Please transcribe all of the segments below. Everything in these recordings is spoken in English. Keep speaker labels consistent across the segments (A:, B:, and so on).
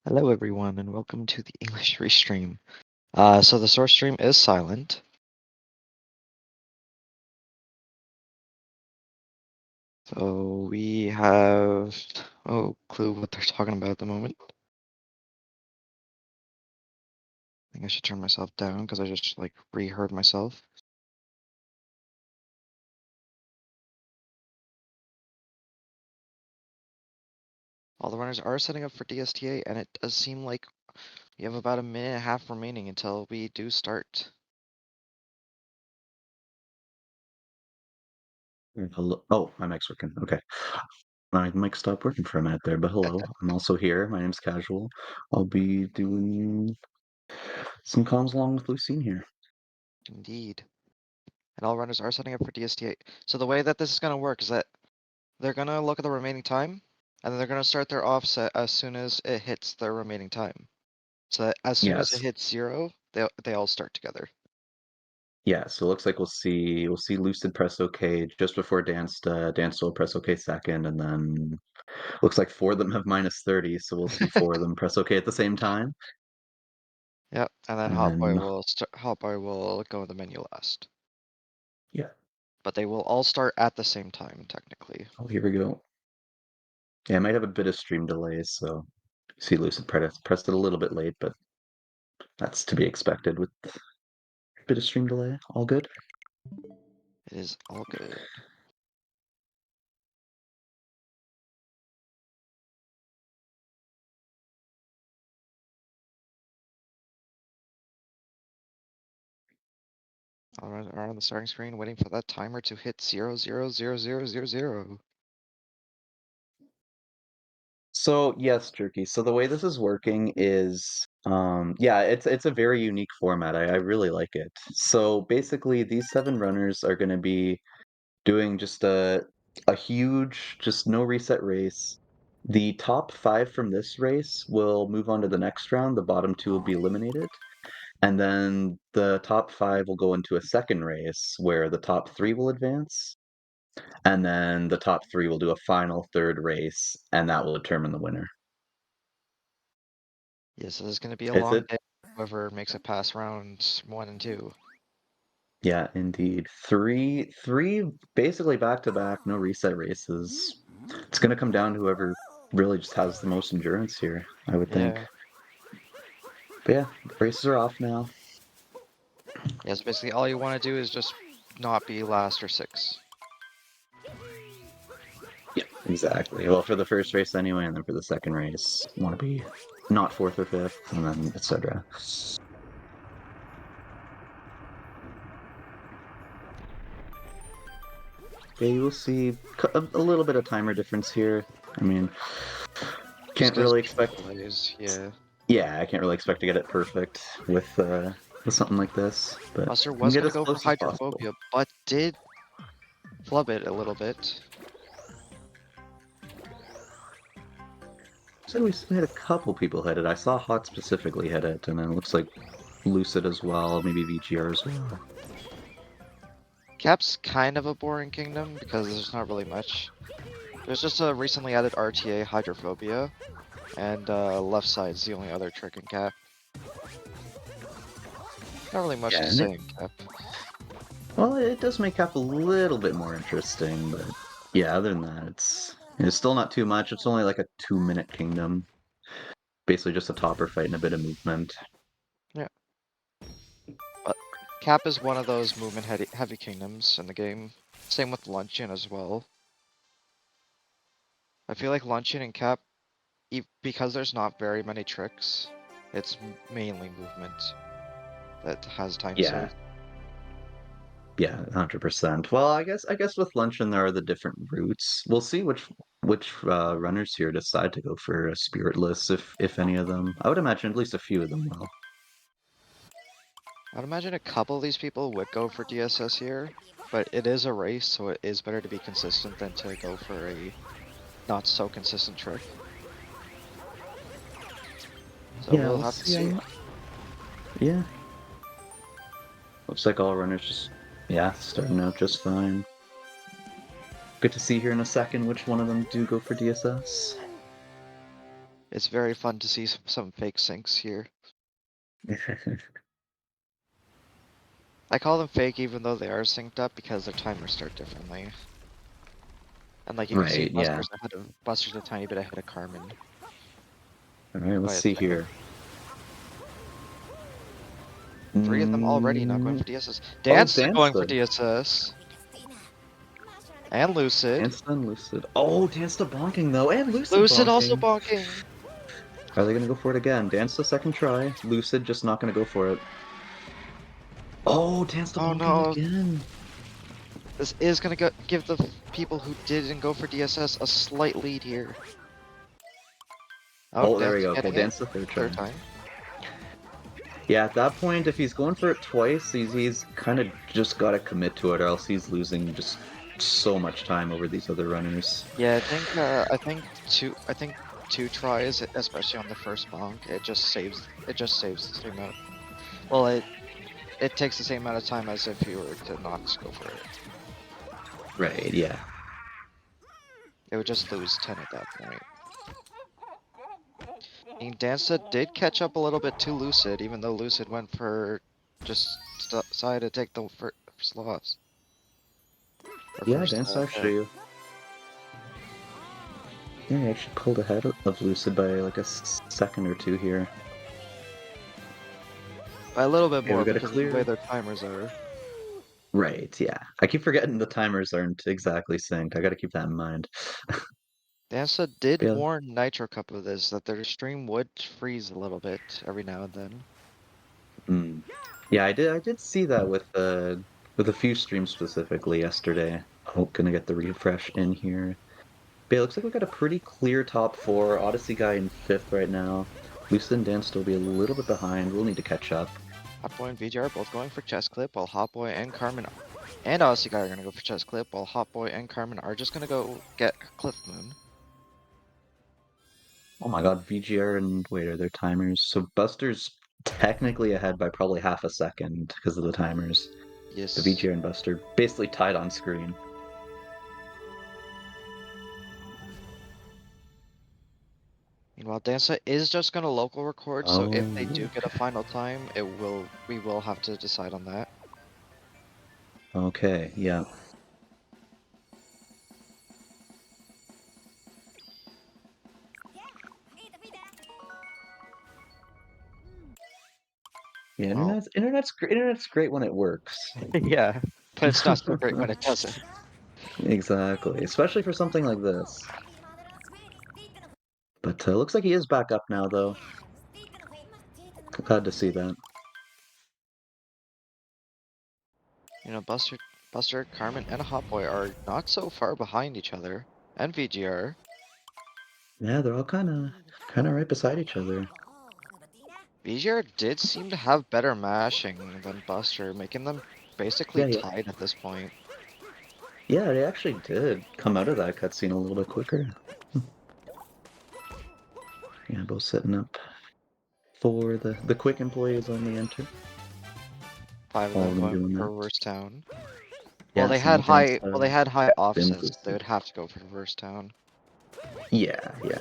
A: Hello, everyone, and welcome to the English restream. So the source stream is silent. So we have no clue what they're talking about at the moment. I think I should turn myself down because I just reheard myself. All the runners are setting up for DSTA, and it does seem like we have about a minute and a half remaining until we do start.
B: Hello. Oh, my mic's working. Okay. My mic stopped working for a minute there, but hello. I'm also here. My name's Casual. I'll be doing some comms along with Lucine here.
A: Indeed. And all runners are setting up for DSTA. So the way that this is going to work is that they're going to look at the remaining time, and then they're going to start their offset as soon as it hits their remaining time. So that as soon as it
B: Yes.
A: hits 0, they all start together.
B: Yeah, so it looks like we'll see Lucid press OK just before Dance will press OK second, and then looks like four of them have -30, so we'll see four of them press OK at the same time.
A: Yep, and then
B: And then
A: Hotboy will go in the menu last.
B: yeah.
A: But they will all start at the same time, technically.
B: Oh, here we go. Yeah, I might have a bit of stream delays, so see Lucid pressed it a little bit late, but that's to be expected with a bit of stream delay. All good.
A: It is all good. All right, are on the starting screen, waiting for that timer to hit 0, 0, 0, 0, 0, 0.
B: So yes, Jerky. So the way this is working is, yeah, it's a very unique format. I really like it. So basically, these seven runners are going to be doing just a huge, just no reset race. The top five from this race will move on to the next round. The bottom two will be eliminated, and then the top five will go into a second race where the top three will advance, and then the top three will do a final third race, and that will determine the winner.
A: Yes, this is going to be a
B: It's
A: long
B: it.
A: day. Whoever makes it past rounds 1 and 2.
B: Yeah, indeed. Three basically back to back, no reset races. It's gonna come down to whoever really just has the most endurance here, I would think.
A: Yeah.
B: But yeah, the races are off now.
A: Yes, basically all you want to do is just not be last or 6.
B: Yeah, exactly. Well, for the first race anyway, and then for the second race, want to be not fourth or fifth, and then etc. Yeah, you will see a little bit of timer difference here. I mean,
A: Just
B: can't
A: because
B: really expect.
A: delays, yeah.
B: Yeah, I can't really expect to get it perfect with something like this, but
A: Buster
B: we can
A: was
B: get
A: going to
B: as
A: go for
B: close as possible.
A: Hydrophobia, but did flub it a little bit.
B: Said we had a couple people hit it. I saw Hot specifically hit it, and then it looks like Lucid as well, maybe VGR as well.
A: Cap's kind of a boring kingdom because there's not really much. There's just a recently added RTA Hydrophobia, and left side's the only other trick in Cap. Not really much
B: Yeah,
A: to
B: and
A: say in Cap.
B: well, it does make Cap a little bit more interesting, but yeah, other than that, it's still not too much. It's only like a 2-minute kingdom, basically just a topper fight and a bit of movement.
A: Yeah, but Cap is one of those movement heavy kingdoms in the game. Same with Luncheon as well. I feel like Luncheon and Cap, because there's not very many tricks, it's mainly movement that has time
B: Yeah,
A: save.
B: yeah, 100%. Well, I guess with Luncheon there are the different routes. We'll see which runners here decide to go for a spiritless, if any of them. I would imagine at least a few of them will.
A: I'd imagine a couple of these people would go for DSS here, but it is a race, so it is better to be consistent than to go for a not so consistent trick. So
B: Yeah,
A: we'll
B: we'll
A: have to
B: see.
A: see.
B: Yeah, looks like all runners just yeah starting out just fine. Good to see here in a second which one of them do go for DSS.
A: It's very fun to see some fake syncs here. I call them fake even though they are synced up because their timers start differently. And like you can see
B: Right, yeah.
A: Buster's a tiny bit ahead of Carmen
B: Alright, let's
A: by a
B: see
A: second.
B: here.
A: 3 of them already not going
B: Mm,
A: for DSS.
B: oh,
A: Dance going for
B: Dansta.
A: DSS. And Lucid.
B: Dansta and Lucid. Oh, Dansta bonking though, and Lucid
A: Lucid also
B: bonking.
A: bonking.
B: Are they gonna go for it again? Dansta second try. Lucid just not gonna go for it. Oh, Dansta
A: Oh
B: bonking
A: no.
B: again.
A: This is gonna give the people who didn't go for DSS a slight lead here. Oh,
B: Oh, there we
A: Dance
B: go. Okay,
A: getting it.
B: Dansta third try.
A: Third time.
B: Yeah, at that point, if he's going for it twice, he's kind of just got to commit to it, or else he's losing just so much time over these other runners.
A: Yeah, I think two tries, especially on the first bonk, it just saves the same amount. Well, it takes the same amount of time as if you were to not go for it.
B: Right, yeah.
A: It would just lose 10 at that point. And Dansta did catch up a little bit to Lucid, even though Lucid went for just decided to take the first loss. Or
B: Yeah,
A: first,
B: Dansta
A: hit.
B: actually. Yeah, he actually pulled ahead of Lucid by like a second or two here.
A: By a little bit
B: Yeah, we
A: more
B: got a
A: because of the way
B: clear.
A: their timers are.
B: Right, yeah. I keep forgetting the timers aren't exactly synced. I got to keep that in mind.
A: Dansta did
B: Yeah.
A: warn Nitro Cup of this, that their stream would freeze a little bit every now and then.
B: Mm. Yeah, I did see that with a few streams specifically yesterday. Oh, gonna get the refresh in here. But it looks like we got a pretty clear top four. Odyssey guy in fifth right now. Lucid and Dan still be a little bit behind. We'll need to catch up.
A: Hotboy and VGR both going for chest clip, while Hotboy and Carmen and Odyssey Guy are gonna go for chest clip, while Hotboy and Carmen are just gonna go get Cliff Moon.
B: Oh my god, VGR and wait, are there timers? So Buster's technically ahead by probably half a second because of the timers. But
A: Yes.
B: VGR and Buster basically tied on screen.
A: Meanwhile, Danza is just gonna local record, so if they
B: Oh,
A: do get a final time, we will have to decide on that.
B: okay, yeah. Yeah,
A: Well,
B: internet's great when it works.
A: yeah, but it's not so great when it doesn't.
B: Exactly, especially for something like this. But looks like he is back up now, though. Glad to see that.
A: You know, Buster, Carmen, and Hotboy are not so far behind each other, and VGR.
B: Yeah, they're all kind of right beside each other.
A: VGR did seem to have better mashing than Buster, making them basically
B: Yeah, yeah,
A: tied at this point.
B: yeah. They actually did come out of that cutscene a little bit quicker. Yeah, both setting up for the quick employees only enter.
A: 5 of
B: All
A: them
B: of them
A: going
B: doing
A: for
B: that.
A: reverse town.
B: Yeah, same with Dance.
A: Well, they had high offsets. They
B: Inclusive.
A: would have to go for reverse town.
B: Yeah, yeah.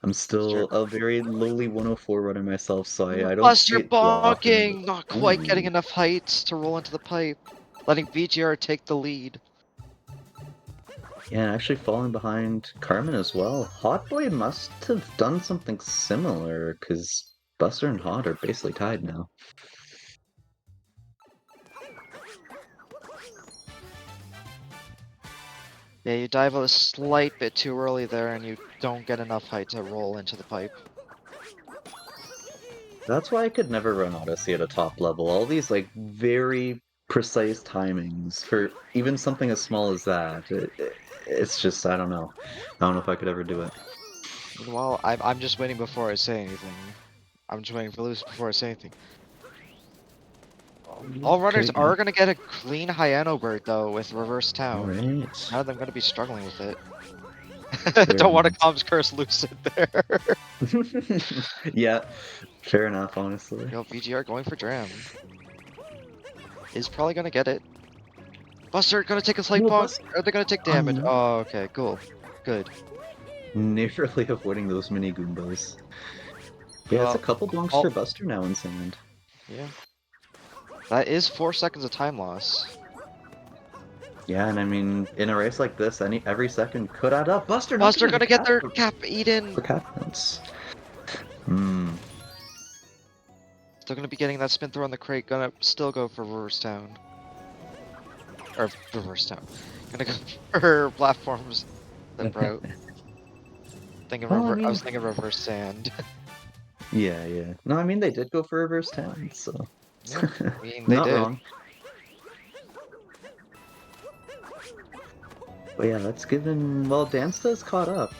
B: I'm
A: Buster,
B: still a very lowly 104 runner myself, so I don't see
A: Buster
B: it too often.
A: bonking! Not
B: But,
A: quite getting
B: ooh.
A: enough heights to roll into the pipe, letting VGR take the lead.
B: Yeah, actually falling behind Carmen as well. Hot Boy must have done something similar, because Buster and Hot are basically tied now.
A: Yeah, you dive a slight bit too early there, and you don't get enough height to roll into the pipe.
B: That's why I could never run Odyssey at a top level. All these, like, very precise timings for even something as small as that. It's just, I don't know. I don't know if I could ever do it.
A: Meanwhile, I'm just waiting before I say anything. I'm just waiting for Luce before I say anything. All runners
B: Okay, yeah.
A: are gonna get a clean Hyeno bird though with reverse
B: All
A: town.
B: right.
A: None of them gonna be struggling with it.
B: Fair
A: Don't want to
B: enough.
A: comms curse Lucid there.
B: Yeah, fair enough, honestly.
A: Yo, VGR going for Dram. Is probably gonna get it. Buster gonna take a slight
B: No,
A: bonk.
B: Bus.
A: Are they gonna take damage?
B: No.
A: Oh, okay, cool. Good.
B: Narrowly avoiding those mini Goombas. Yeah, it's a
A: Well,
B: couple blonks
A: all
B: for Buster now in sand.
A: yeah. That is 4 seconds of time loss.
B: Yeah, and I mean, in a race like this, every second could add up. Buster not
A: Buster
B: getting the
A: gonna get
B: cap
A: their
B: for,
A: cap eaten.
B: for cap points. Hmm.
A: Still gonna be getting that spin throw on the crate. Gonna still go for reverse down. Or reverse down. Gonna go for platforms. The route.
B: Well, I
A: I
B: mean,
A: was thinking reverse sand.
B: yeah, yeah. No, I mean they did go for reverse 10, so
A: Yeah, I mean they
B: not
A: did.
B: wrong. But yeah, that's given. Well, Dansta's caught up,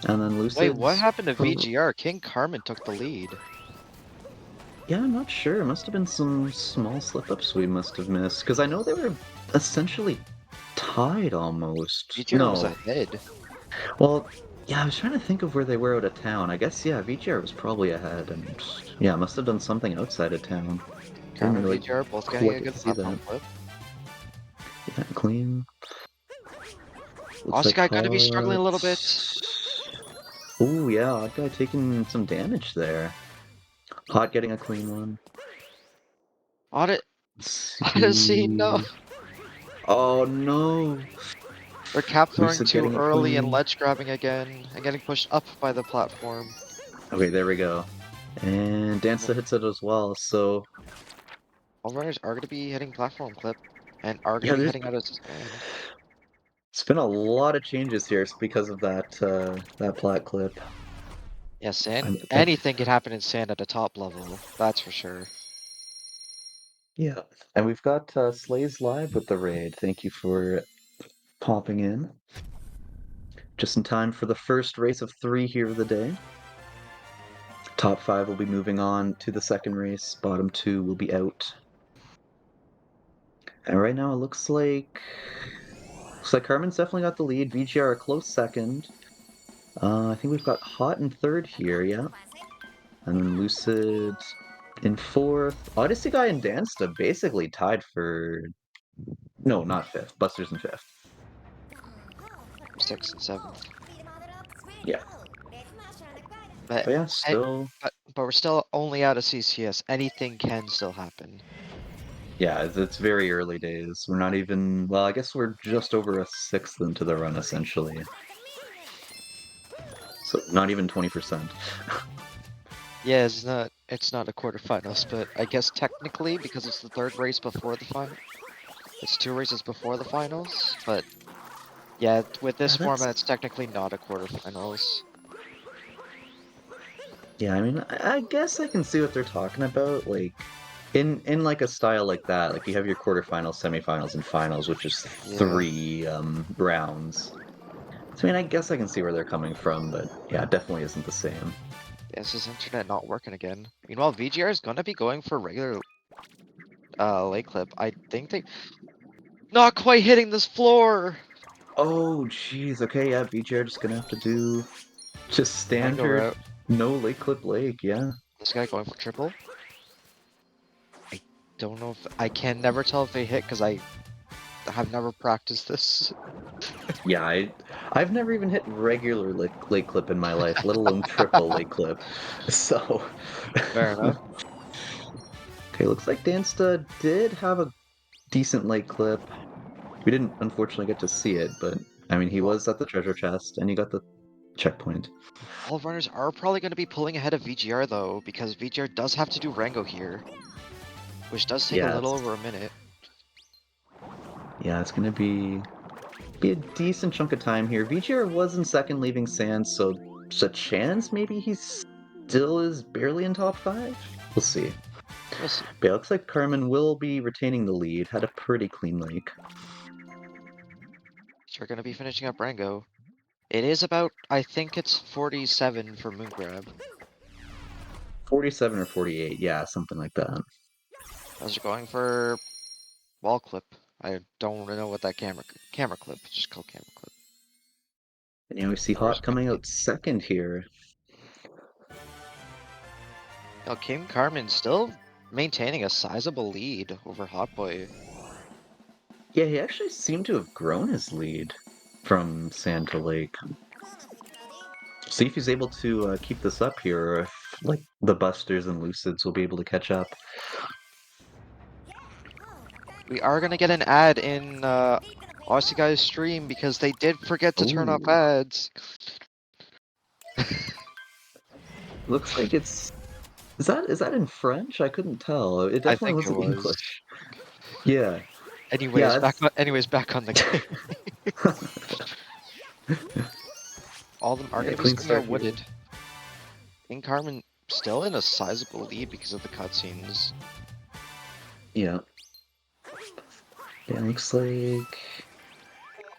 B: and then
A: Wait, what
B: Lucid's.
A: happened to VGR? King Carmen took the lead.
B: Yeah, I'm not sure. It must have been some small slip-ups we must have missed, because I know they were essentially tied almost.
A: VGR was
B: No,
A: ahead.
B: well, yeah, I was trying to think of where they were out of town. I guess yeah, VGR was probably ahead, and yeah, must have done something outside of town. Didn't
A: Carmen and
B: really
A: VGR both getting a
B: quite
A: good
B: see
A: platform
B: that.
A: flip.
B: Yeah, clean. Looks
A: Aussie
B: like
A: guy gonna be struggling a
B: hot.
A: little bit.
B: Oh yeah, Odd guy taking some damage there. Hot getting a clean one.
A: Audit,
B: Let's
A: Odyssey, no.
B: see. Oh no!
A: They're cap throwing
B: Lucid
A: too
B: getting it
A: early and
B: clean.
A: ledge grabbing again and getting pushed up by the platform.
B: Okay, there we go. And Dansta hits it as well. So
A: All runners are gonna be hitting platform clip and are gonna
B: yeah,
A: be
B: there's
A: heading out of sand.
B: it's been a lot of changes here because of that plat clip.
A: Yeah, sand.
B: I
A: Anything can happen in sand at a top level. That's for sure.
B: yeah, and we've got Slays live with the raid. Thank you for popping in. Just in time for the first race of 3 here of the day. Top 5 will be moving on to the second race. Bottom 2 will be out. And right now it looks like Carmen's definitely got the lead. VGR a close second. I think we've got Hot in third here, yeah. And then Lucid in fourth. Odyssey Guy and Dansta basically tied for no, not fifth. Buster's in fifth.
A: 6th and 7th.
B: Yeah.
A: But,
B: But yeah,
A: eh,
B: still
A: but we're still only out of CCS. Anything can still happen.
B: yeah, it's very early days. We're not even well, I guess we're just over a sixth into the run essentially. So not even 20%.
A: Yeah, it's not a quarterfinals, but I guess technically because it's the third race before the final. It's 2 races before the finals, but yeah, with this
B: Yeah, that's
A: format, it's technically not a quarterfinals.
B: yeah, I mean, I guess I can see what they're talking about. Like in like a style like that, like you have your quarterfinals, semifinals, and finals, which is
A: Yeah,
B: 3 rounds. So I mean, I guess I can see where they're coming from, but yeah, it definitely isn't the same.
A: this is internet not working again. Meanwhile, VGR is gonna be going for regular late clip. I think they not quite hitting this floor.
B: Oh, jeez. Okay, yeah, BGR just gonna have to do just
A: Rango
B: standard
A: route.
B: no lake clip lake. Yeah,
A: This guy going for triple. I don't know if I can never tell if they hit because I have never practiced this.
B: yeah. I've never even hit regular lake clip in my life, let alone triple lake clip. So,
A: Fair enough.
B: okay, looks like Dansta did have a decent lake clip. We didn't unfortunately get to see it, but I mean, he
A: Well,
B: was at the treasure chest and he got the checkpoint.
A: all runners are probably going to be pulling ahead of VGR though, because VGR does have to do Rango here, which does take a
B: Yeah,
A: little over a minute.
B: it's gonna be a decent chunk of time here. VGR was in second, leaving Sands, so there's a chance maybe he still is barely in top 5. We'll see.
A: We'll see.
B: But yeah, looks like Carmen will be retaining the lead. Had a pretty clean lake.
A: So we're going to be finishing up Rango. It is about, I think it's 47 for Moon Grab.
B: 47 or 48, yeah, something like that.
A: Those are going for wall clip. I don't know what that camera clip. It's just called camera clip.
B: And yeah, we see
A: Where's
B: Hot coming out second here.
A: Oh, King Carmen still maintaining a sizable lead over Hot Boy.
B: Yeah, he actually seemed to have grown his lead. from sand to lake. See if he's able to keep this up here, or if like the Busters and Lucids will be able to catch up.
A: We are gonna get an ad in Odyssey Guy's stream because they did forget to turn off
B: Ooh,
A: ads.
B: looks like it's is that in French? I couldn't tell. It
A: I
B: definitely
A: think it
B: wasn't
A: was.
B: English. Yeah, yeah,
A: Anyways, back on the game. All of them are
B: yeah.
A: gonna be
B: Clean
A: starting
B: start
A: out
B: here.
A: wooded. King Carmen still in a sizable lead because of the cutscenes.
B: Yeah, yeah. Looks like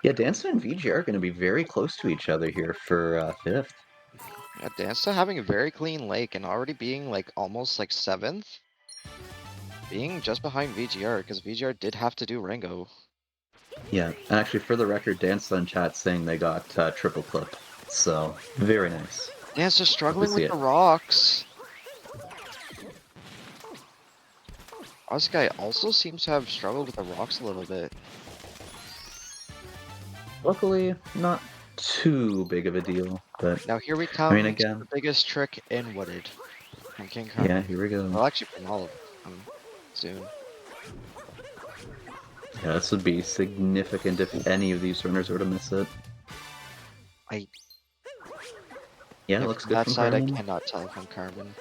B: yeah. Dancer and VG are going to be very close to each other here for fifth.
A: Yeah, Dansta having a very clean lake and already being like almost like 7th. Being just behind VGR because VGR did have to do Rango.
B: Yeah, and actually, for the record, Dance on chat saying they got triple clip, so very nice.
A: Dansta
B: Love to
A: struggling
B: see
A: with
B: it.
A: the rocks. This guy also seems to have struggled with the rocks a little bit.
B: Luckily, not too big of a deal, but
A: Now here we
B: I mean,
A: come to
B: again,
A: the biggest trick in Wooded from King
B: yeah,
A: Carmen.
B: here we go.
A: Well, actually from all of them soon.
B: Yeah, this would be significant if any of these runners were to miss it.
A: I
B: Yeah,
A: yeah,
B: looks
A: from
B: good
A: that
B: from
A: side I
B: Carmen.
A: cannot tell from Carmen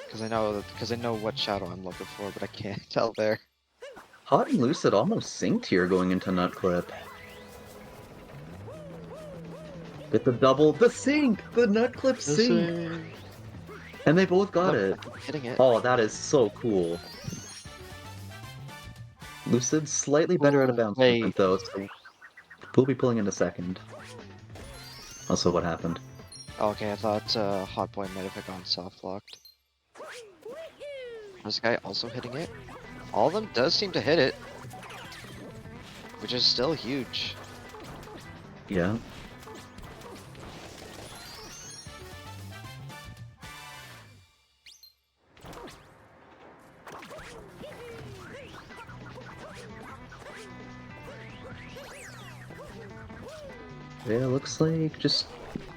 A: because I know what shadow I'm looking for, but I can't tell there.
B: Hot and Lucid almost synced here going into Nut Clip. Get the double, the sync, the Nut Clip sync,
A: Missing.
B: and they both got
A: I'm
B: it.
A: hitting it.
B: Oh, that is so cool. Lucid's slightly better at a
A: Oh
B: bounce movement
A: wait.
B: though, so we'll be pulling into second. Also, what happened?
A: Okay, I thought Hot Boy might have gone soft locked. This guy also hitting it. All of them does seem to hit it, which is still huge.
B: Yeah. Yeah, looks like just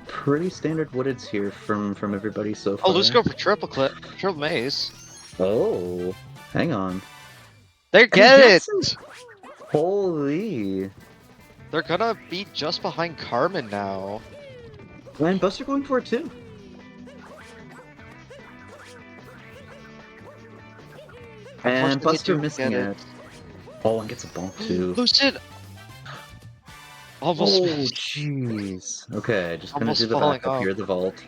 B: pretty standard woodeds here from everybody so
A: Oh, let's
B: far.
A: go for triple clip, triple maze.
B: Oh, hang on.
A: They
B: And he
A: get
B: gets it!
A: it.
B: Holy.
A: They're gonna be just behind Carmen now.
B: And Buster going for it too. And
A: Unfortunately, they
B: Buster
A: do
B: missing
A: get it.
B: it. Oh, and gets a bonk too.
A: Lucid almost
B: Oh,
A: missed.
B: jeez. Okay, just gonna do
A: Almost
B: the
A: falling
B: backup
A: off.
B: here, the vault.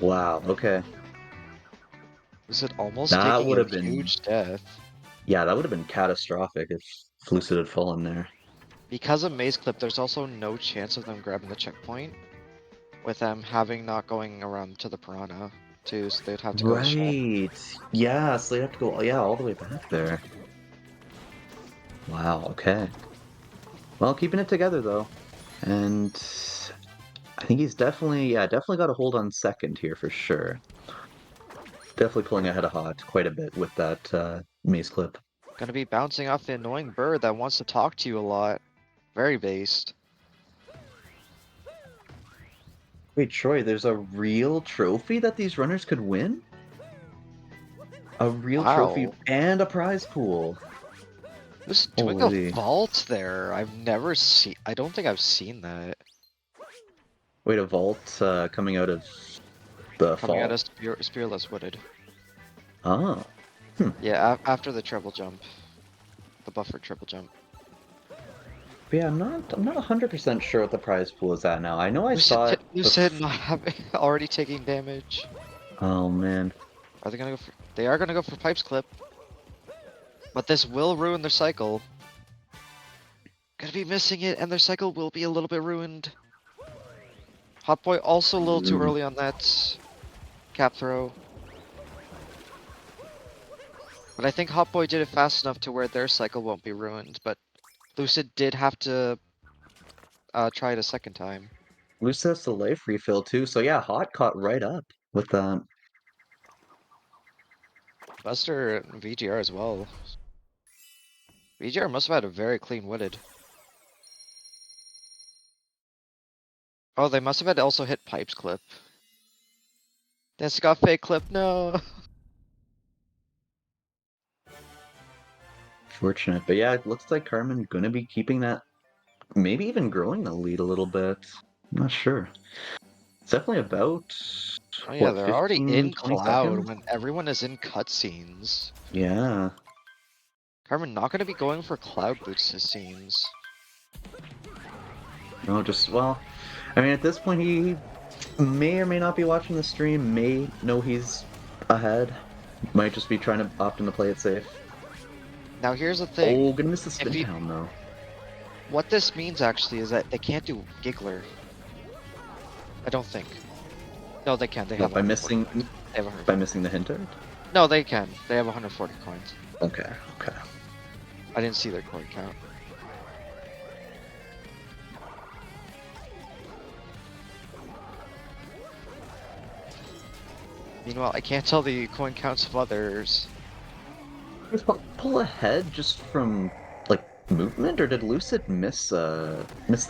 B: Wow, okay.
A: Lucid almost
B: That
A: taking
B: would
A: a
B: have been,
A: huge death.
B: yeah, that would have been catastrophic if Lucid had fallen there.
A: Because of maze clip, there's also no chance of them grabbing the checkpoint. With them having not going around to the piranha too, so they'd have to go shop.
B: Right. Yeah, so they have to go, yeah, all the way back there. Wow, okay. Well, keeping it together though. And I think he's definitely, yeah, definitely got a hold on second here for sure. Definitely pulling ahead of Hot quite a bit with that maze clip.
A: Gonna be bouncing off the annoying bird that wants to talk to you a lot. Very based.
B: Wait, Troy, there's a real trophy that these runners could win? A real trophy
A: Wow.
B: and a prize pool.
A: Who's doing a
B: Holy.
A: vault there? I've never seen. I don't think I've seen that.
B: Wait, a vault coming out of the
A: Coming out
B: fall?
A: of Spearless Wooded.
B: Oh. Hmm.
A: Yeah, after the triple jump. The buffer triple jump.
B: But yeah, I'm not 100% sure what the prize pool is at now. I know I
A: Lucid,
B: saw it
A: Lucid not having already taking damage.
B: Oh man.
A: Are they gonna go for? They are gonna go for pipes clip, but this will ruin their cycle. Gonna be missing it, and their cycle will be a little bit ruined. Hot Boy also a little too
B: Mm.
A: early on that cap throw. But I think Hot Boy did it fast enough to where their cycle won't be ruined, but Lucid did have to try it a second time.
B: Luce has the life refill too, so yeah, Hot caught right up with that.
A: Buster and VGR as well. VGR must have had a very clean wooded. Oh, they must have had also hit pipes clip. This got fake clip, no.
B: Fortunate. But yeah, it looks like Carmen gonna be keeping that, maybe even growing the lead a little bit. I'm not sure. It's definitely about,
A: Oh yeah,
B: what,
A: they're already
B: 15,
A: in
B: 20
A: Cloud
B: seconds?
A: when everyone is in cutscenes.
B: Yeah.
A: Carmen not gonna be going for Cloud boots, it seems.
B: No, just, well, I mean, at this point, he may or may not be watching the stream, may know he's ahead. Might just be trying to opt in to play it safe.
A: Now here's the thing.
B: Oh, gonna miss the
A: If
B: spin
A: you
B: down, though.
A: What this means actually is that they can't do Giggler. I don't think. No, they can. They have
B: What, by
A: 140
B: missing,
A: coins. They have
B: by
A: 140.
B: missing the hint art?
A: No, they can. They have 140 coins.
B: Okay, okay.
A: I didn't see their coin count. Meanwhile, I can't tell the coin counts of others.
B: Pull ahead just from, like, movement, or did Lucid miss the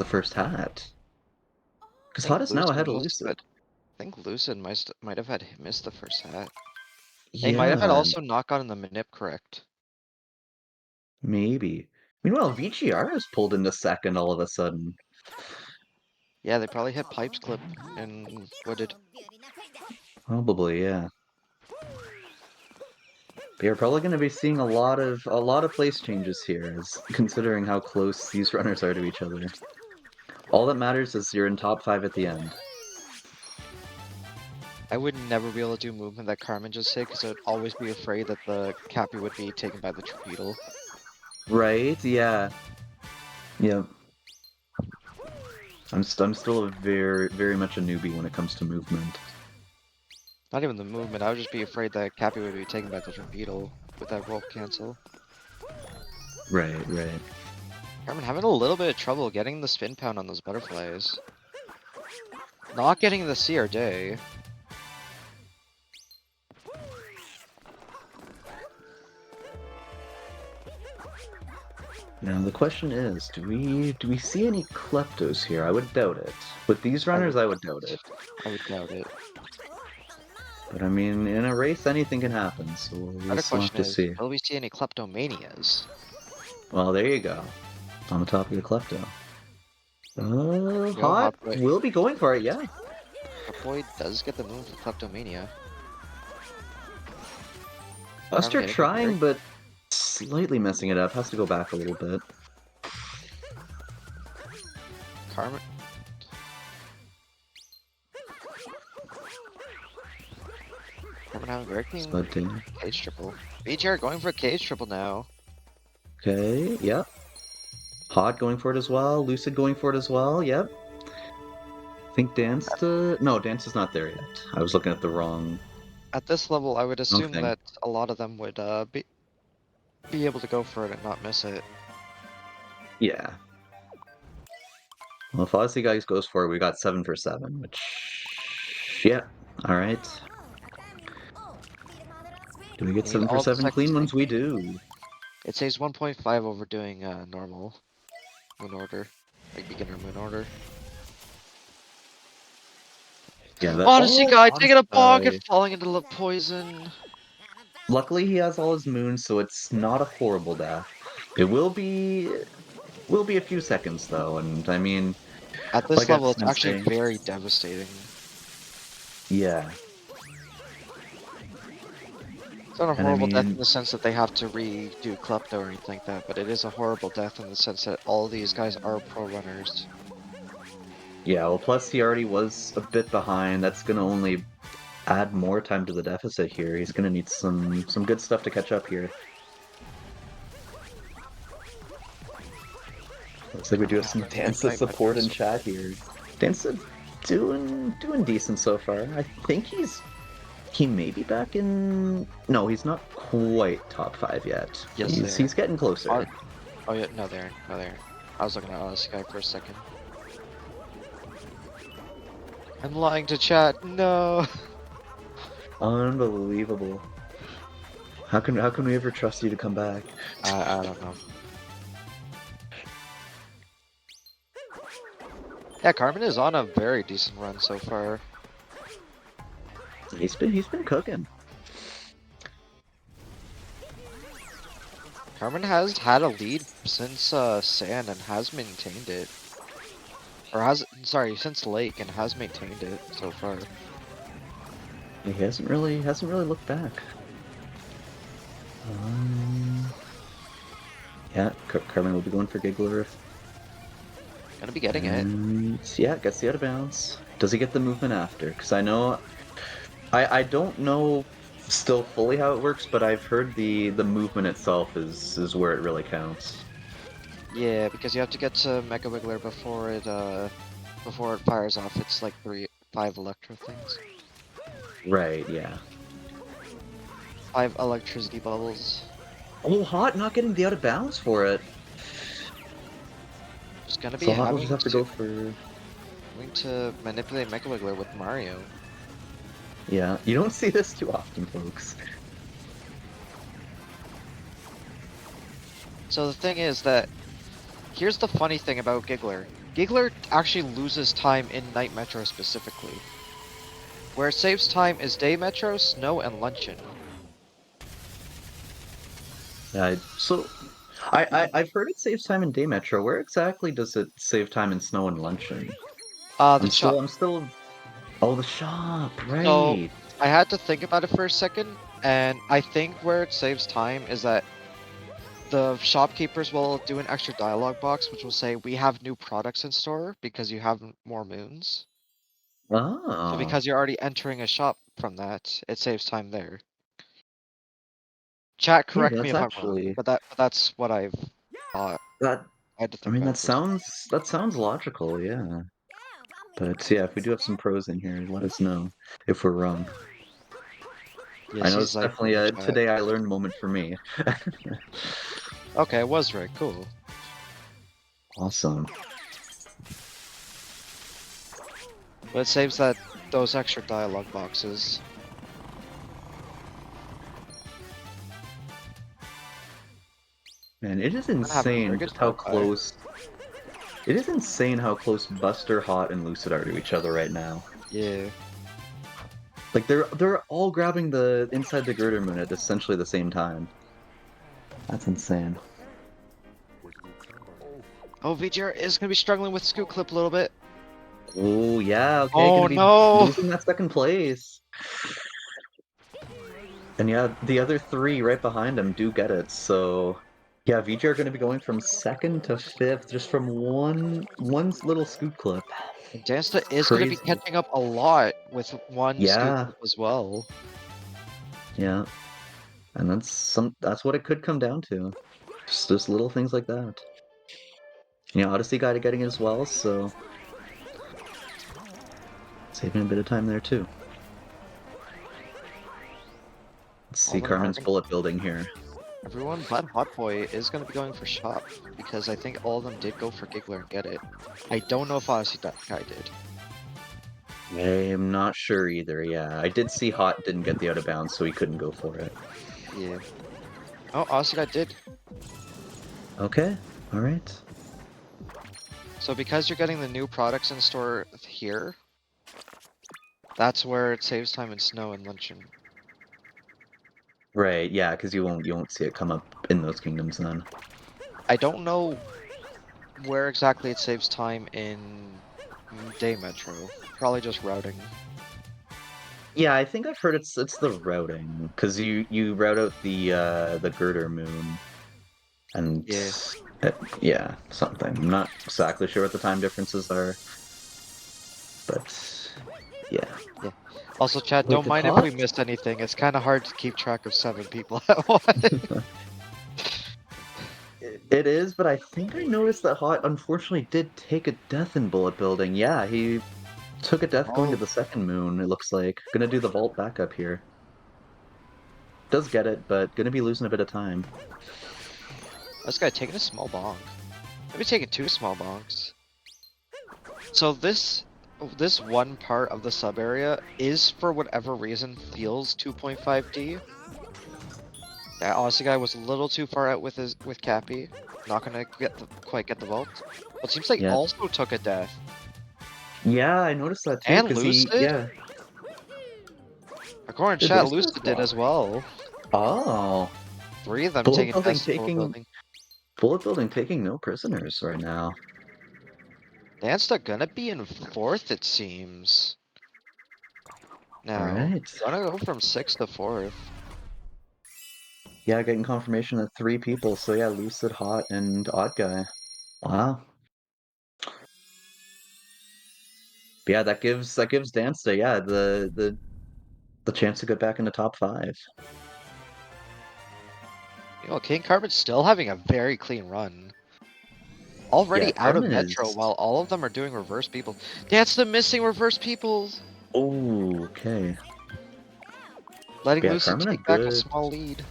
B: first hat?
A: I
B: Because
A: think
B: Hot is now
A: Lucid
B: ahead of
A: must have
B: Lucid.
A: had. I think Lucid might have had missed the first hat. They might have had
B: Yeah,
A: also not gotten the manip correct.
B: maybe. Meanwhile, VGR is pulled into second all of a sudden.
A: Yeah, they probably hit pipes clip and wooded.
B: Probably, yeah. You're probably going to be seeing a lot of place changes here, as considering how close these runners are to each other. All that matters is you're in top 5 at the end.
A: I would never be able to do movement that Carmen just did because I would always be afraid that the Cappy would be taken by the torpedo.
B: Right? Yeah. Yep. I'm still a very much a newbie when it comes to movement.
A: Not even the movement, I would just be afraid that Cappy would be taken by the torpedo with that rope cancel.
B: Right, right.
A: Carmen having a little bit of trouble getting the spin pound on those butterflies. Not getting the CR day.
B: Now the question is, do we see any kleptos here? I would doubt it. With these runners, I would doubt it.
A: I would doubt it.
B: But I mean, in a race, anything can happen, so we'll
A: Other
B: still have
A: question
B: to
A: is,
B: see.
A: will we see any kleptomanias?
B: Well, there you go. On the topic of klepto.
A: Yo,
B: Hot
A: Hot Boy.
B: will be going for it, yeah.
A: Hot Boy does get the move for kleptomania.
B: Buster
A: Carmen getting
B: trying,
A: hurt.
B: but slightly messing it up. Has to go back a little bit.
A: Carmen. Carmen having very clean
B: Spud team.
A: cage triple. VGR going for a cage triple now.
B: Okay, yep. Hot going for it as well. Lucid going for it as well, yep. I think Dance no, Dance is not there yet. I was looking at the wrong
A: At this level, I would assume
B: thing.
A: that a lot of them would be able to go for it and not miss it.
B: Yeah. Well, if Odyssey guys goes for it, we got 7 for 7, which, yeah, all right. Do we get
A: You need
B: 7 for
A: all the
B: 7
A: seconds
B: clean
A: they
B: ones? We
A: can.
B: do.
A: It saves 1.5 over doing normal moon order, like beginner moon order.
B: Yeah, that.
A: Odyssey
B: Oh,
A: guy taking
B: Odyssey
A: a bonk and
B: guy.
A: falling into the poison.
B: Luckily, he has all his moons, so it's not a horrible death. It will be a few seconds though, and I mean,
A: At this
B: like I've
A: level, it's
B: been
A: actually
B: saying,
A: very devastating.
B: yeah.
A: It's not a
B: And I
A: horrible death in
B: mean,
A: the sense that they have to redo Klepto or anything like that, but it is a horrible death in the sense that all these guys are pro runners.
B: yeah. Well, plus he already was a bit behind. That's gonna only add more time to the deficit here. He's gonna need some good stuff to catch up here. Looks like we do have some Dance's support in chat here. Dance doing decent so far. I think he may be back in. No, he's not quite top 5 yet.
A: Yes,
B: He's getting closer.
A: Oh yeah, no, there, no, there. I was looking at Odyssey guy for a second. I'm lying to chat. No.
B: Unbelievable. How can we ever trust you to come back?
A: I don't know. Yeah, Carmen is on a very decent run so far.
B: He's been cooking.
A: Carmen has had a lead since Sand and has maintained it. Or sorry, since Lake and has maintained it so far.
B: He hasn't really looked back. Yeah, Carmen will be going for Giggler if
A: Gonna be getting it.
B: and yeah, gets the out of bounds. Does he get the movement after? Because I know I don't know still fully how it works, but I've heard the movement itself is where it really counts.
A: Yeah, because you have to get to Mega Wiggler before it fires off. It's like 5 electro things.
B: Right, yeah.
A: 5 electricity bubbles.
B: Oh, Hot not getting the out of bounds for it.
A: Just gonna be
B: So Hot will just have to go for
A: having to manipulate Mega Wiggler with Mario.
B: yeah. You don't see this too often, folks.
A: So the thing is that here's the funny thing about Giggler. Giggler actually loses time in Night Metro specifically. Where it saves time is Day Metro, Snow, and Luncheon.
B: Yeah, so I've heard it saves time in Day Metro. Where exactly does it save time in Snow and Luncheon?
A: The shop.
B: I'm still. Oh, the shop,
A: So
B: right?
A: I had to think about it for a second, and I think where it saves time is that the shopkeepers will do an extra dialogue box, which will say, "We have new products in store because you have more moons." So
B: Oh,
A: because you're already entering a shop from that, it saves time there. Chat,
B: hey,
A: correct me
B: that's
A: if I'm wrong,
B: actually
A: but that's what I've thought.
B: that.
A: I had to
B: I
A: think
B: mean,
A: about it for a second.
B: that sounds logical, yeah. But yeah, if we do have some pros in here, let us know if we're wrong.
A: Yeah,
B: I know
A: she's
B: it's
A: like
B: definitely
A: in
B: a
A: chat.
B: today I learned moment for me.
A: Okay, I was right. Cool.
B: Awesome.
A: But it saves those extra dialogue boxes.
B: Man, it is
A: I'm having a very
B: insane
A: good
B: just how
A: time by.
B: close. It is insane how close Buster, Hot, and Lucid are to each other right now.
A: Yeah.
B: Like they're all grabbing the inside the girder moon at essentially the same time. That's insane.
A: Oh, VGR is gonna be struggling with Scoot Clip a little bit.
B: Oh yeah, okay,
A: Oh
B: gonna be
A: no!
B: losing that second place. And yeah, the other three right behind him do get it. So yeah, VJ are gonna be going from second to fifth just from one little scoop clip.
A: And Dansta is gonna be
B: Crazy.
A: catching up a lot with one Scoot
B: Yeah,
A: Clip as well.
B: yeah. And that's what it could come down to. Just little things like that. Odyssey got it getting it as well, so saving a bit of time there too. Let's
A: All
B: see
A: of them are
B: Carmen's
A: gonna.
B: bullet building here.
A: Everyone but Hot Boy is gonna be going for shop because I think all of them did go for Giggler and get it. I don't know if Odyssey Guy did.
B: I'm not sure either, yeah. I did see Hot didn't get the out of bounds, so he couldn't go for it.
A: Yeah. Oh, Odyssey Guy did.
B: Okay, alright.
A: So because you're getting the new products in store here, that's where it saves time in Snow and Luncheon.
B: Right, yeah, because you won't see it come up in those kingdoms then.
A: I don't know where exactly it saves time in Day Metro. Probably just routing.
B: Yeah, I think I've heard it's the routing, because you route out the girder moon, and
A: Yeah.
B: yeah, something. I'm not exactly sure what the time differences are, but yeah.
A: Yeah. Also, chat,
B: Wait,
A: don't
B: did
A: mind if
B: Hot?
A: we missed anything. It's kind of hard to keep track of 7 people at once.
B: It is, but I think I noticed that Hot unfortunately did take a death in bullet building. Yeah, he took a death going to
A: Oh,
B: the second moon, it looks like. Gonna do the vault backup here. Does get it, but gonna be losing a bit of time.
A: this guy taking a small bonk. Maybe taking 2 small bonks. So this one part of the sub area is, for whatever reason, feels 2.5D. That Aussie guy was a little too far out with Cappy. Not gonna quite get the vault. But seems like
B: Yeah.
A: also took a death.
B: Yeah, I noticed that too,
A: And
B: because
A: Lucid?
B: yeah.
A: According to
B: Did they
A: chat,
B: still
A: Lucid did
B: swap?
A: as well.
B: Oh,
A: 3 of them
B: bullet
A: taking
B: building
A: tests in bullet
B: taking
A: building.
B: bullet building taking no prisoners right now.
A: Dansta gonna be in 4th, it seems.
B: All
A: Now,
B: right.
A: gonna go from 6th to 4th.
B: Yeah, getting confirmation of 3 people. So yeah, Lucid, Hot, and Odd Guy. Wow. Yeah, that gives Dansta, yeah, the chance to get back in the top 5.
A: You know, King Carbon's still having a very clean run.
B: Yeah,
A: Already out of
B: Carmen
A: Metro
B: is.
A: while all of them are doing reverse people. That's the missing reverse peoples!
B: Oh, okay.
A: Letting
B: Yeah,
A: Lucid
B: Carmen a
A: take back a
B: good.
A: small lead.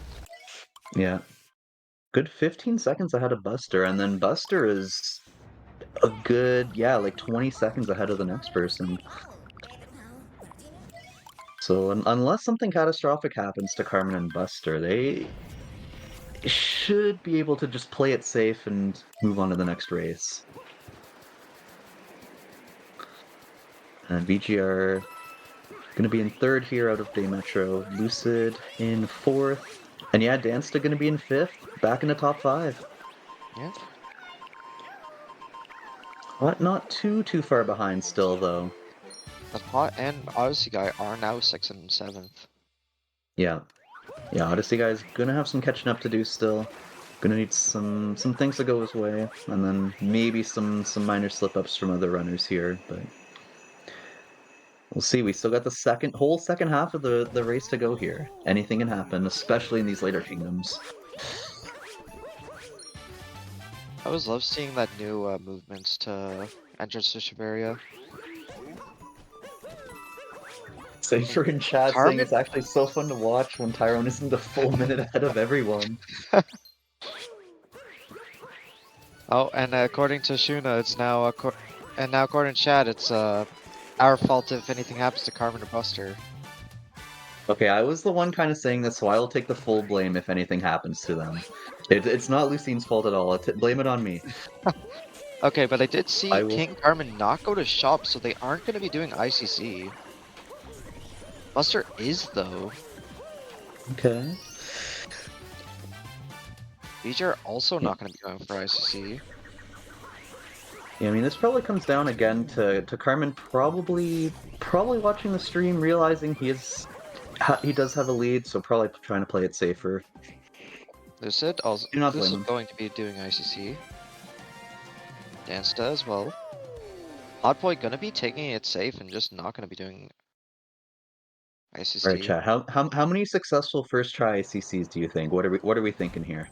B: Yeah, good 15 seconds ahead of Buster, and then Buster is a good, yeah, like 20 seconds ahead of the next person. So unless something catastrophic happens to Carmen and Buster, they should be able to just play it safe and move on to the next race. And VGR gonna be in 3rd here out of Day Metro. Lucid in 4th. And yeah, Dansta gonna be in 5th, back in the top 5.
A: Yeah.
B: But not too far behind still, though.
A: The Hot and Odyssey guy are now 6th and 7th.
B: Yeah. Yeah, Odyssey guy's gonna have some catching up to do still. Gonna need some things to go his way, and then maybe some minor slip-ups from other runners here, but we'll see. We still got the whole second half of the race to go here. Anything can happen, especially in these later kingdoms.
A: I always love seeing that new movements to entrance to Shiveria.
B: Safer in chat saying
A: Carmen?
B: it's actually so fun to watch when Tyrone isn't a full minute ahead of everyone.
A: Oh, and according to Shuna, it's now and now according to Chad, it's our fault if anything happens to Carmen or Buster.
B: Okay, I was the one kind of saying this, so I will take the full blame if anything happens to them. It's not Lucine's fault at all. Blame it on me.
A: Okay, but I did see
B: I will.
A: King Carmen not go to shop, so they aren't going to be doing ICC. Buster is though.
B: Okay.
A: BJ are also
B: Yeah.
A: not going to be going for ICC.
B: Yeah, I mean, this probably comes down again to Carmen probably watching the stream, realizing he does have a lead, so probably trying to play it safer.
A: Lucid also
B: Do not blame
A: Lucid
B: him.
A: going to be doing ICC. Dansta as well. Hotboy gonna be taking it safe and just not gonna be doing
B: All right,
A: ICC.
B: chat. How many successful first try CCs do you think? What are we thinking here?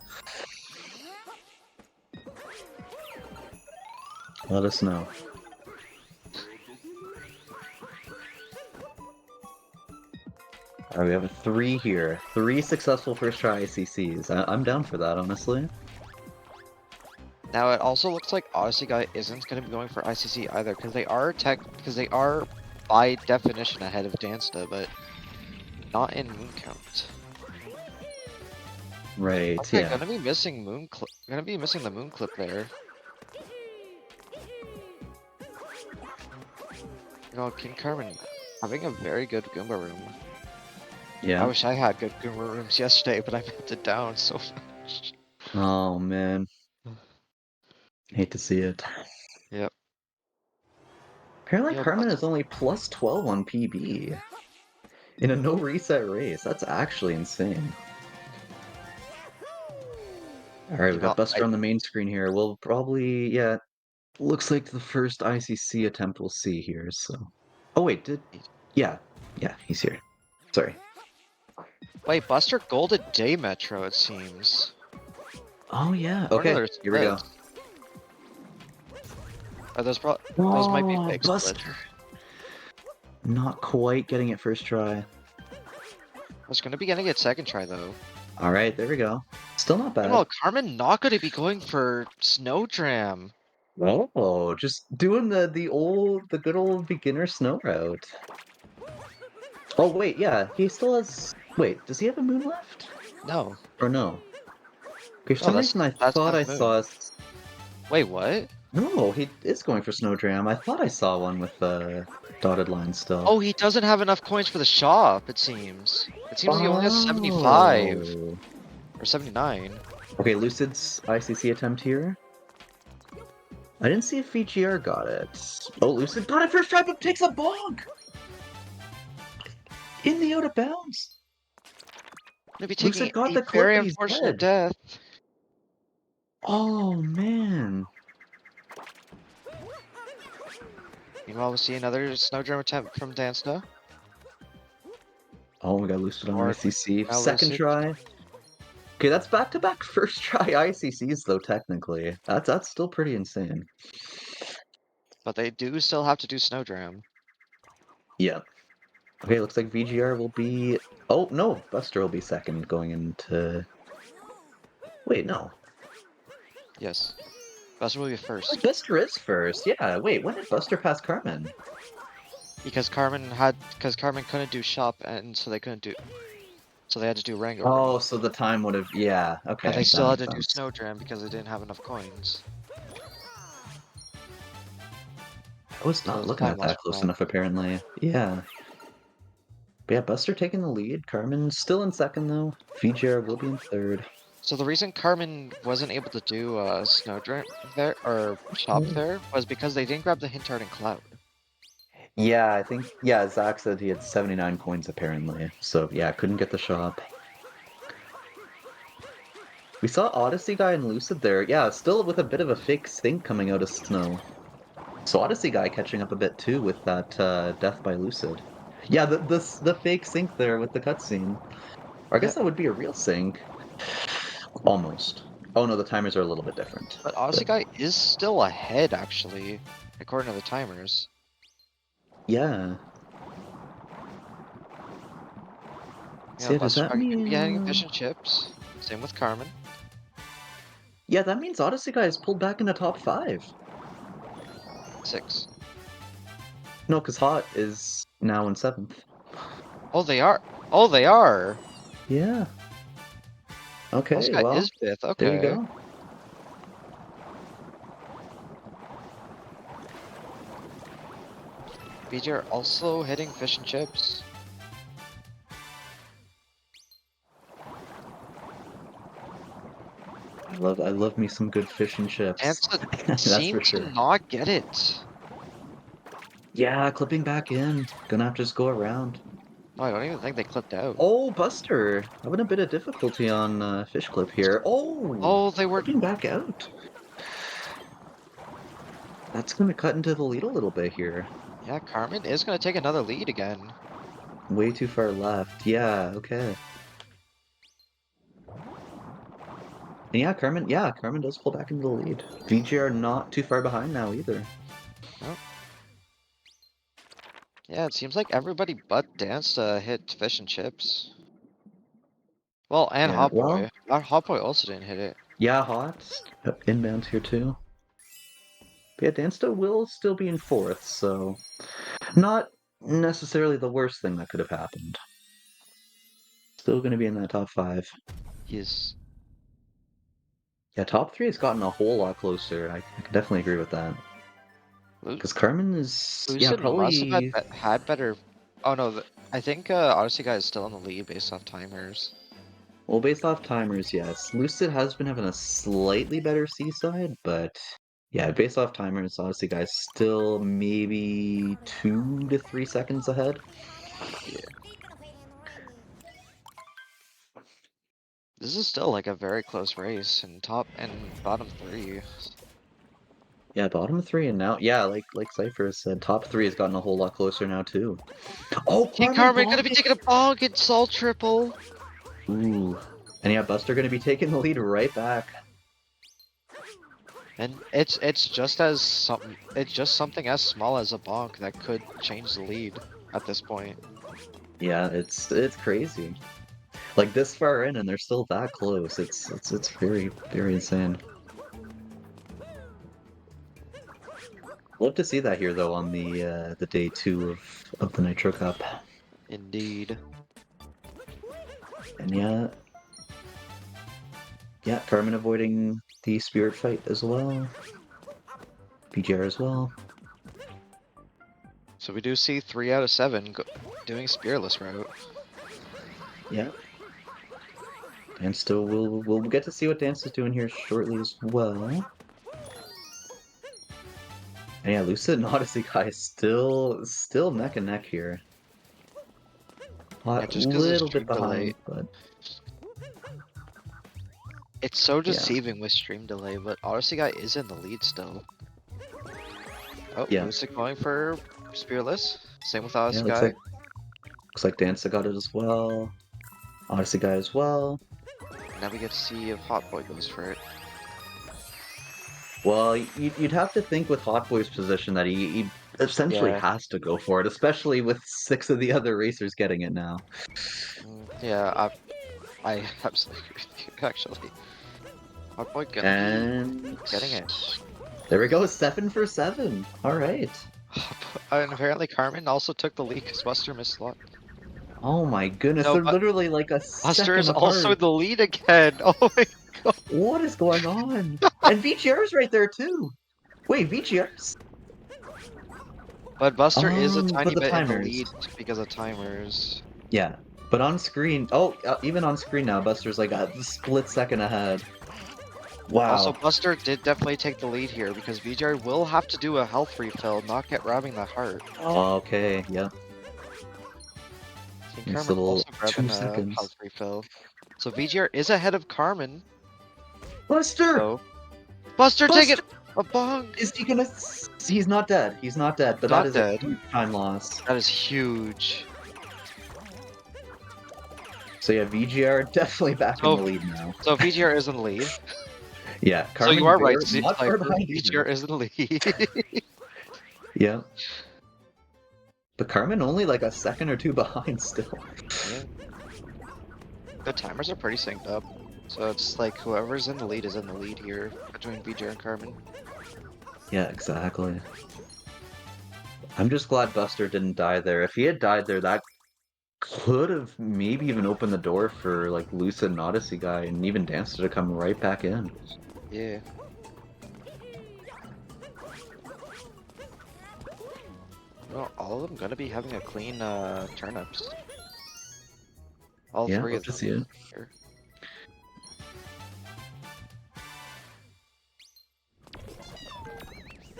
B: Let us know. All right, we have a 3 here. 3 successful first try ICCs. I'm down for that, honestly.
A: Now it also looks like Odyssey guy isn't gonna be going for ICC either, because they are by definition ahead of Dansta, but not in moon count.
B: Right,
A: Okay,
B: yeah.
A: gonna be missing gonna be missing the moon clip there. You know, King Carmen having a very good Goomba room. I
B: Yeah.
A: wish I had good Goomba rooms yesterday, but I melted down so much.
B: Oh, man. Hate to see it.
A: Yep.
B: Apparently
A: You know,
B: Carmen is only plus 12 on PB in a no reset race. That's actually insane. All right,
A: you
B: we
A: know,
B: got Buster on the main screen here. We'll probably, yeah, looks like the first ICC attempt we'll see here. So, oh wait, yeah, yeah, he's here. Sorry.
A: wait, Buster Gold at Day Metro, it seems.
B: Oh yeah.
A: I wonder
B: Okay,
A: there's
B: here we go.
A: splits. Or those might be
B: Oh,
A: fake splits.
B: Buster. Not quite getting it first try.
A: I was gonna be getting it second try though.
B: All right, there we go. Still not bad.
A: Meanwhile, Carmen not gonna be going for Snowdram.
B: Oh, just doing the good old beginner snow route. Oh wait, yeah, he still has. Wait, does he have a moon left?
A: No.
B: Or no? Okay, for
A: No,
B: some reason I
A: that's
B: thought
A: not
B: I
A: the moon.
B: saw.
A: Wait, what?
B: No, he is going for Snowdram. I thought I saw one with the dotted line still.
A: Oh, he doesn't have enough coins for the shop, it seems. It seems he only has 75
B: Oh.
A: or 79.
B: Okay, Lucid's ICC attempt here. I didn't see if VGR got it. Oh, Lucid got it first try, but takes a bonk! In the out of bounds.
A: Maybe taking
B: Lucid got
A: a
B: the clip,
A: very
B: but he's
A: unfortunate
B: dead.
A: death.
B: Oh, man.
A: Meanwhile, we'll see another Snowdrum attempt from Dansta.
B: Oh, we got Lucid on
A: Or
B: ICC.
A: now
B: Second
A: Lucid.
B: try. Okay, that's back-to-back first try ICCs, though, technically. That's still pretty insane.
A: But they do still have to do Snowdram.
B: Yeah. Okay, looks like VGR will be... Oh, no, Buster will be second going into... Wait, no.
A: Yes. Buster will be
B: Oh,
A: first.
B: Buster is first. Yeah, wait, when did Buster pass Carmen?
A: Because Carmen couldn't do shop, and so they couldn't do, so they had to do rank
B: Oh,
A: overall.
B: so the time would have... Yeah,
A: And
B: okay,
A: they
B: that
A: still had
B: makes
A: to do
B: sense.
A: Snowdram because they didn't have enough coins.
B: I was
A: So it
B: not
A: was
B: looking
A: time
B: at
A: lost
B: that
A: for
B: close
A: them.
B: enough, apparently. Yeah. But yeah, Buster taking the lead. Carmen still in second, though. VGR will be in third.
A: So the reason Carmen wasn't able to do Snowdram there or shop there was because they didn't grab the hint art and cloud.
B: Yeah, I think, yeah, Zach said he had 79 coins, apparently. So, yeah, couldn't get the shop. We saw Odyssey guy and Lucid there. Yeah, still with a bit of a fake sync coming out of Snow. So Odyssey guy catching up a bit, too, with that death by Lucid. Yeah, the fake sync there with the cutscene. Or I
A: Yeah,
B: guess that would be a real sync. Almost. Oh no, the timers are a little bit different.
A: but
B: But
A: Odyssey Guy is still ahead actually, according to the timers.
B: yeah.
A: Yeah,
B: So yeah, does
A: Buster
B: that
A: Guy could be getting
B: mean...
A: fish and chips. Same with Carmen.
B: Yeah, that means Odyssey guy is pulled back in the top 5.
A: 6.
B: No, because Hot is now in 7th.
A: Oh, they are. Oh, they are.
B: Yeah.
A: Odyssey
B: Okay,
A: Guy
B: well,
A: is fifth.
B: there you
A: Okay.
B: go.
A: BJ are also hitting fish and chips.
B: I love me some good fish and chips.
A: Danza
B: That's for
A: seems to
B: sure.
A: not get it.
B: Yeah, clipping back in. Gonna have to just go around.
A: No, I don't even think they clipped out.
B: Oh, Buster! Having a bit of difficulty on fish clip here. Oh!
A: Oh, they were.
B: Clipping back out. That's gonna cut into the lead a little bit here.
A: Yeah, Carmen is gonna take another lead again.
B: Way too far left. Yeah, okay. And yeah, Carmen does pull back into the lead. VGR not too far behind now either.
A: Oh. Yeah, it seems like everybody but Dansta hit fish and chips. Well, and
B: Yeah,
A: Hot
B: well,
A: Boy. Hot Boy also didn't hit it.
B: yeah, Hot. Inbounds here too. But yeah, Dansta will still be in 4th, so not necessarily the worst thing that could have happened. Still gonna be in that top 5.
A: Yes.
B: Yeah, top 3 has gotten a whole lot closer. I can definitely agree with that.
A: Lu-
B: Because Carmen is, yeah,
A: Lucid must have
B: probably...
A: had better. Oh no, I think Odyssey Guy is still in the lead based off timers.
B: Well, based off timers, yes. Lucid has been having a slightly better seaside, but yeah, based off timers, Odyssey guy's still maybe 2 to 3 seconds ahead.
A: Yeah. This is still like a very close race in top and bottom three.
B: Yeah, bottom 3 and now, yeah, like Cypher said, top 3 has gotten a whole lot closer now too. Oh,
A: King
B: Carmen
A: Carmen gonna be
B: bonking!
A: taking a bonk and Salt triple.
B: Ooh. And yeah, Buster gonna be taking the lead right back.
A: And it's just as something as small as a bonk that could change the lead at this point.
B: Yeah, it's crazy. Like this far in and they're still that close. It's very, very insane. Love to see that here though on the day 2 of the Nitro Cup.
A: Indeed.
B: And yeah, Carmen avoiding the spirit fight as well. BGR as well.
A: So we do see 3 out of 7 doing spearless route.
B: Yeah. And still, we'll get to see what Dance is doing here shortly as well. And yeah, Lucid and Odyssey guys still neck and neck here.
A: Yeah,
B: A
A: just because of
B: little bit
A: stream delay.
B: behind, but
A: It's so
B: yeah.
A: deceiving with stream delay, but Odyssey guy is in the lead still. Oh,
B: Yeah.
A: Lucid going for spearless. Same with
B: Yeah,
A: Odyssey guy.
B: looks like Dance got it as well. Odyssey guy as well.
A: Now we get to see if Hot Boy goes for it.
B: Well, you'd have to think with Hot Boy's position that he essentially
A: Yeah.
B: has to go for it, especially with 6 of the other racers getting it now.
A: Yeah, I absolutely agree with you, actually. Hot Boy gonna be
B: And
A: getting it.
B: there we go, 7 for 7. All right.
A: And apparently Carmen also took the lead because Buster missed slot.
B: Oh my goodness,
A: No,
B: they're
A: but
B: literally like a
A: Buster
B: second
A: is also
B: apart.
A: in the lead again. Oh my god.
B: What is going on? And VGR's right there too. Wait, VGR's?
A: But Buster is a tiny
B: But the
A: bit in the
B: timers.
A: lead because of timers.
B: Yeah, but on screen, even on screen now, Buster's like a split second ahead.
A: Also,
B: Wow.
A: Buster did definitely take the lead here because VJ will have to do a health refill, not get robbing the heart.
B: Okay, yeah.
A: I think
B: Nice
A: Carmen
B: little
A: also
B: 2
A: grabbing a
B: seconds.
A: health refill. So VGR is ahead of Carmen.
B: Buster!
A: So Buster taking
B: Buster!
A: a bong.
B: Is he gonna? He's not dead. He's not dead, but that
A: Not
B: is a
A: dead.
B: huge time loss.
A: That is huge.
B: So yeah, VGR definitely back in the lead now.
A: So VGR is in the lead.
B: Yeah,
A: So
B: Carmen
A: you are right,
B: not far
A: Cypher.
B: behind
A: VGR
B: either.
A: is in the lead.
B: Yeah. But Carmen only like a second or two behind still.
A: Yeah. The timers are pretty synced up. So it's like whoever's in the lead is in the lead here between VGR and Carmen.
B: Yeah, exactly. I'm just glad Buster didn't die there. If he had died there, that could have maybe even opened the door for like Lucid and Odyssey guy and even Dancer to come right back in.
A: Yeah. Well, all of them gonna be having a clean turnips. All
B: Yeah,
A: three
B: love
A: of
B: to
A: them
B: see it.
A: here.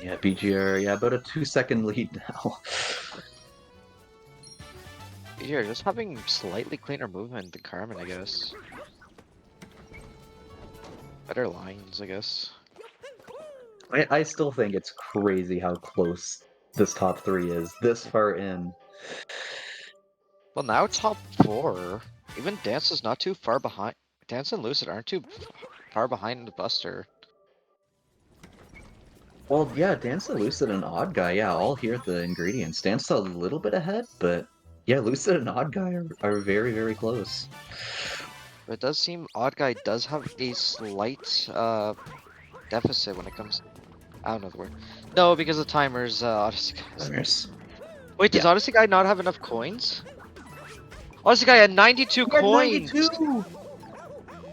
B: Yeah, BGR, yeah, about a 2-second lead now.
A: VGR just having slightly cleaner movement than Carmen, I guess. Better lines, I guess.
B: I still think it's crazy how close this top 3 is, this far in.
A: Well, now top 4. Even Dance is not too far behind. Dance and Lucid aren't too far behind the Buster.
B: Well, yeah, Dance the Lucid and Odd Guy, yeah, all here at the ingredients. Dance a little bit ahead, but yeah, Lucid and Odd Guy are very, very close.
A: But it does seem Odd Guy does have a slight deficit when it comes. I don't know the word. No, because of timers. Odyssey Guy. Wait, does
B: Yeah.
A: Odyssey Guy not have enough coins? Odyssey Guy had 92
B: He had
A: coins.
B: 92!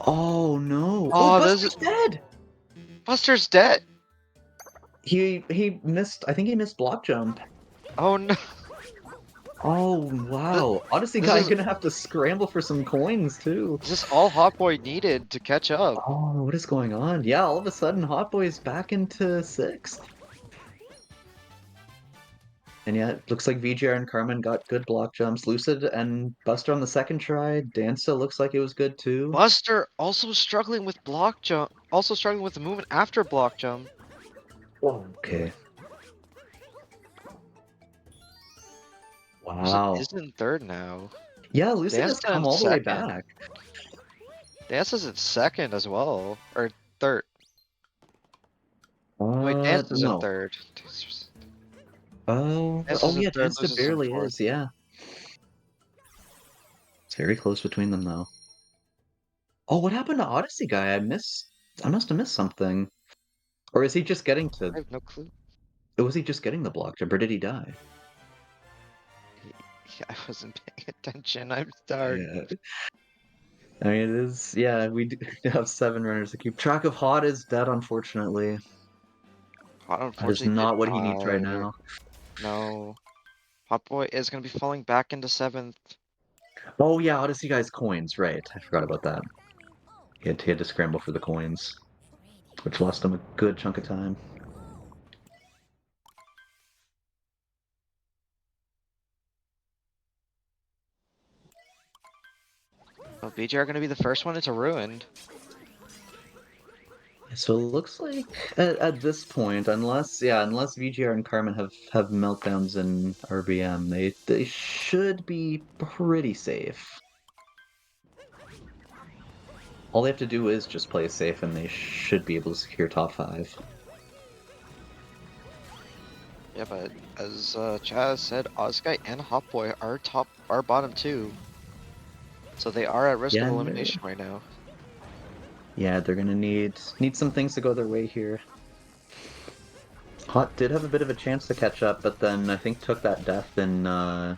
B: Oh no!
A: Oh, this
B: Buster's
A: is
B: dead!
A: Buster's dead.
B: He missed. I think he missed block jump.
A: Oh no.
B: Oh
A: This,
B: wow! Odyssey
A: this
B: guy
A: is
B: gonna have to scramble for some coins too.
A: this is all Hot Boy needed to catch up.
B: Oh, what is going on? Yeah, all of a sudden Hot Boy's back into 6th. And yeah, it looks like VGR and Carmen got good block jumps. Lucid and Buster on the second try. Danza looks like it was good too.
A: Buster also struggling with block jump. Also struggling with the movement after block jump.
B: Okay.
A: Lucid
B: Wow.
A: is in third now.
B: Yeah, Lucid has
A: Danza in
B: come all the way
A: second.
B: back.
A: Danza's in second as well. Or third. Wait, Danza's in
B: No.
A: third.
B: Oh
A: Danza's in
B: yeah,
A: third,
B: Danza
A: Lucid's in
B: barely
A: fourth.
B: is, yeah. It's very close between them though. Oh, what happened to Odyssey guy? I must have missed something. Or is he just getting to
A: I have no clue.
B: was he just getting the block jump or did he die?
A: Yeah, I wasn't paying attention. I'm sorry.
B: Yeah. I mean, it is, yeah, we do have 7 runners to keep track of. Hot is dead, unfortunately. That is
A: unfortunately did
B: not what he needs right
A: die.
B: now.
A: No. Hot Boy is gonna be falling back into 7th.
B: Oh yeah, Odyssey guy's coins, right. I forgot about that. He had to scramble for the coins, which lost him a good chunk of time.
A: Oh, BJ are gonna be the first one into ruined.
B: So it looks like at this point, unless VGR and Carmen have meltdowns in RBM, they should be pretty safe. All they have to do is just play safe, and they should be able to secure top 5.
A: Yeah, but as Chaz said, Ozguy and Hot Boy are bottom 2. So they are at risk of
B: Yeah,
A: elimination right now.
B: they're gonna need some things to go their way here. Hot did have a bit of a chance to catch up, but then I think took that death in I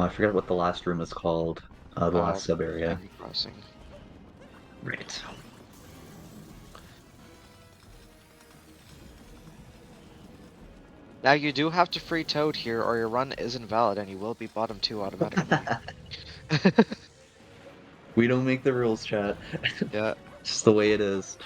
B: forget what the last room is called. The last sub area.
A: Ivy Crossing.
B: Right.
A: Now you do have to free Toad here or your run is invalid and you will be bottom 2 automatically.
B: We don't make the rules, chat.
A: Yeah.
B: Just the way it is.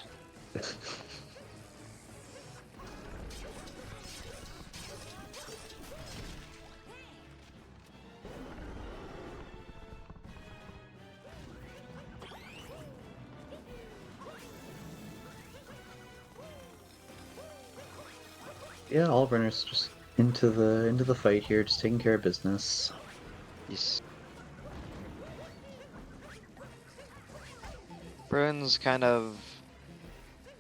B: Yeah, all runners just into the fight here, just taking care of business.
A: Yes. Bruin's kind of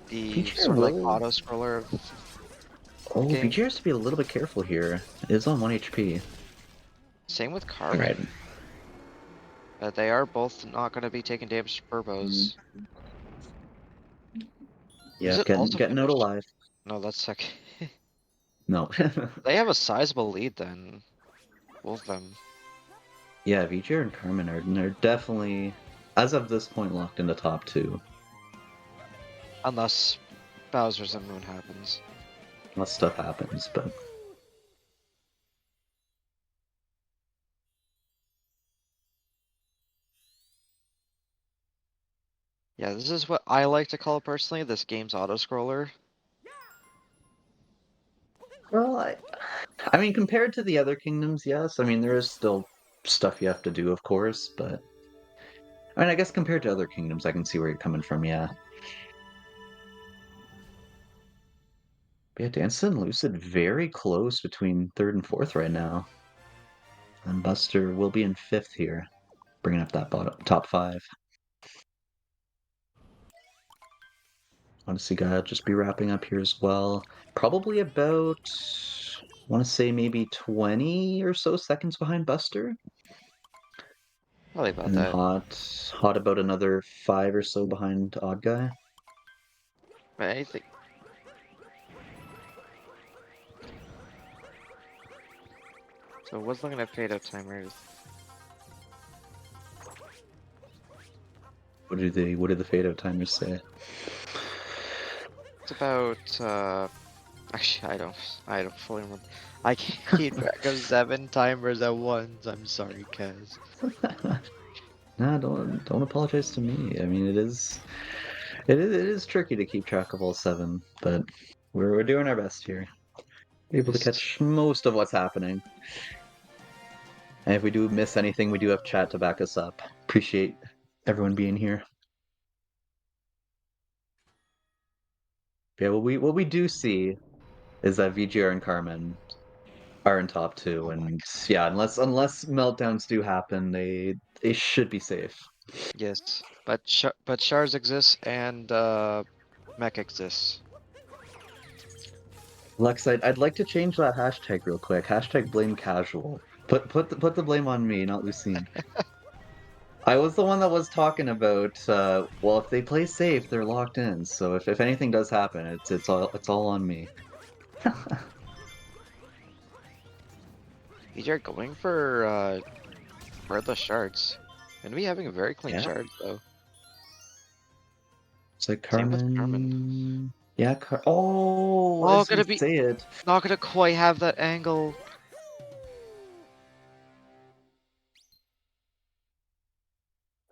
A: the
B: VGR
A: sort of like
B: will.
A: auto scroller of
B: Oh,
A: game.
B: VGR has to be a little bit careful here. It is on 1 HP.
A: Same with
B: Right.
A: Carmen. They are both not going to be taking damage to Burbos. Is
B: Yeah,
A: it also
B: getting out
A: finished?
B: alive.
A: No, that's second.
B: No.
A: They have a sizable lead then. Both of them.
B: Yeah, VGR and Carmen are definitely, as of this point, locked in the top 2.
A: Unless Bowser's and Moon happens.
B: Unless stuff happens, but
A: Yeah, this is what I like to call personally this game's auto scroller.
B: well, I mean, compared to the other kingdoms, yes. I mean, there is still stuff you have to do, of course, but I mean, I guess compared to other kingdoms, I can see where you're coming from. Yeah. But yeah, Danson and Lucid very close between 3rd and 4th right now, and Buster will be in 5th here, bringing up that top 5. Odyssey gotta just be wrapping up here as well. Probably about, I want to say maybe 20 or so seconds behind Buster.
A: Probably about
B: And then
A: that.
B: Hot about another 5 or so behind Odd Guy.
A: But I think so. What's looking at fade out timers?
B: What do the fade out timers say?
A: It's about actually I don't fully remember. I can't keep track of 7 timers at once. I'm sorry, Kaz.
B: Nah, don't apologize to me. I mean, it is tricky to keep track of all 7, but we're doing our best here. Able to
A: Yes.
B: catch most of what's happening. And if we do miss anything, we do have chat to back us up. Appreciate everyone being here. Yeah, what we do see is that VGR and Carmen are in top 2,
A: Oh my
B: and
A: god.
B: yeah, unless meltdowns do happen, they should be safe.
A: Yes. But shards exist and mech exists.
B: Lex, I'd like to change that hashtag real quick. Hashtag blame casual. Put the blame on me, not Lucine. I was the one that was talking about. Well, if they play safe, they're locked in. So if anything does happen, it's all on me.
A: You're going for the shards. And we having a very clean
B: Yeah.
A: shard though.
B: It's like
A: Same with Carmen.
B: Carmen. Yeah, oh,
A: Oh,
B: as you
A: gonna be
B: say it.
A: not gonna quite have that angle.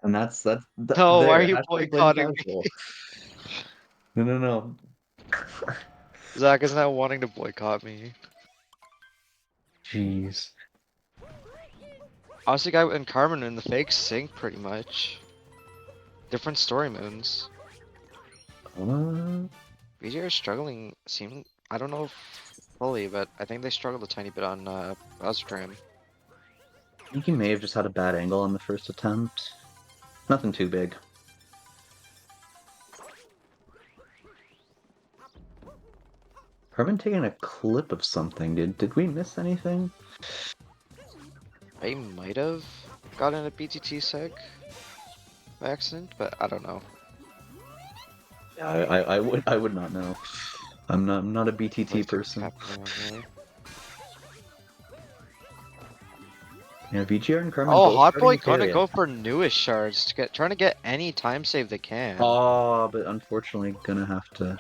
B: And that's
A: No, why are
B: there,
A: you
B: hashtag blame
A: boycotting me?
B: casual. No, no, no.
A: Zach is now wanting to boycott me.
B: Jeez.
A: Honestly, guy and Carmen in the fake sync pretty much. Different story modes.
B: Uh,
A: VJ are struggling. I don't know fully, but I think they struggled a tiny bit on Buzztrim.
B: I think he may have just had a bad angle on the first attempt. Nothing too big. Carmen taking a clip of something. Did we miss anything?
A: I might have gotten a BTT seg by accident, but I don't know.
B: Yeah, I would not know. I'm not a BTT
A: Blizzard's
B: person.
A: happening around here.
B: Yeah, VGR and Carmen
A: Oh,
B: both
A: Hot
B: starting
A: Boy
B: to
A: gonna
B: carry it.
A: go for newest shards to trying to get any time save they can.
B: Oh, but unfortunately gonna have to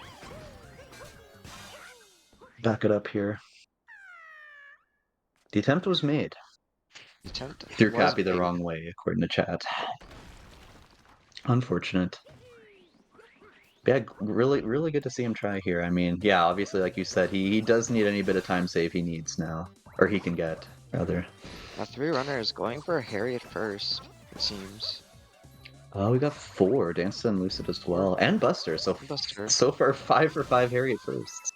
B: back it up here. The attempt was made.
A: The attempt
B: Threw
A: was
B: Cappy the
A: made.
B: wrong way, according to chat. Unfortunate. But yeah, really, really good to see him try here. I mean, yeah, obviously, like you said, he does need any bit of time save he needs now. Or he can get, rather.
A: Now three runners going for Harriet first, it seems.
B: Oh, we got 4, Dancer and Lucid as
A: Or
B: well. And Buster,
A: Buster.
B: so far 5 for 5 Harriet firsts.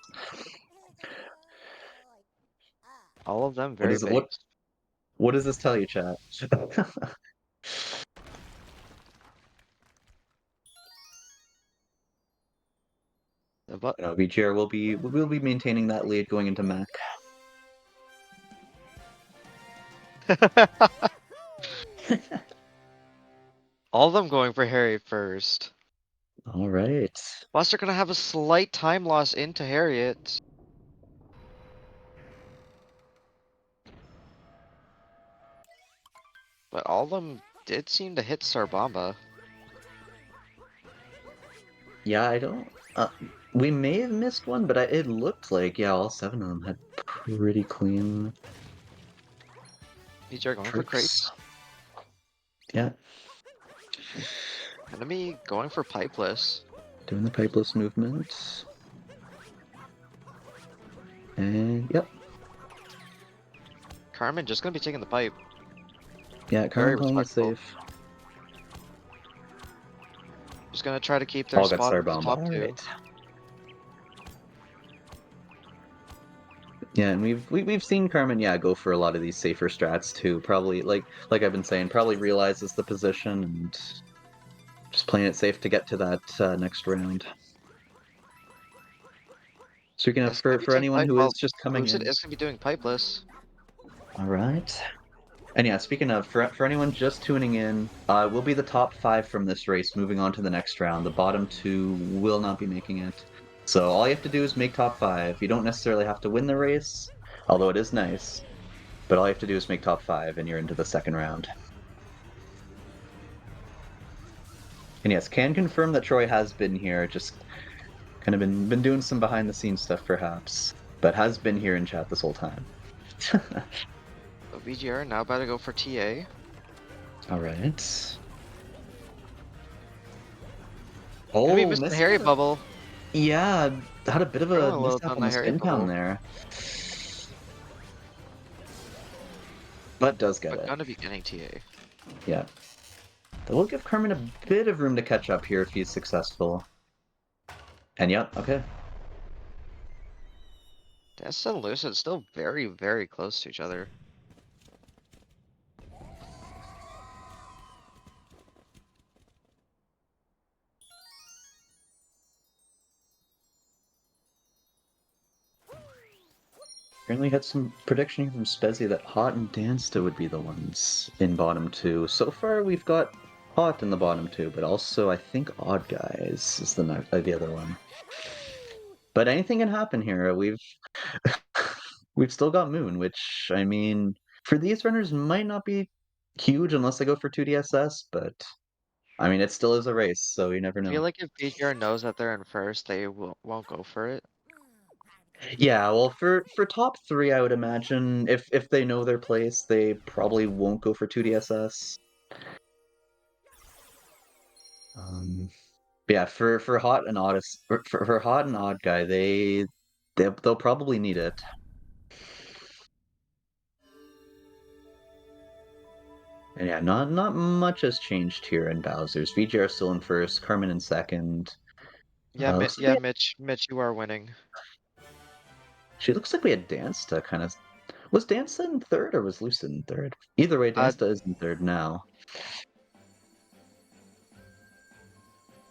A: All of them
B: What
A: very
B: is it?
A: base.
B: What does this tell you, chat?
A: But
B: VGR will be maintaining that lead going into Mac.
A: all of them going for Harriet first.
B: All right.
A: Buster gonna have a slight time loss into Harriet. But all of them did seem to hit Sarbamba.
B: Yeah, I don't. We may have missed one, but it looked like yeah, all 7 of them had pretty clean
A: PJ going for
B: tricks.
A: crates.
B: Yeah,
A: Enemy going for pipeless.
B: doing the pipeless movement. And yep,
A: Carmen just gonna be taking the pipe.
B: yeah,
A: Very
B: Carmen playing it
A: respectful.
B: safe.
A: Just gonna try to keep their
B: All got
A: spot
B: Star
A: with the
B: Bomb.
A: top
B: All
A: two.
B: right. Yeah, and we've seen Carmen, yeah, go for a lot of these safer strats too. Probably like I've been saying, probably realizes the position and just playing it safe to get to that next round. So you can have
A: It's gonna be
B: for
A: taking
B: anyone
A: pipe.
B: who is
A: Well,
B: just coming
A: Lucid
B: in.
A: is gonna be doing pipeless.
B: All right. And yeah, speaking of, for anyone just tuning in, we'll be the top 5 from this race moving on to the next round. The bottom 2 will not be making it. So all you have to do is make top 5. You don't necessarily have to win the race, although it is nice. But all you have to do is make top 5 and you're into the second round. And yes, can confirm that Troy has been here, just kind of been doing some behind the scenes stuff perhaps, but has been here in chat this whole time.
A: So VGR now about to go for TA.
B: All right.
A: Gonna be
B: Oh,
A: missing the
B: missing
A: Harry
B: the
A: bubble.
B: yeah, had a bit of a
A: Struggling a little bit
B: mishap
A: on
B: on
A: the
B: the
A: Harry
B: spin pound
A: bubble.
B: there, but does get
A: But
B: it.
A: gonna be getting TA.
B: Yeah. That will give Carmen a bit of room to catch up here if he's successful. And yep, okay.
A: Dance and Lucid still very, very close to each other.
B: Apparently had some prediction here from Spezzy that Hot and Dansta would be the ones in bottom 2. So far we've got Hot in the bottom 2, but also I think Odd Guys is the other one. But anything can happen here. We've still got Moon, which I mean, for these runners might not be huge unless they go for 2DSS, but I mean, it still is a race, so you never
A: I
B: know.
A: feel like if VGR knows that they're in first, they won't go for it.
B: Yeah, well, for top 3, I would imagine if they know their place, they probably won't go for 2DSS. Um, yeah, for Hot and Odyssey, for Hot and Odd Guy, they'll probably need it. And yeah, not much has changed here in Bowser's. VGR still in first, Carmen in second.
A: Yeah,
B: Looks like
A: yeah, Mitch, you are winning.
B: looks like we had Dansta kind of. Was Dansta in third or was Lucid in third? Either way,
A: Uh,
B: Dansta is in third now.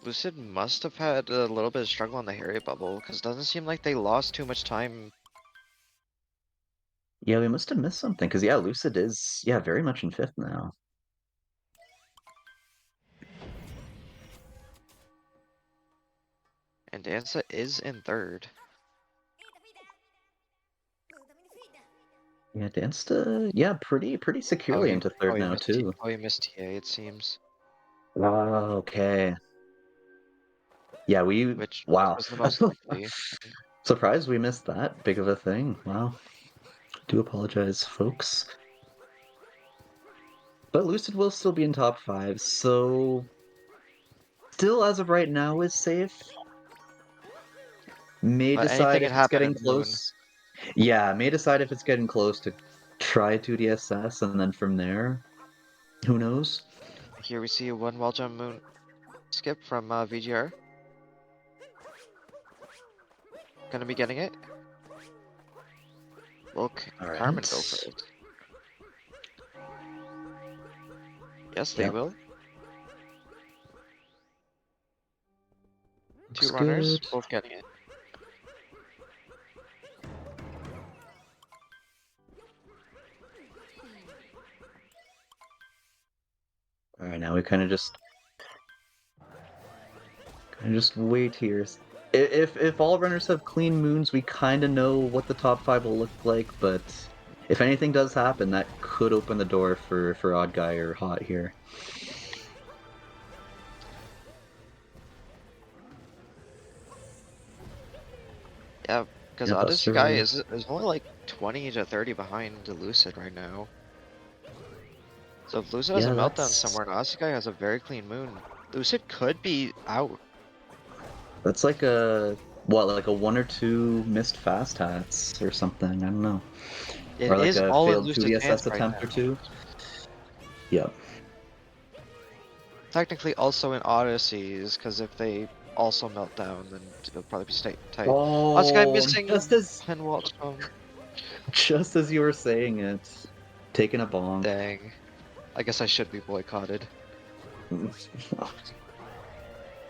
A: Lucid must have had a little bit of struggle on the Harriet bubble, because it doesn't seem like they lost too much time.
B: Yeah, we must have missed something because yeah, Lucid is very much in fifth now.
A: And Danza is in third.
B: Yeah, Dansta, yeah, pretty securely into third now too.
A: He missed TA, it seems.
B: Oh, okay. Yeah,
A: Which
B: wow.
A: was the most likely.
B: Surprised we missed that big of a thing. Wow. Do apologize, folks. But Lucid will still be in top 5, so still as of right now is safe. May
A: But
B: decide
A: anything
B: if
A: can
B: it's
A: happen
B: getting
A: in Moon.
B: close. Yeah, may decide if it's getting close to try 2DSS, and then from there, who knows?
A: Here we see a one wall jump Moon skip from VGR. Gonna be getting it. Will
B: All
A: Carmen go for
B: right.
A: it? Yes, they
B: Yep.
A: will. Two
B: Looks
A: runners,
B: good.
A: both getting it.
B: All right, now we kind of just wait here. If all runners have clean moons, we kind of know what the top 5 will look like, but if anything does happen, that could open the door for Odd Guy or Hot here.
A: Yeah, because
B: Yeah,
A: Odyssey guy
B: Buster.
A: is only like 20 to 30 behind the Lucid right now. So if Lucid has a
B: Yeah,
A: meltdown
B: that's
A: somewhere and Odyssey guy has a very clean moon, Lucid could be out.
B: that's like a what, like a 1 or 2 missed fast hats or something. I don't know,
A: It
B: or like
A: is
B: a
A: all in
B: failed
A: Lucid's hands
B: 2DSS
A: right
B: attempt or
A: now.
B: 2. Yep.
A: Technically also in Odyssey's, because if they also melt down, then it'll probably be stay tight. Odyssey guy
B: Oh,
A: missing pin wall from
B: just as you were saying it, taking a bonk.
A: dang. I guess I should be boycotted.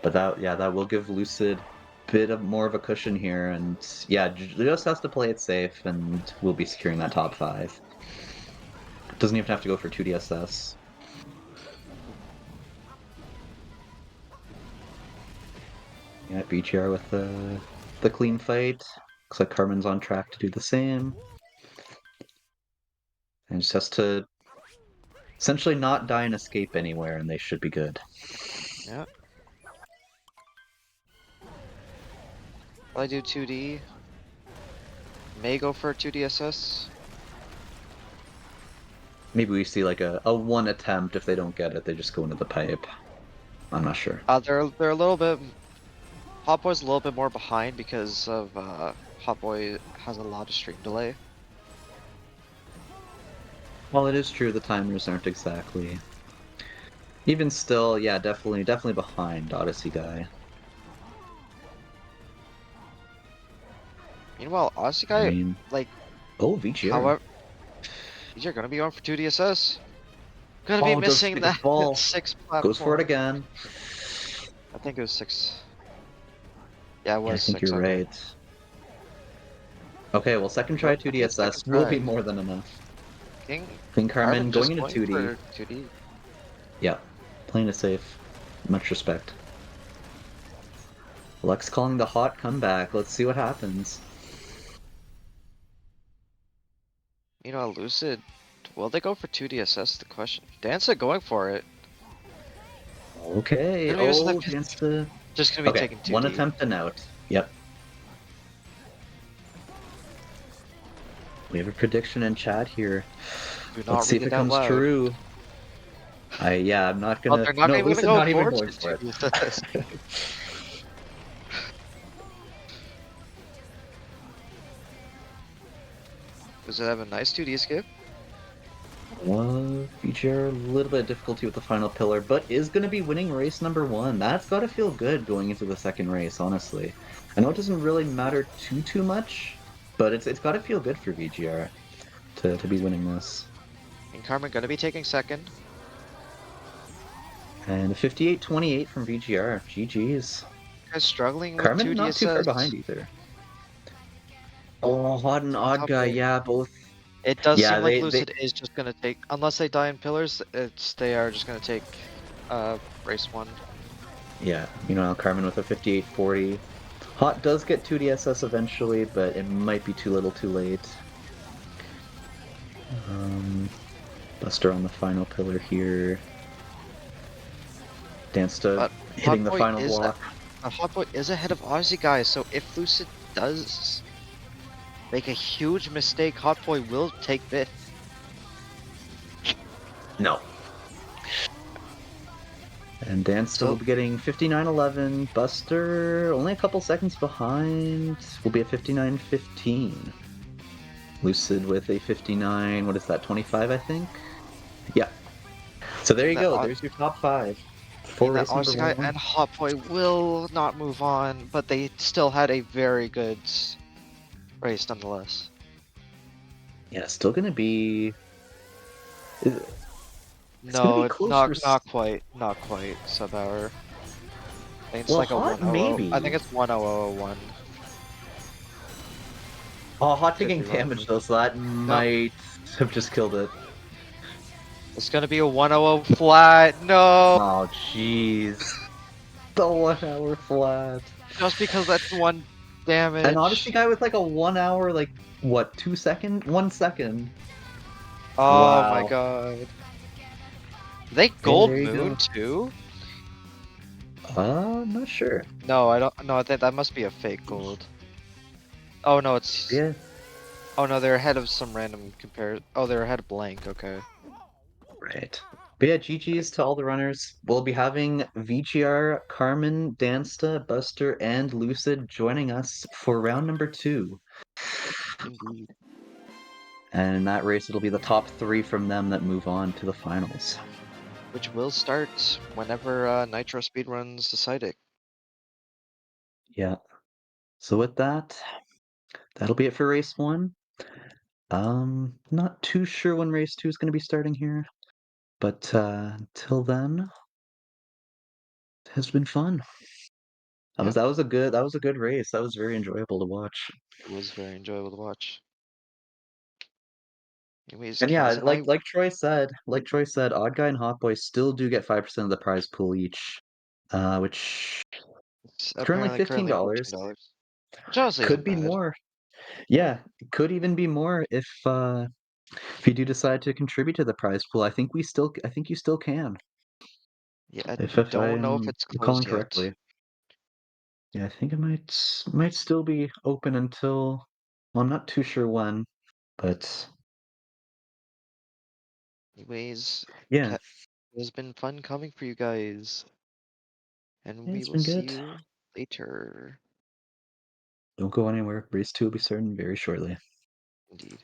B: But that will give Lucid bit of more of a cushion here, and yeah, just has to play it safe, and we'll be securing that top 5. Doesn't even have to go for 2DSS. Yeah, BGR with the clean fight. Looks like Carmen's on track to do the same, and just has to essentially not die and escape anywhere, and they should be good.
A: Yeah. Will I do 2D? May go for 2DSS.
B: Maybe we see like a one attempt. If they don't get it, they just go into the pipe. I'm not sure.
A: They're a little bit. Hot Boy's a little bit more behind because of Hot Boy has a lot of stream delay.
B: Well, it is true the timers aren't exactly. Even still, yeah, definitely behind Odyssey guy.
A: Meanwhile, Odyssey
B: I
A: guy,
B: mean,
A: like,
B: oh, VGR.
A: however, you're gonna be going for 2DSS. Gonna be
B: Oh, does
A: missing
B: take a
A: that
B: fall.
A: 6
B: Goes for it
A: platform.
B: again.
A: I think it was 6. Yeah, it
B: Yeah, I
A: was
B: think
A: 6.
B: you're
A: Okay.
B: right. Okay, well, second try
A: Nope, I think it's
B: 2DSS
A: second
B: will be
A: try.
B: more than enough. Clean
A: Carmen
B: Carmen going
A: just
B: into
A: going
B: 2D.
A: for 2D.
B: Yeah, playing it safe. Much respect. Lex calling the hot comeback. Let's see what happens.
A: Lucid, will they go for 2DSS? The question. Danza going for it.
B: Okay.
A: Gonna be using that
B: Oh,
A: pitch.
B: dance to.
A: Just gonna be
B: Okay,
A: taking
B: one
A: 2D.
B: attempt and out. Yep. We have a prediction in chat here.
A: Do
B: Let's
A: not
B: see
A: read
B: if
A: it
B: it
A: out
B: comes
A: loud.
B: true. Yeah, I'm not
A: Well,
B: gonna.
A: they're not
B: No,
A: even gonna
B: Lucid
A: go
B: not even
A: for
B: going for it.
A: 2D assist. Does it have a nice 2D skip?
B: Feature a little bit of difficulty with the final pillar, but is going to be winning race number one. That's got to feel good going into the second race, honestly. I know it doesn't really matter too much, but it's got to feel good for VGR to be winning this.
A: And Carmen gonna be taking second.
B: And a 58-28 from VGR. GG's.
A: Guys struggling with
B: Carmen
A: 2D
B: not too far behind
A: assists.
B: either. Oh, Hot and Odd
A: Top
B: Guy,
A: lane.
B: yeah, both.
A: It does
B: Yeah,
A: seem like
B: they
A: Lucid is just gonna take, unless they die in pillars, they are just gonna take race 1.
B: yeah, Carmen with a 58-40. Hot does get 2DSS eventually, but it might be too little too late. Um, Buster on the final pillar here. Dance to
A: But
B: hitting the final block.
A: Hot Boy is ahead of Odyssey, guys. So if Lucid does make a huge mistake, Hot Boy will take fifth.
B: No. And Dance will
A: So
B: be getting 59-11. Buster only a couple seconds behind. Will be at 59-15. Lucid with a 59. What is that? 25, I think. Yeah. So there you
A: that
B: go. There's your top five for
A: mean that
B: race number
A: Odyssey guy
B: one.
A: and Hot Boy will not move on, but they still had a very good race nonetheless.
B: Yeah, still gonna be. It's gonna
A: No,
B: be
A: it,
B: close for.
A: not quite sub hour. I think it's
B: Well,
A: like a
B: Hot
A: 100. I
B: maybe.
A: think it's 1001.
B: Oh, Hot
A: Could
B: taking
A: be wrong
B: damage
A: though.
B: though, so that
A: No,
B: might have just killed it.
A: it's gonna be a 100 flat. No,
B: Oh, jeez. The 1 hour flat.
A: just because that's one
B: An Odyssey
A: damage.
B: guy with like a 1 hour, like, what, 2 second? 1 second.
A: Oh my
B: Wow.
A: god. They
B: Hey,
A: gold
B: there you
A: moon
B: go.
A: too?
B: I'm not sure.
A: No, I don't. No, I think that must be a fake gold. Oh no, it's.
B: Yeah,
A: Oh no, they're ahead of some random compare. Oh, they're ahead of blank. Okay.
B: right. But yeah, GG's to all the runners. We'll be having VGR, Carmen, Dansta, Buster, and Lucid joining us for round number two.
A: Indeed.
B: And in that race, it'll be the top three from them that move on to the finals.
A: Which will start whenever Nitro speedruns decide it.
B: Yeah. So with that, that'll be it for race one. Not too sure when race two is going to be starting here, but until then, it has been fun.
A: Yeah,
B: That was a good race. That was very enjoyable to watch.
A: it was very enjoyable to watch. Anyways,
B: And yeah,
A: Kaz and I.
B: like Troy said, Odd Guy and Hot Boy still do get 5% of the prize pool each, which
A: It's
B: is currently
A: apparently currently
B: $15.
A: $14. Which honestly
B: Could
A: isn't
B: be
A: bad.
B: more. Yeah, it could even be more if you do decide to contribute to the prize pool. I think you still can.
A: Yeah, I
B: If
A: don't know if
B: I'm
A: it's
B: recalling
A: closed yet.
B: correctly. Yeah, I think it might still be open until, well, I'm not too sure when, but
A: Anyways,
B: yeah,
A: it has been fun coming for you guys, and
B: yeah,
A: we
B: it's
A: will
B: been
A: see
B: good.
A: you later.
B: Don't go anywhere. Race 2 will be starting very shortly.
A: Indeed.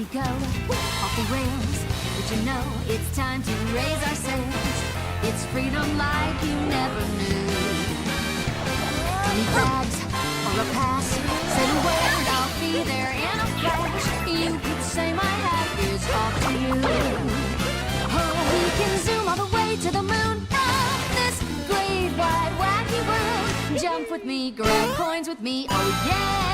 C: we go, off the rails. But you know it's time to raise our sails. It's freedom like you never knew. 20 bags or a pass, say the word, I'll be there in a flash. You could say my hat is off to you. Oh, we can zoom all the way to the moon. Oh, this great wide wacky world. Jump with me, grab coins with me, oh yeah.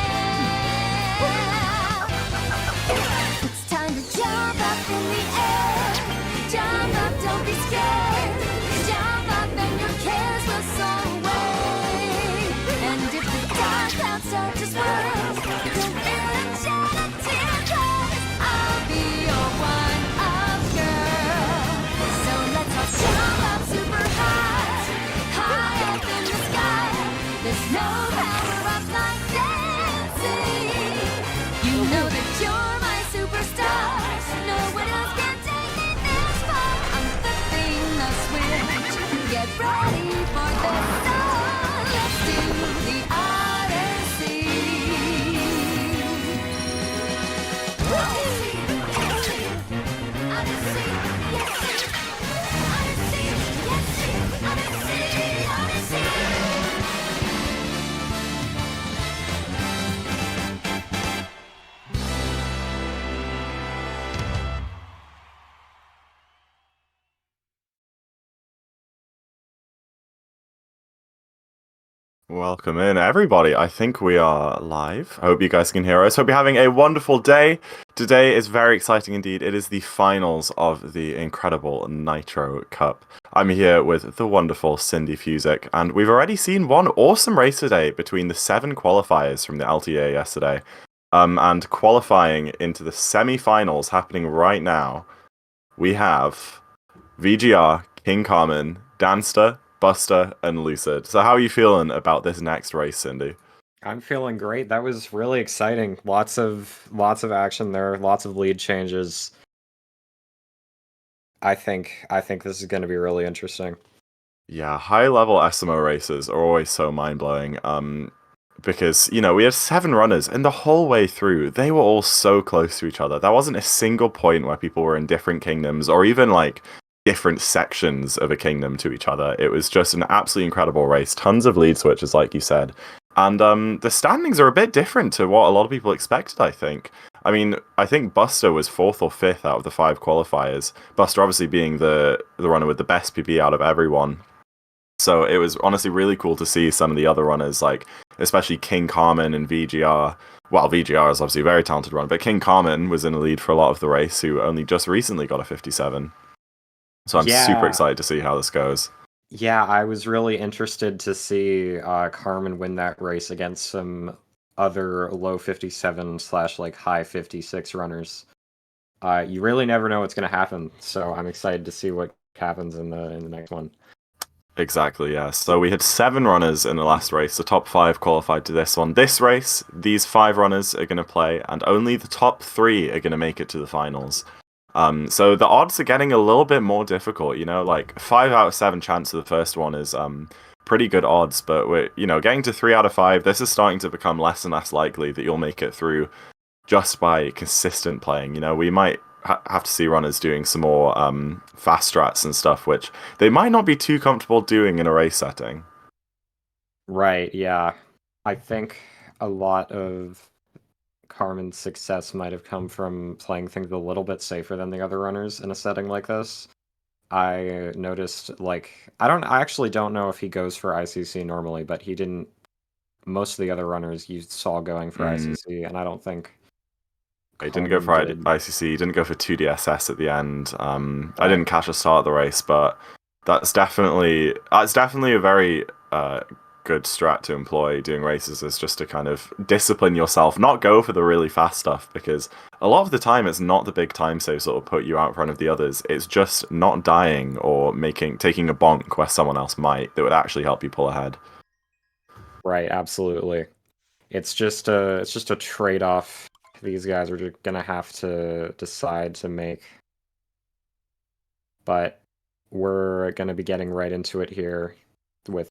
C: It's time to jump up in the air. Jump up, don't be scared. Jump up and your cares will soar away. And if the dark clouds start to swirl, don't feel a shed a tear, 'cause I'll be your one-up girl. So let's all jump up super high, high up in the sky. There's no power up like dancing. You know that you're my superstar. No one else can take me this far. I'm flipping the switch. Get ready for this. So let's do the Odyssey. Odyssey, Odyssey, Odyssey, yes, Odyssey, yes, Odyssey, Odyssey.
D: Welcome in, everybody. I think we are live. I hope you guys can hear us. Hope you're having a wonderful day. Today is very exciting indeed. It is the finals of the incredible Nitro Cup. I'm here with the wonderful Cindy Fusick, and we've already seen one awesome race today between the 7 qualifiers from the LTA yesterday. And qualifying into the semi-finals happening right now, we have VGR, King Carmen, Danster, Buster, and Lucid. So how are you feeling about this next race, Cindy?
E: I'm feeling great. That was really exciting. Lots of action there, lots of lead changes. I think this is going to be really interesting.
D: Yeah, high-level SMO races are always so mind-blowing. Because, you know, we had 7 runners, and the whole way through, they were all so close to each other. There wasn't a single point where people were in different kingdoms, or even, like, different sections of a kingdom to each other. It was just an absolutely incredible race. Tons of lead switches, like you said. And the standings are a bit different to what a lot of people expected, I think. I mean, I think Buster was 4th or 5th out of the 5 qualifiers. Buster obviously being the runner with the best PB out of everyone. So it was honestly really cool to see some of the other runners, like especially King Carmen and VGR. Well, VGR is obviously a very talented runner, but King Carmen was in the lead for a lot of the race, who only just recently got a 57. So I'm super excited to see how this goes.
E: Yeah, I was really interested to see Carmen win that race against some other low 57 / like high 56 runners. You really never know what's going to happen, so I'm excited to see what happens in the next one.
D: Exactly, yeah. So we had 7 runners in the last race. The top 5 qualified to this one. This race, these 5 runners are going to play, and only the top 3 are going to make it to the finals. So the odds are getting a little bit more difficult, you know, like 5 out of 7 chance of the first one is pretty good odds, but we're, you know, getting to 3 out of 5, this is starting to become less and less likely that you'll make it through just by consistent playing. You know, we might have to see runners doing some more fast strats and stuff, which they might not be too comfortable doing in a race setting.
E: Right, yeah. I think a lot of Carmen's success might have come from playing things a little bit safer than the other runners in a setting like this. I noticed, like, I actually don't know if he goes for ICC normally, but he didn't. Most of the other runners you saw going for ICC, and I don't think
D: He didn't go for
E: Carmen did.
D: ICC, he didn't go for 2DSS at the end. I didn't catch a start of the race, but that's definitely a very good strat to employ doing races, is just to kind of discipline yourself, not go for the really fast stuff, because a lot of the time it's not the big time saves that will put you out in front of the others. It's just not dying or taking a bonk where someone else might, that would actually help you pull ahead.
E: Right, absolutely. It's just a trade-off these guys are gonna have to decide to make. But we're gonna be getting right into it here with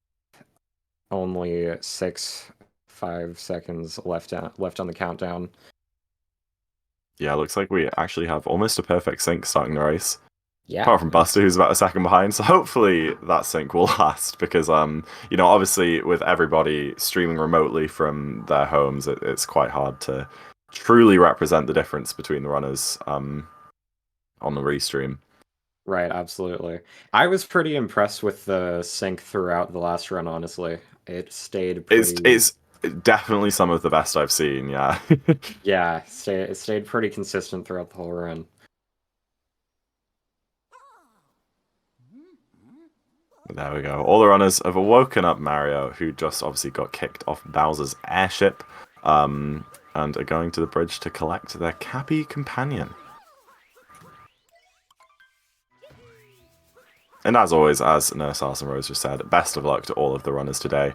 E: only 5 seconds left on the countdown.
D: Yeah, looks like we actually have almost a perfect sync starting the race.
E: Yeah.
D: Apart from Buster, who's about a second behind. So hopefully that sync will last because, obviously with everybody streaming remotely from their homes, it's quite hard to truly represent the difference between the runners on the restream.
E: Right, absolutely. I was pretty impressed with the sync throughout the last run, honestly. It stayed pretty...
D: It's definitely some of the best I've seen, yeah.
E: Yeah, it stayed pretty consistent throughout the whole run.
D: There we go. All the runners have woken up Mario, who just obviously got kicked off Bowser's airship, and are going to the bridge to collect their Cappy companion. And as always, as Nurse Alison Rose just said, best of luck to all of the runners today.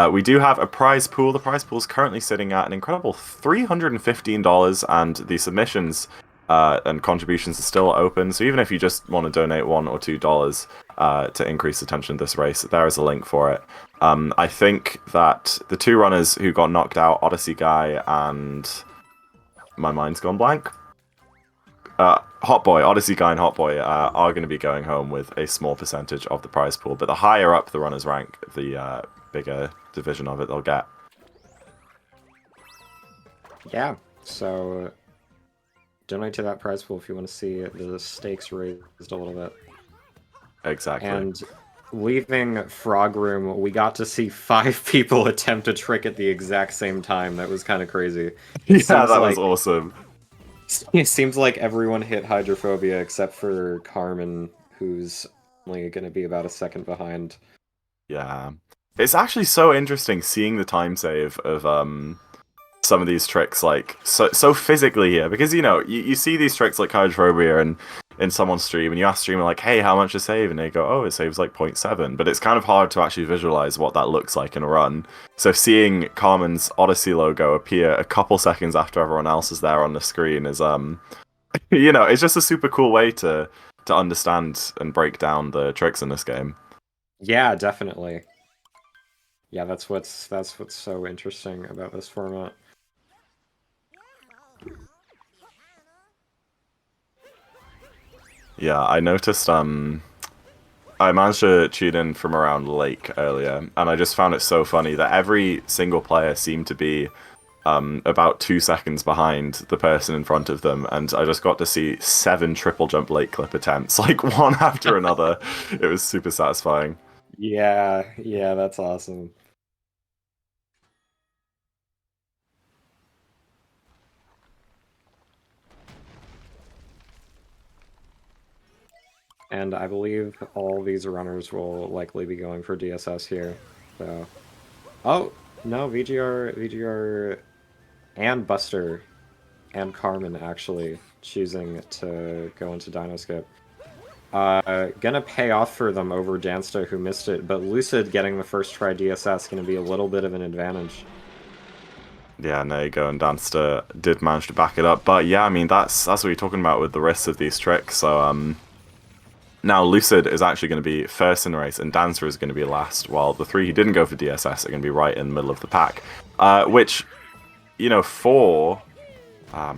D: We do have a prize pool. The prize pool is currently sitting at an incredible $315, and the submissions and contributions are still open. So even if you just want to donate $1 or $2 to increase attention to this race, there is a link for it. I think that the two runners who got knocked out, Odyssey Guy and my mind's gone blank. Odyssey Guy and Hot Boy are going to be going home with a small percentage of the prize pool, but the higher up the runners rank, the bigger division of it they'll get.
E: Yeah, so donate to that prize pool if you want to see the stakes raised a little bit.
D: Exactly.
E: And leaving Frog Room, we got to see 5 people attempt a trick at the exact same time. That was kind of crazy.
D: Yeah, that was awesome.
E: It seems like everyone hit Hydrophobia except for Carmen, who's only going to be about a second behind.
D: Yeah. It's actually so interesting seeing the time save of some of these tricks, like, so physically here, because, you see these tricks like Hydrophobia and in someone's stream, and you ask streamer, like, hey, how much to save? And they go, oh, it saves like 0.7, but it's kind of hard to actually visualize what that looks like in a run. So seeing Carmen's Odyssey logo appear a couple seconds after everyone else is there on the screen is, it's just a super cool way to understand and break down the tricks in this game.
E: Yeah, definitely. Yeah, that's what's so interesting about this format.
D: Yeah, I noticed, I managed to tune in from around Lake earlier, and I just found it so funny that every single player seemed to be about 2 seconds behind the person in front of them, and I just got to see 7 triple jump lake clip attempts, like one after another. It was super satisfying.
E: Yeah, that's awesome. And I believe all these runners will likely be going for DSS here. So, oh no, VGR, and Buster, and Carmen actually choosing to go into Dino Skip. Gonna pay off for them over Dansta, who missed it, but Lucid getting the first try DSS gonna be a little bit of an advantage.
D: Yeah, there you go, and Danster did manage to back it up, but yeah, I mean, that's what you're talking about with the rest of these tricks, so, now Lucid is actually going to be first in the race, and Dancer is going to be last, while the 3 who didn't go for DSS are going to be right in the middle of the pack. Which, for... I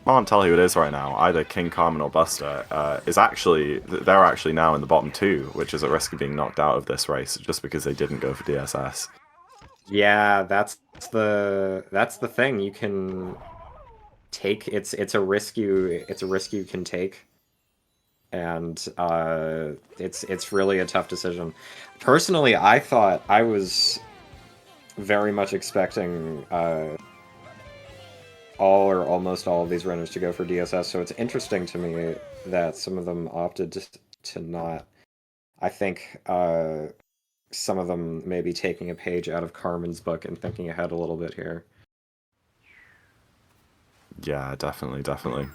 D: can't tell who it is right now, either King Carmen or Buster, they're actually now in the bottom 2, which is at risk of being knocked out of this race, just because they didn't go for DSS.
E: Yeah, that's the thing. You can take it's a risk you can take. And it's really a tough decision. Personally, I thought I was very much expecting all or almost all of these runners to go for DSS, so it's interesting to me that some of them opted to not. I think some of them may be taking a page out of Carmen's book and thinking ahead a little bit here.
D: Yeah, definitely.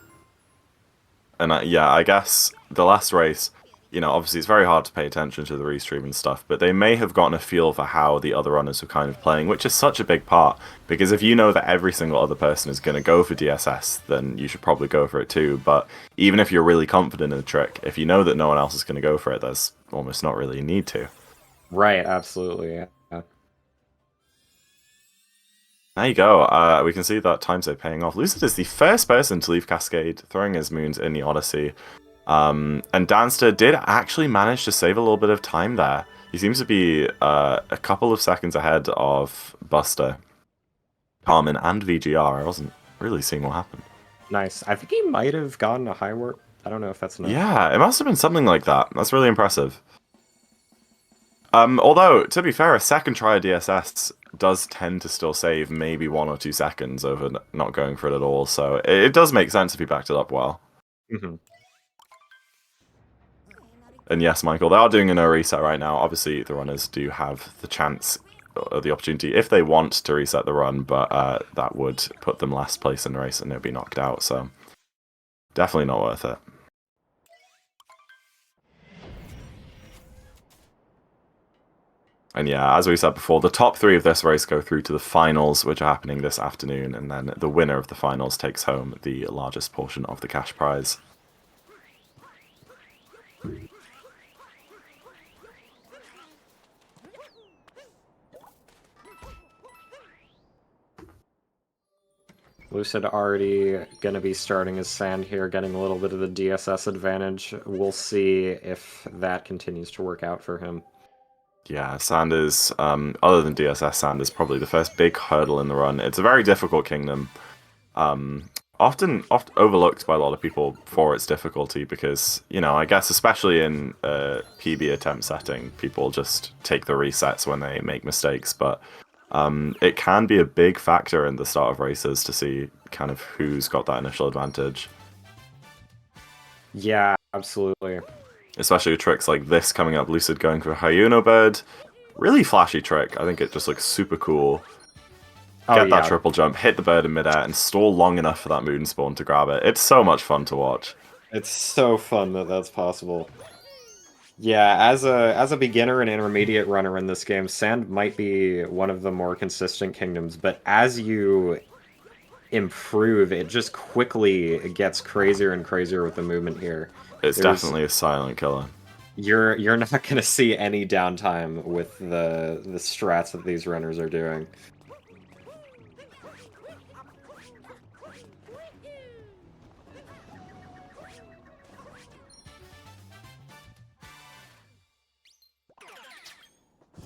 D: And I guess the last race, obviously it's very hard to pay attention to the restream and stuff, but they may have gotten a feel for how the other runners were kind of playing, which is such a big part, because if you know that every single other person is going to go for DSS, then you should probably go for it too. But even if you're really confident in the trick, if you know that no one else is going to go for it, there's almost not really a need to.
E: Right, absolutely. Yeah.
D: There you go. We can see that time save paying off. Lucid is the first person to leave Cascade, throwing his moons in the Odyssey. And Danster did actually manage to save a little bit of time there. He seems to be a couple of seconds ahead of Buster, Carmen, and VGR. I wasn't really seeing what happened.
E: Nice. I think he might have gotten a high warp. I don't know if that's enough.
D: Yeah, it must have been something like that. That's really impressive. Although, to be fair, a second try of DSS does tend to still save maybe 1 or 2 seconds over not going for it at all, so it does make sense if he backed it up well.
E: Mm-hmm.
D: And yes, Michael, they are doing a no reset right now. Obviously, the runners do have the chance or the opportunity if they want to reset the run, but that would put them last place in the race and they'd be knocked out, so definitely not worth it. And yeah, as we said before, the top 3 of this race go through to the finals, which are happening this afternoon, and then the winner of the finals takes home the largest portion of the cash prize.
E: Lucid already going to be starting his sand here, getting a little bit of the DSS advantage. We'll see if that continues to work out for him.
D: Yeah, sand is, other than DSS, sand is probably the first big hurdle in the run. It's a very difficult kingdom. Often overlooked by a lot of people for its difficulty because, you know, I guess especially in PB attempt setting, people just take the resets when they make mistakes, but it can be a big factor in the start of races to see kind of who's got that initial advantage.
E: Yeah, absolutely.
D: Especially with tricks like this coming up, Lucid going for Hyuno Bird. Really flashy trick. I think it just looks super cool. Get that triple jump, hit the bird in midair, and stall long enough for that moon spawn to grab it. It's so much fun to watch.
E: It's so fun that that's possible. Yeah, as a beginner and intermediate runner in this game, sand might be one of the more consistent kingdoms, but as you improve, it just quickly gets crazier and crazier with the movement here.
D: It's definitely a silent killer.
E: You're not going to see any downtime with the strats that these runners are doing.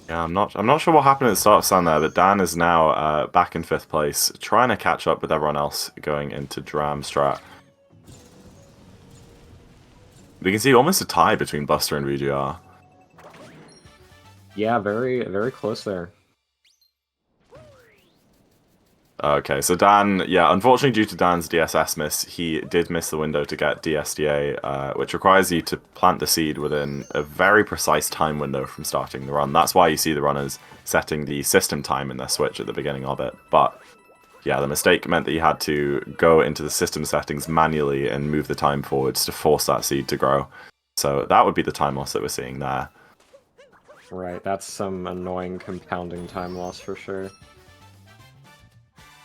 D: Yeah, I'm not sure what happened at the start of Sand there, but Dan is now back in 5th place, trying to catch up with everyone else going into Dram Strat. We can see almost a tie between Buster and VGR.
E: Yeah, very, very close there.
D: Okay, so Dan, yeah, unfortunately due to Dan's DSS miss, he did miss the window to get DSDA, which requires you to plant the seed within a very precise time window from starting the run. That's why you see the runners setting the system time in their switch at the beginning of it. But yeah, the mistake meant that you had to go into the system settings manually and move the time forwards to force that seed to grow. So that would be the time loss that we're seeing there.
E: Right, that's some annoying compounding time loss for sure.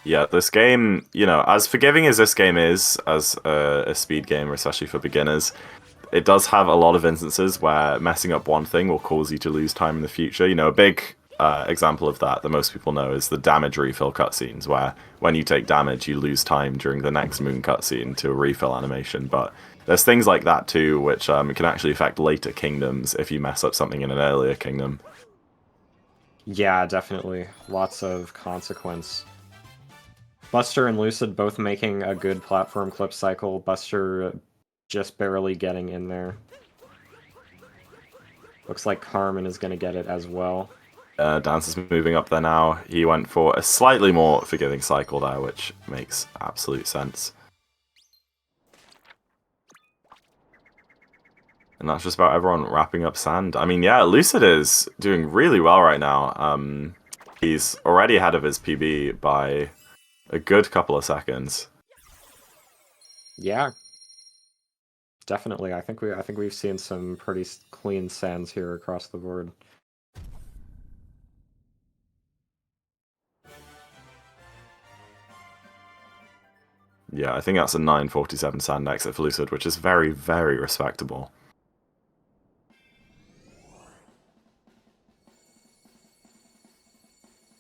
D: Yeah, this game, you know, as forgiving as this game is as a speed game, especially for beginners, it does have a lot of instances where messing up one thing will cause you to lose time in the future. You know, a big example of that most people know is the damage refill cutscenes, where when you take damage, you lose time during the next moon cutscene to a refill animation. But there's things like that too, which can actually affect later kingdoms if you mess up something in an earlier kingdom.
E: Yeah, definitely. Lots of consequence. Buster and Lucid both making a good platform clip cycle. Buster just barely getting in there. Looks like Carmen is going to get it as well.
D: Dance is moving up there now. He went for a slightly more forgiving cycle there, which makes absolute sense. And that's just about everyone wrapping up sand. I mean, yeah, Lucid is doing really well right now. He's already ahead of his PB by a good couple of seconds.
E: Yeah, definitely. I think we've seen some pretty clean sands here across the board.
D: Yeah, I think that's a 9:47 sand exit for Lucid, which is very, very respectable.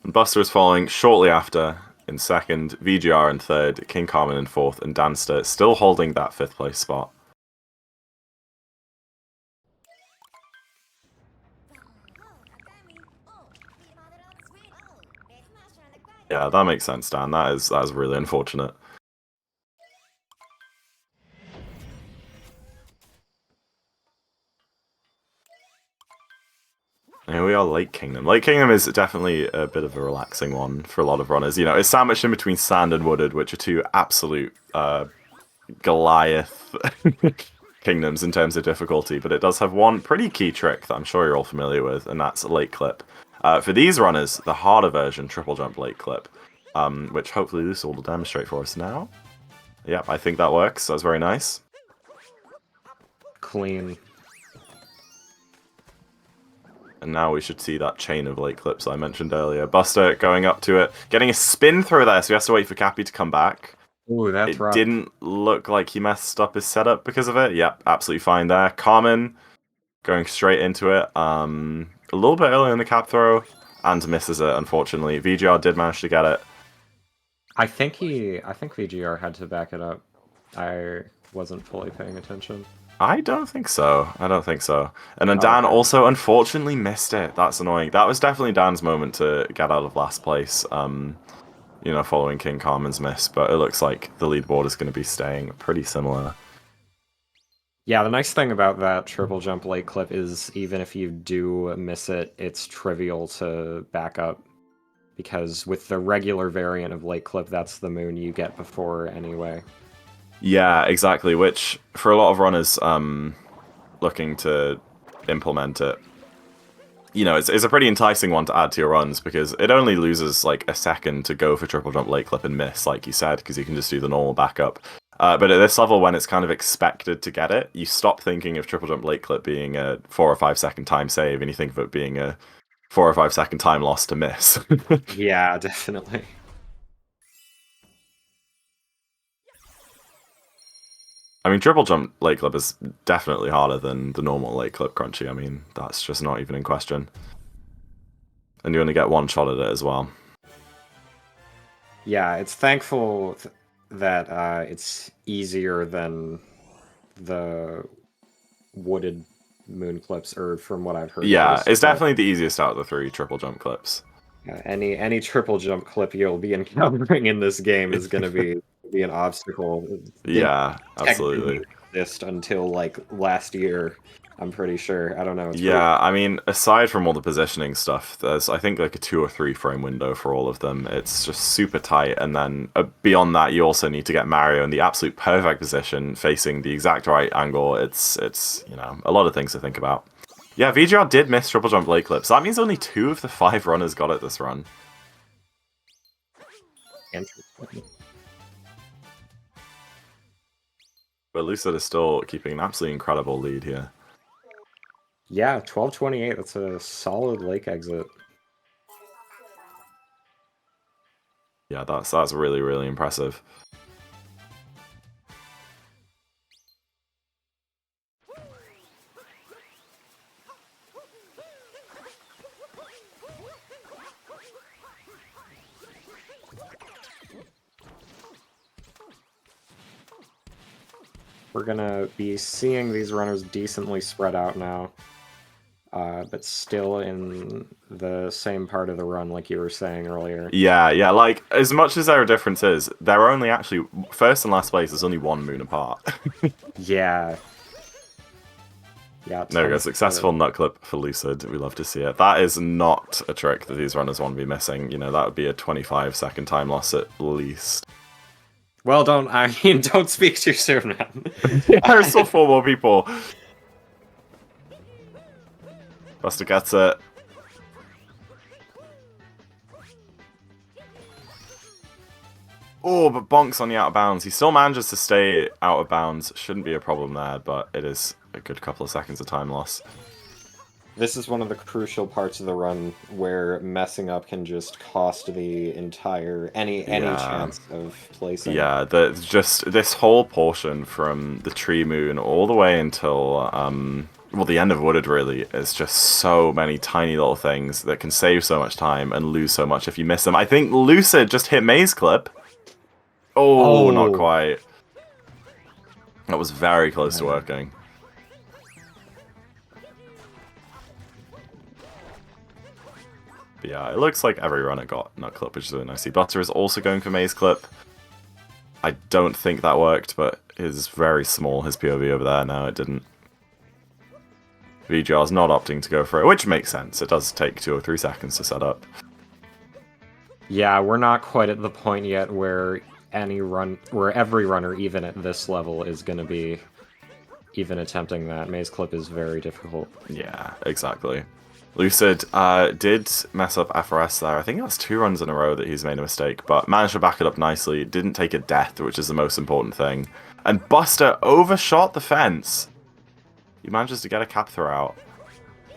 D: And Buster is following shortly after. in second, VGR in third, King Carmen in fourth, and Danster still holding that 5th place spot. Yeah, that makes sense, Dan. That is really unfortunate. Here we are, Lake Kingdom. Lake Kingdom is definitely a bit of a relaxing one for a lot of runners. You know, it's sandwiched in between Sand and Wooded, which are two absolute Goliath kingdoms in terms of difficulty, but it does have one pretty key trick that I'm sure you're all familiar with, and that's Lake Clip. For these runners, the harder version, Triple Jump Lake Clip, which hopefully this will demonstrate for us now. Yep, I think that works. That's very nice.
E: Clean.
D: And now we should see that chain of lake clips I mentioned earlier. Buster going up to it, getting a spin through there, so he has to wait for Cappy to come back.
E: Ooh, that's rough.
D: It didn't look like he messed up his setup because of it. Yep, absolutely fine there. Carmen going straight into it. A little bit early in the cap throw, and misses it, unfortunately. VGR did manage to get it.
E: I think VGR had to back it up. I wasn't fully paying attention.
D: I don't think so. I don't think so. And then
E: Oh,
D: Dan
E: okay.
D: also unfortunately missed it. That's annoying. That was definitely Dan's moment to get out of last place. You know, following King Carmen's miss, but it looks like the leaderboard is going to be staying pretty similar.
E: Yeah, the nice thing about that triple jump lake clip is even if you do miss it, it's trivial to back up. Because with the regular variant of lake clip, that's the moon you get before anyway.
D: Yeah, exactly, which for a lot of runners looking to implement it, you know, it's a pretty enticing one to add to your runs because it only loses like a second to go for triple jump lake clip and miss, like you said, because you can just do the normal backup. But at this level, when it's kind of expected to get it, you stop thinking of triple jump lake clip being a 4 or 5 second time save, and you think of it being a 4 or 5 second time loss to miss.
E: Yeah, definitely.
D: I mean, triple jump lake clip is definitely harder than the normal lake clip crunchy. I mean, that's just not even in question. And you only get one shot at it as well.
E: Yeah, it's thankful that it's easier than the wooded moon clips, or from what I've heard.
D: Yeah, it's definitely the easiest out of the 3 triple jump clips.
E: Any triple jump clip you'll be encountering in this game is going to be an obstacle.
D: Yeah, absolutely.
E: Didn't exist until like last year, I'm pretty sure. I don't know.
D: Yeah, I mean, aside from all the positioning stuff, there's I think like a 2 or 3 frame window for all of them. It's just super tight, and then beyond that, you also need to get Mario in the absolute perfect position, facing the exact right angle. It's you know, a lot of things to think about. Yeah, VGR did miss triple jump lake clips. That means only 2 of the 5 runners got it this run.
E: Interesting.
D: But Lucid is still keeping an absolutely incredible lead here.
E: Yeah, 12:28. That's a solid lake exit.
D: Yeah, that's really, really impressive.
E: We're gonna be seeing these runners decently spread out now, but still in the same part of the run, like you were saying earlier.
D: Yeah, like, as much as there are differences, they're only actually, first and last place is only 1 moon apart.
E: Yeah. Yeah.
D: There we go, successful nut clip for Lucid. We love to see it. That is not a trick that these runners want to be missing. You know, that would be a 25-second time loss at least.
E: Well, don't speak too soon, man.
D: There are still 4 more people. Buster gets it. Oh, but Bonk's on the out of bounds. He still manages to stay out of bounds. Shouldn't be a problem there, but it is a good couple of seconds of time loss.
E: This is one of the crucial parts of the run where messing up can just cost the entire any
D: Yeah.
E: chance of placing.
D: Yeah, just this whole portion from the tree moon all the way until well, the end of Wooded really is just so many tiny little things that can save so much time and lose so much if you miss them. I think Lucid just hit Maze Clip. Oh, not
E: Oh.
D: quite. That was very close to working. But yeah, it looks like every runner got Nut Clip, which is really nice. Butter is also going for Maze Clip. I don't think that worked, but it's very small, his POV over there. No, it didn't. VGR's not opting to go for it, which makes sense. It does take 2 or 3 seconds to set up.
E: Yeah, we're not quite at the point yet where every runner, even at this level, is going to be even attempting that. Maze Clip is very difficult.
D: Yeah, exactly. Lucid did mess up FRS there. I think that's 2 runs in a row that he's made a mistake, but managed to back it up nicely. Didn't take a death, which is the most important thing. And Buster overshot the fence. He manages to get a cap throw out.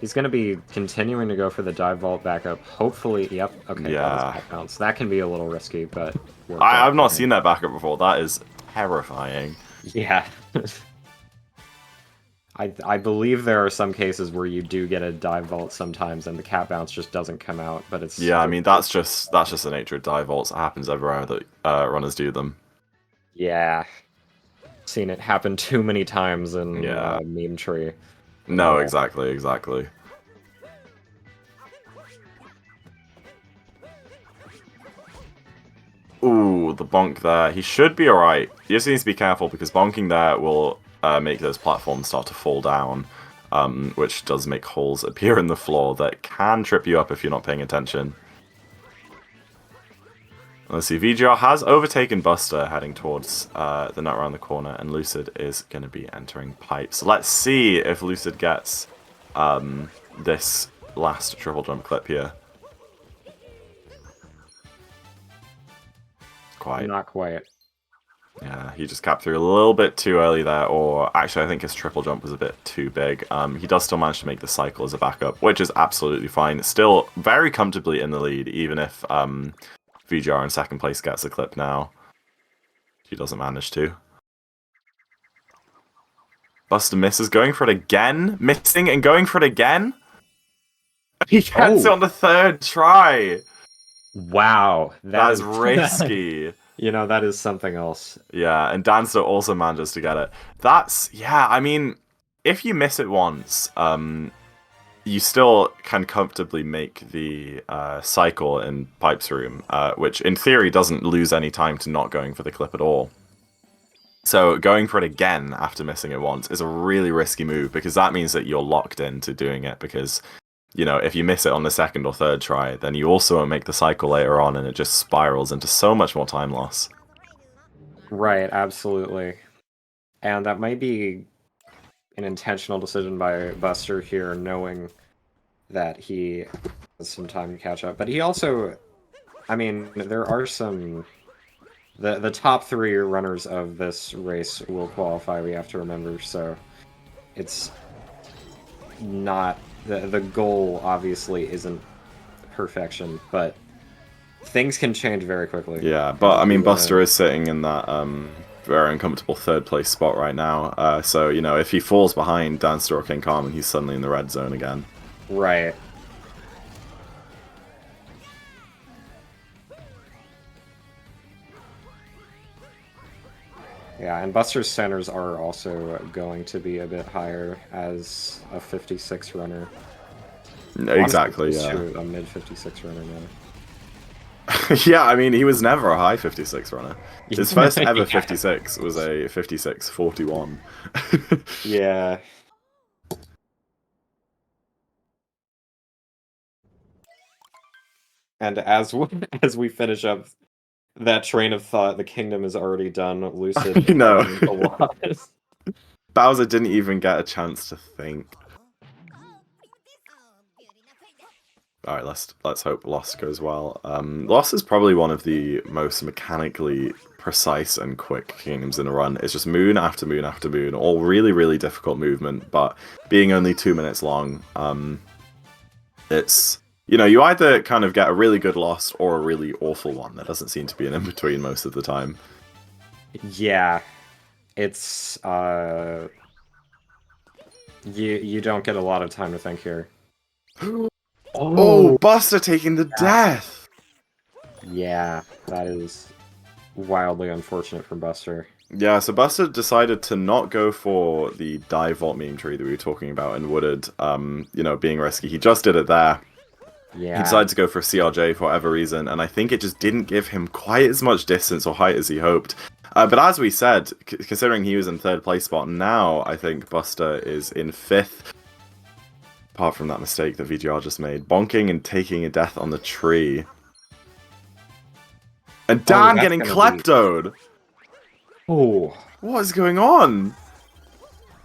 E: He's going to be continuing to go for the dive vault backup. Hopefully, yep. Okay,
D: Yeah.
E: that was back bounce. That can be a little risky, but
D: I've not seen that backup before. That is terrifying.
E: Yeah. I believe there are some cases where you do get a dive vault sometimes, and the cap bounce just doesn't come out. But it's
D: Yeah, I mean that's just the nature of dive vaults. It happens everywhere that runners do them.
E: Yeah, seen it happen too many times in meme tree.
D: No, exactly. Ooh, the bonk there. He should be alright. He just needs to be careful because bonking there will make those platforms start to fall down, which does make holes appear in the floor that can trip you up if you're not paying attention. Let's see, VGR has overtaken Buster heading towards the nut around the corner, and Lucid is going to be entering pipe. So let's see if Lucid gets this last triple jump clip here.
E: Not quite.
D: Yeah, he just capped through a little bit too early there, or actually I think his triple jump was a bit too big. He does still manage to make the cycle as a backup, which is absolutely fine. Still very comfortably in the lead, even if VGR in second place gets the clip now. He doesn't manage to. Buster misses, going for it again, missing and going for it again. He gets it on the 3rd try.
E: Wow,
D: that is risky.
E: You know, that is something else.
D: Yeah, and Danster also manages to get it. That's, yeah, I mean, if you miss it once, you still can comfortably make the cycle in Pipe's room, which in theory doesn't lose any time to not going for the clip at all. So going for it again after missing it once is a really risky move, because that means that you're locked into doing it, because, you know, if you miss it on the 2nd or 3rd try, then you also won't make the cycle later on, and it just spirals into so much more time loss.
E: Right, absolutely. And that might be an intentional decision by Buster here, knowing that he has some time to catch up. But he also, I mean, there are some... The top 3 runners of this race will qualify, we have to remember, so it's not... The goal, obviously, isn't perfection, but things can change very quickly.
D: Yeah, but, I mean, Buster is sitting in that very uncomfortable 3rd place spot right now, so, you know, if he falls behind Danster or King Carmen, he's suddenly in the red zone again.
E: Right. Yeah, and Buster's centers are also going to be a bit higher as a 56 runner.
D: Exactly, yeah.
E: A mid 56 runner now.
D: Yeah, I mean, he was never a high 56 runner. His first ever 56 was a 56-41.
E: Yeah. And as we finish up that train of thought, the kingdom is already done. Lucid.
D: No. Bowser didn't even get a chance to think. All right, let's hope Lost goes well. Lost is probably one of the most mechanically precise and quick kingdoms in a run. It's just moon after moon after moon, all really, really difficult movement, but being only 2 minutes long, it's, you know, you either kind of get a really good lost or a really awful one. There doesn't seem to be an in-between most of the time.
E: Yeah, it's you don't get a lot of time to think here.
D: Oh, Buster taking the death!
E: Yeah, that is wildly unfortunate for Buster.
D: Yeah, so Buster decided to not go for the dive vault meme tree that we were talking about in Wooded, you know, being risky. He just did it there.
E: Yeah.
D: He decided to go for a CRJ for whatever reason, and I think it just didn't give him quite as much distance or height as he hoped. But as we said, considering he was in 3rd place spot, now I think Buster is in 5th. Apart from that mistake that VGR just made. Bonking and taking a death on the tree. And Dan getting kleptoed!
E: Oh.
D: What is going on?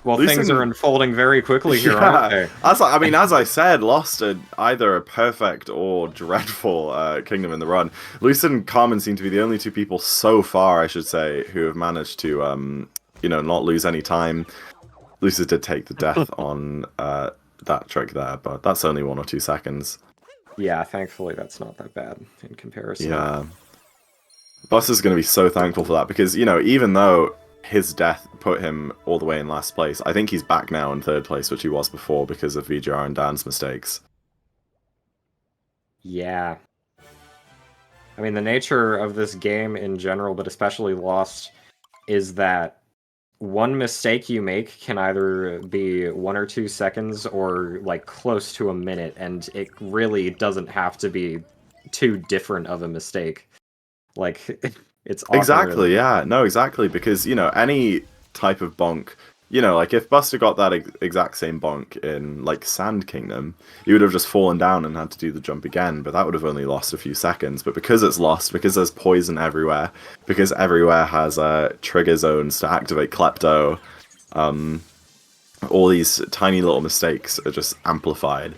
E: Well, things are unfolding very quickly here, aren't they?
D: As I said, lost either a perfect or dreadful kingdom in the run. Lucid and Carmen seem to be the only 2 people so far, I should say, who have managed to, you know, not lose any time. Lucid did take the death on that trick there, but that's only 1 or 2 seconds.
E: Yeah, thankfully that's not that bad in comparison.
D: Yeah. Buster's going to be so thankful for that, because, you know, even though his death put him all the way in last place, I think he's back now in 3rd place, which he was before because of VGR and Dan's mistakes.
E: Yeah. I mean, the nature of this game in general, but especially Lost, is that one mistake you make can either be 1 or 2 seconds or like close to a minute, and it really doesn't have to be too different of a mistake. Like, it's often
D: Exactly,
E: really...
D: yeah. No, exactly, because, you know, any type of bonk, you know, like, if Buster got that exact same bonk in, like, Sand Kingdom, he would have just fallen down and had to do the jump again, but that would have only lost a few seconds. But because it's lost, because there's poison everywhere, because everywhere has trigger zones to activate Klepto, all these tiny little mistakes are just amplified.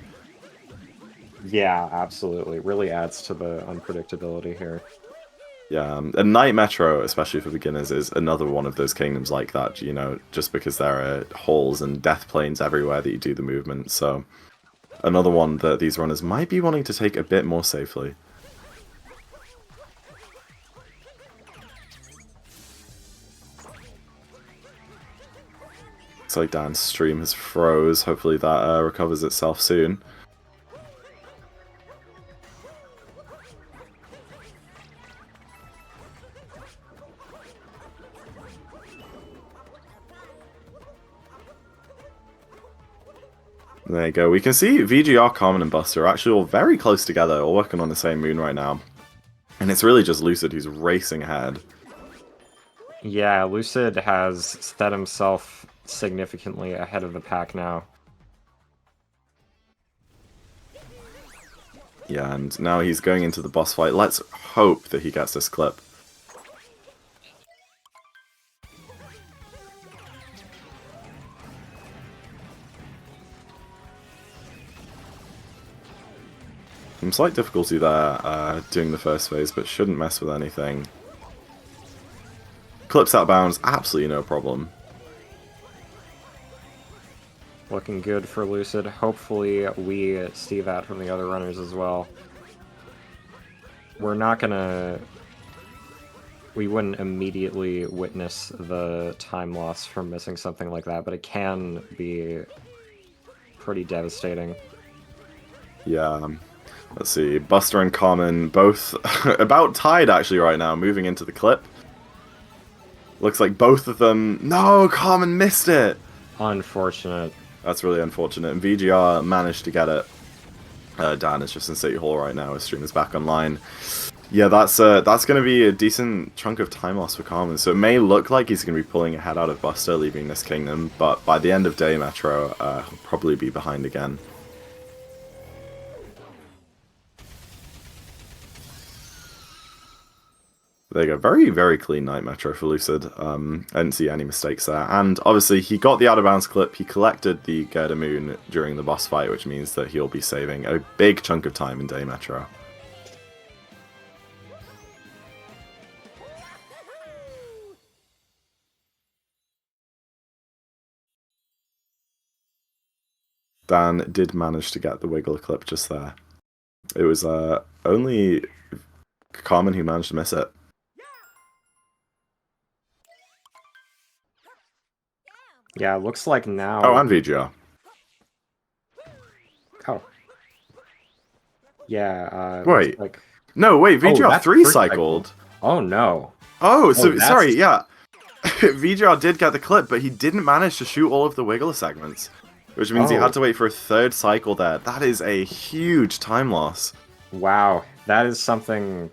E: Yeah, absolutely. It really adds to the unpredictability here.
D: Yeah, and Night Metro, especially for beginners, is another one of those kingdoms like that, you know, just because there are holes and death planes everywhere that you do the movement, so another one that these runners might be wanting to take a bit more safely. Looks like Dan's stream has froze, hopefully that recovers itself soon. There you go. We can see VGR, Carmen, and Buster are actually all very close together, all working on the same moon right now. And it's really just Lucid who's racing ahead.
E: Yeah, Lucid has set himself significantly ahead of the pack now.
D: Yeah, and now he's going into the boss fight. Let's hope that he gets this clip. Some slight difficulty there doing the first phase, but shouldn't mess with anything. Clips out bounds, absolutely no problem.
E: Looking good for Lucid. Hopefully we see that from the other runners as well. We're not gonna... We wouldn't immediately witness the time loss from missing something like that, but it can be pretty devastating.
D: Yeah, let's see. Buster and Carmen both about tied actually right now, moving into the clip. Looks like both of them... No, Carmen missed it!
E: Unfortunate.
D: That's really unfortunate. And VGR managed to get it. Dan is just in City Hall right now. His stream is back online. Yeah, that's going to be a decent chunk of time loss for Carmen. So it may look like he's going to be pulling ahead out of Buster, leaving this kingdom. But by the end of day, Metro, he'll probably be behind again. There you go. Very, very clean Night Metro for Lucid. I didn't see any mistakes there. And obviously, he got the out of bounds clip. He collected the Gerda Moon during the boss fight, which means that he'll be saving a big chunk of time in Day Metro. Dan did manage to get the wiggle clip just there. It was only Carmen who managed to miss it.
E: Yeah, it looks like now.
D: Oh, and VGR.
E: Oh. Yeah,
D: Wait.
E: looks like...
D: No, wait, VGR
E: that's
D: 3
E: first
D: cycled.
E: Oh, no.
D: Oh, so
E: that's-
D: sorry, yeah. VGR did get the clip, but he didn't manage to shoot all of the wiggle segments, which means he
E: Oh.
D: had to wait for a third cycle there. That is a huge time loss.
E: Wow, that is something...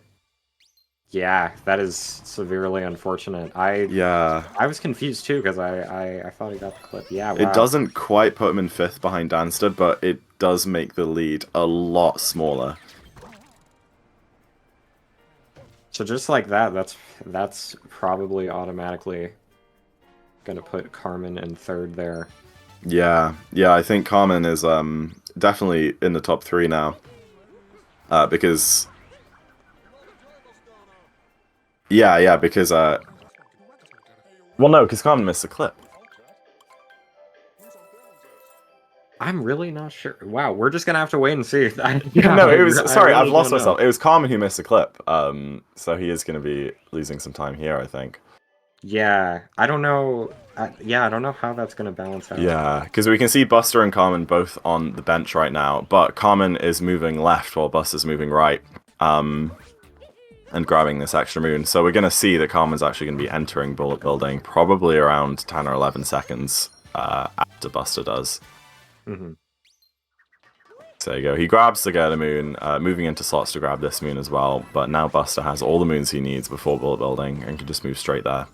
E: Yeah, that is severely unfortunate.
D: Yeah.
E: I was confused too, because I thought he got the clip. Yeah, wow.
D: It doesn't quite put him in 5th behind Danstead, but it does make the lead a lot smaller.
E: So just like that, that's probably automatically gonna put Carmen in 3rd there.
D: Yeah, I think Carmen is definitely in the top 3 now. Because... Yeah, because... Well, no, because Carmen missed the clip.
E: I'm really not sure. Wow, we're just gonna have to wait and see.
D: No, it was... Sorry,
E: really
D: I've lost
E: don't know.
D: myself. It was Carmen who missed the clip. So he is going to be losing some time here, I think.
E: Yeah, I don't know. I don't know how that's gonna balance out.
D: Yeah, because we can see Buster and Carmen both on the bench right now, but Carmen is moving left while Buster's moving right, and grabbing this extra moon. So we're going to see that Carmen's actually going to be entering bullet building probably around 10 or 11 seconds after Buster does.
E: Mm-hmm.
D: So there you go. He grabs the Gerda moon, moving into slots to grab this moon as well, but now Buster has all the moons he needs before bullet building and can just move straight there.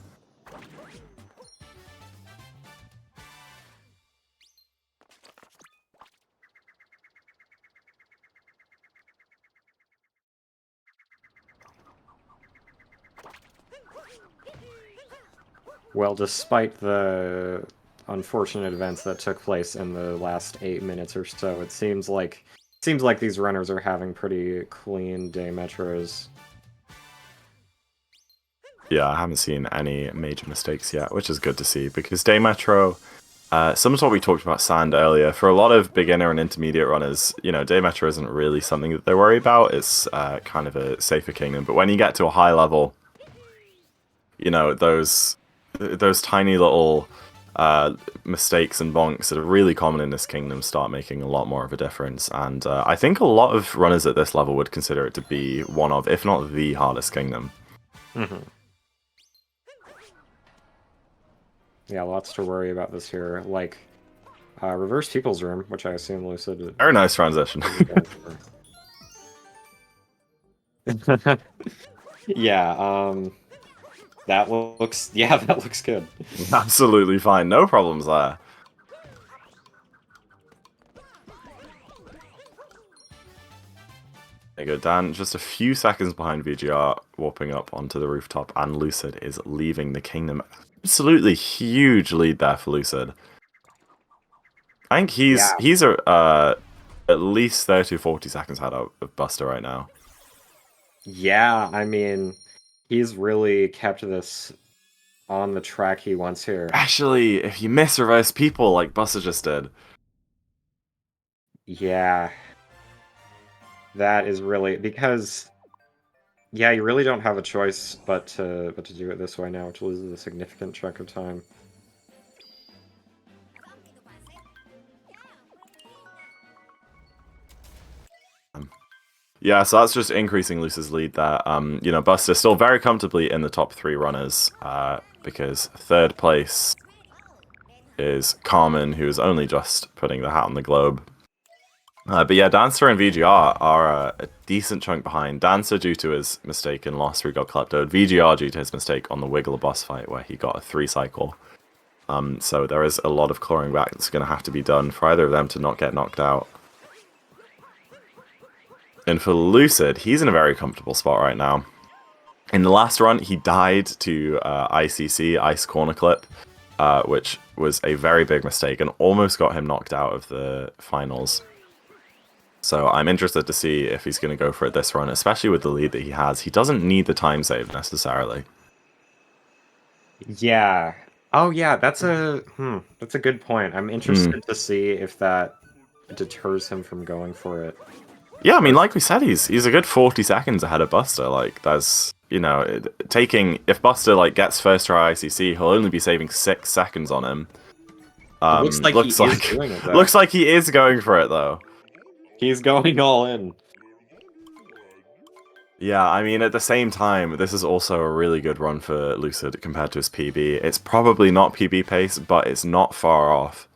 E: Well, despite the unfortunate events that took place in the last 8 minutes or so, it seems like these runners are having pretty clean day metros.
D: Yeah, I haven't seen any major mistakes yet, which is good to see, because Day Metro, similar to what we talked about Sand earlier, for a lot of beginner and intermediate runners, you know, Day Metro isn't really something that they worry about. It's kind of a safer kingdom. But when you get to a high level, you know, those tiny little mistakes and bonks that are really common in this kingdom start making a lot more of a difference. And I think a lot of runners at this level would consider it to be one of, if not the hardest kingdom.
E: Mm-hmm. Yeah, lots to worry about this here. Like, reverse people's room, which I assume Lucid...
D: Very nice transition.
E: Yeah, that looks good.
D: Absolutely fine. No problems there. There you go, Dan. Just a few seconds behind VGR, warping up onto the rooftop, and Lucid is leaving the kingdom. Absolutely huge lead there for Lucid. I think he's at least 30 or 40 seconds ahead of Buster right now.
E: Yeah, I mean, he's really kept this on the track he wants here.
D: Especially if you miss reverse people like Buster just did.
E: Yeah. That is really... Because... Yeah, you really don't have a choice but to do it this way now, which loses a significant chunk of time.
D: Yeah, so that's just increasing Luce's lead there. You know, Buster's still very comfortably in the top 3 runners, because 3rd place is Carmen, who's only just putting the hat on the globe. But yeah, Dancer and VGR are a decent chunk behind. Dancer due to his mistake in loss where he got kleptoed. VGR due to his mistake on the Wiggle boss fight where he got a 3 cycle. So there is a lot of clawing back that's going to have to be done for either of them to not get knocked out. And for Lucid, he's in a very comfortable spot right now. In the last run, he died to ICC, Ice Corner Clip, which was a very big mistake and almost got him knocked out of the finals. So I'm interested to see if he's going to go for it this run, especially with the lead that he has. He doesn't need the time save necessarily.
E: Yeah. Oh yeah, that's a good point. I'm interested to see if that deters him from going for it.
D: Yeah, I mean, like we said, he's a good 40 seconds ahead of Buster. Like, that's, you know, if Buster like gets first try ICC, he'll only be saving 6 seconds on him.
E: It looks like he is doing it, though.
D: Looks like he is going for it though.
E: He's going all in.
D: Yeah, I mean, at the same time, this is also a really good run for Lucid compared to his PB. It's probably not PB pace, but it's not far off.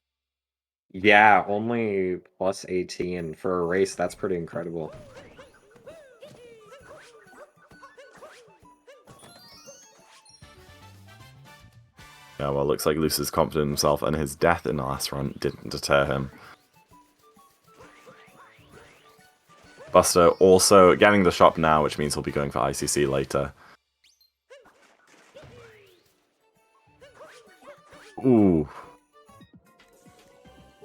E: Yeah, only plus 18 for a race. That's pretty incredible.
D: Yeah, well, looks like Lucid's confident in himself, and his death in the last run didn't deter him. Buster also getting the shop now, which means he'll be going for ICC later. Ooh.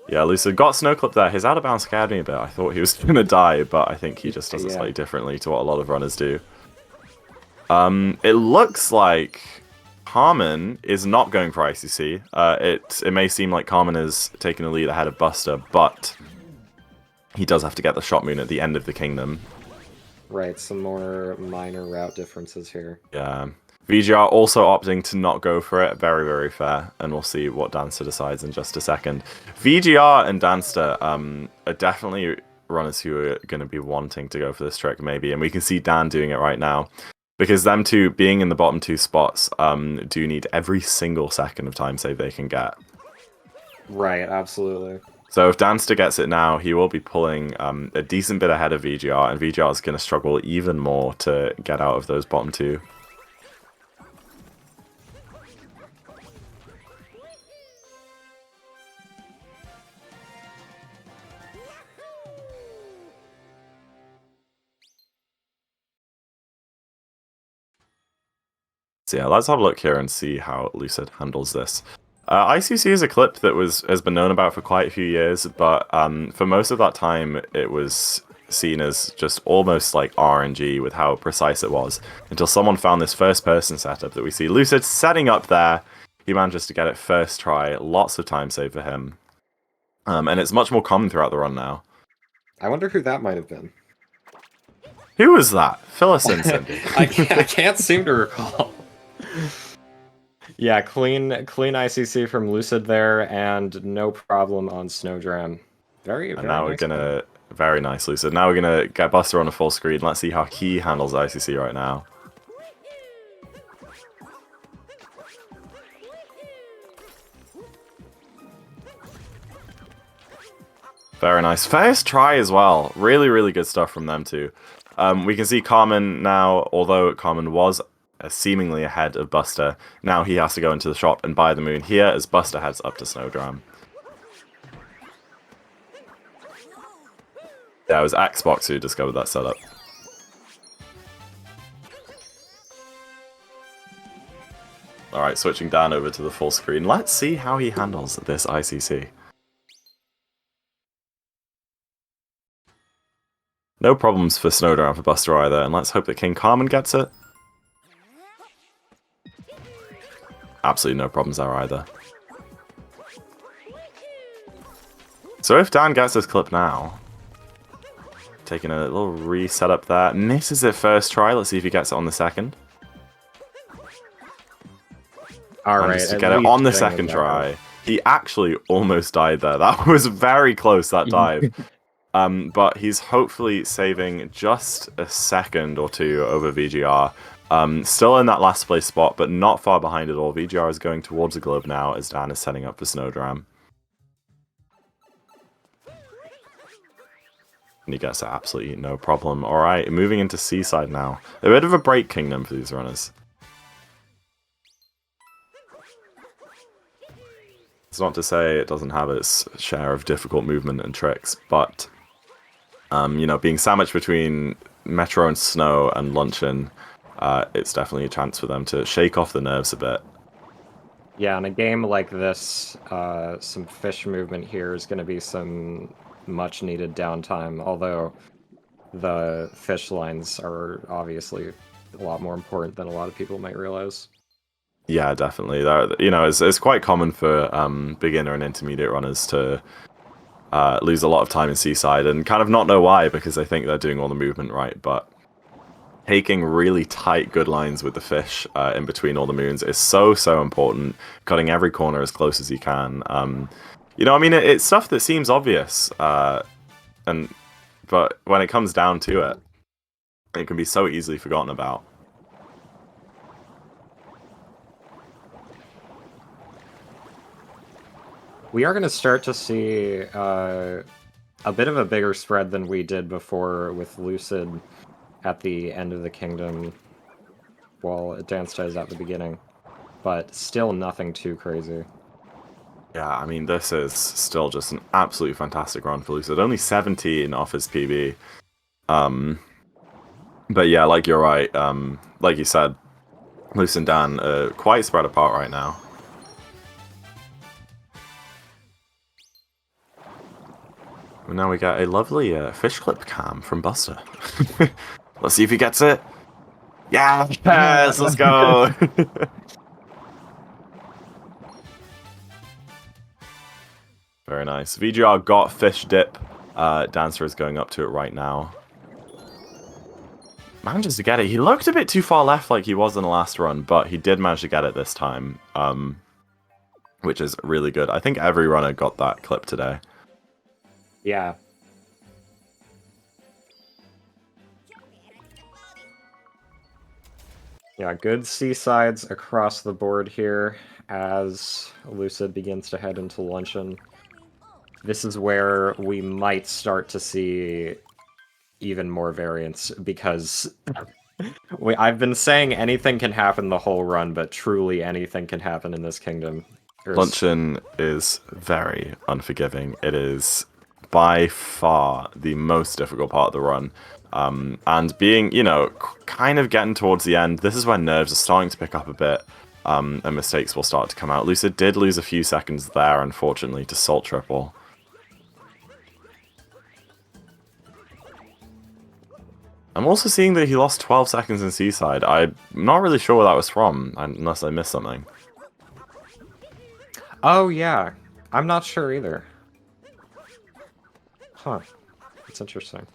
D: Yeah, Lucid got Snow Clip there. His out of bounds scared me a bit. I thought he was going to die, but I think he just does it slightly differently to what a lot of runners do. It looks like Carmen is not going for ICC. It may seem like Carmen is taking the lead ahead of Buster, but he does have to get the shot moon at the end of the kingdom.
E: Right, some more minor route differences here.
D: Yeah. VGR also opting to not go for it. Very, very fair. And we'll see what Danster decides in just a second. VGR and Danster are definitely runners who are going to be wanting to go for this trick, maybe. And we can see Dan doing it right now. Because them two, being in the bottom 2 spots, do need every single second of time save they can get.
E: Right, absolutely.
D: So if Danster gets it now, he will be pulling a decent bit ahead of VGR, and VGR is going to struggle even more to get out of those bottom 2. So yeah, let's have a look here and see how Lucid handles this. ICC is a clip that has been known about for quite a few years, but for most of that time it was seen as just almost like RNG with how precise it was, until someone found this first-person setup that we see Lucid setting up there. He manages to get it first try, lots of time save for him, and it's much more common throughout the run now.
E: I wonder who that might have been.
D: Who was that? Fill us in, Cindy.
E: I can't seem to recall. Yeah, clean ICC from Lucid there, and no problem on Snowdram. Very
D: now
E: nice
D: we're gonna very nice, Lucid. Now we're gonna get Buster on a full screen. Let's see how he handles ICC right now. Very nice. First try as well. Really, really good stuff from them too. We can see Carmen now, although Carmen was seemingly ahead of Buster, now he has to go into the shop and buy the moon here as Buster heads up to Snowdram. Yeah, it was Xbox who discovered that setup. Alright, switching Dan over to the full screen. Let's see how he handles this ICC. No problems for Snowdram for Buster either, and let's hope that King Carmen gets it. Absolutely no problems there either. So if Dan gets this clip now, taking a little reset up there, misses it first try. Let's see if he gets it on the second.
E: Alright,
D: to get it on the second try. He actually almost died there. That was very close, that dive. But he's hopefully saving just a second or two over VGR. Still in that last place spot, but not far behind at all. VGR is going towards the globe now as Dan is setting up for Snowdram. And he gets it absolutely no problem. Alright, moving into Seaside now. A bit of a break kingdom for these runners. It's not to say it doesn't have its share of difficult movement and tricks, but you know, being sandwiched between Metro and Snow and Luncheon, it's definitely a chance for them to shake off the nerves a bit.
E: Yeah, in a game like this, some fish movement here is going to be some much needed downtime, although the fish lines are obviously a lot more important than a lot of people might realize.
D: Yeah, definitely. You know, it's quite common for beginner and intermediate runners to lose a lot of time in Seaside and kind of not know why because they think they're doing all the movement right, but taking really tight good lines with the fish in between all the moons is so important, cutting every corner as close as you can. You know, I mean, it's stuff that seems obvious, but when it comes down to it, it can be so easily forgotten about.
E: We are going to start to see a bit of a bigger spread than we did before with Lucid at the end of the kingdom, while Dance is at the beginning. But still nothing too crazy.
D: Yeah, I mean, this is still just an absolutely fantastic run for Lucid. Only 17 off his PB. But yeah, like you're right. Like you said, Luce and Dan are quite spread apart right now. And now we get a lovely fish clip cam from Buster. Let's see if he gets it. Yeah, yes, let's go. Very nice. VGR got fish dip. Dancer is going up to it right now. Manages to get it. He looked a bit too far left like he was in the last run, but he did manage to get it this time, which is really good. I think every runner got that clip today.
E: Yeah. Yeah, good seasides across the board here as Lucid begins to head into luncheon. This is where we might start to see even more variance, because I've been saying anything can happen the whole run, but truly anything can happen in this kingdom.
D: Luncheon is very unforgiving. It is by far the most difficult part of the run. And being, you know, kind of getting towards the end, this is when nerves are starting to pick up a bit, and mistakes will start to come out. Lucid did lose a few seconds there, unfortunately, to Salt Triple. I'm also seeing that he lost 12 seconds in Seaside. I'm not really sure where that was from, unless I missed something.
E: Oh, yeah. I'm not sure either. Huh. That's interesting.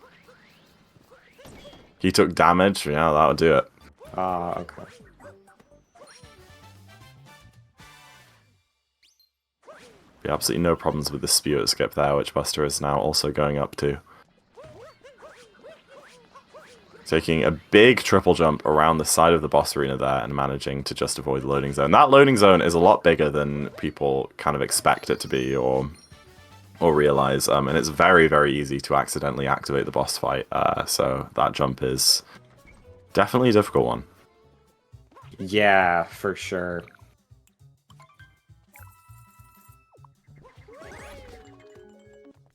D: He took damage. Yeah, that'll do it.
E: Okay.
D: Yeah, absolutely no problems with the Spewit skip there, which Buster is now also going up to. Taking a big triple jump around the side of the boss arena there and managing to just avoid the loading zone. That loading zone is a lot bigger than people kind of expect it to be or realize, and it's very, very easy to accidentally activate the boss fight, so that jump is definitely a difficult one.
E: Yeah, for sure.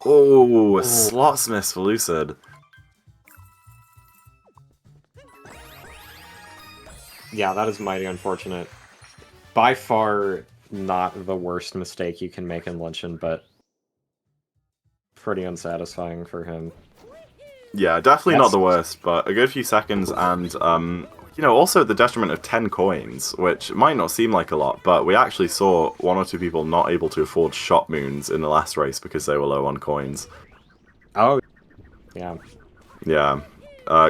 D: Oh, slots miss for Lucid.
E: Yeah, that is mighty unfortunate. By far not the worst mistake you can make in Luncheon, but pretty unsatisfying for him.
D: Yeah, definitely not the worst, but a good few seconds, and you know, also at the detriment of 10 coins, which might not seem like a lot, but we actually saw one or two people not able to afford shot moons in the last race because they were low on coins.
E: Oh, yeah.
D: Yeah.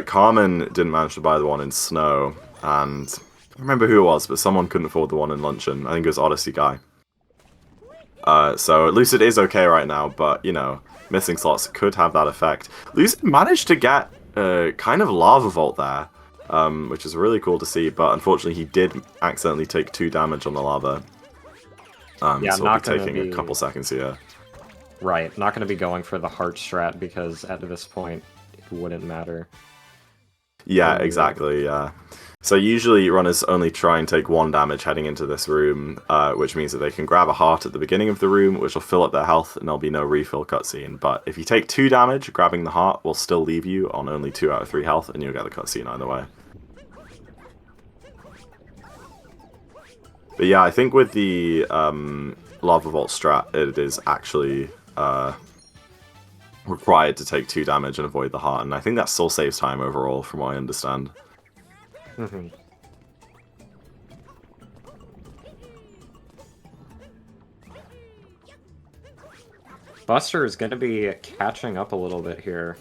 D: Carmen didn't manage to buy the one in Snow, and I don't remember who it was, but someone couldn't afford the one in Luncheon. I think it was Odyssey guy. So Lucid is okay right now, but, you know, missing slots could have that effect. Lucid managed to get kind of Lava Vault there, which is really cool to see, but unfortunately he did accidentally take 2 damage on the lava.
E: Yeah,
D: so we'll be taking a couple seconds here.
E: Right, not going to be going for the heart strat because at this point it wouldn't matter.
D: Yeah, exactly, yeah. So usually runners only try and take 1 damage heading into this room, which means that they can grab a heart at the beginning of the room, which will fill up their health, and there'll be no refill cutscene. But if you take 2 damage, grabbing the heart will still leave you on only 2 out of 3 health, and you'll get the cutscene either way. But yeah, I think with the Lava Vault strat, it is actually required to take 2 damage and avoid the heart, and I think that still saves time overall, from what I understand.
E: Mm-hmm. Buster is going to be catching up a little bit here.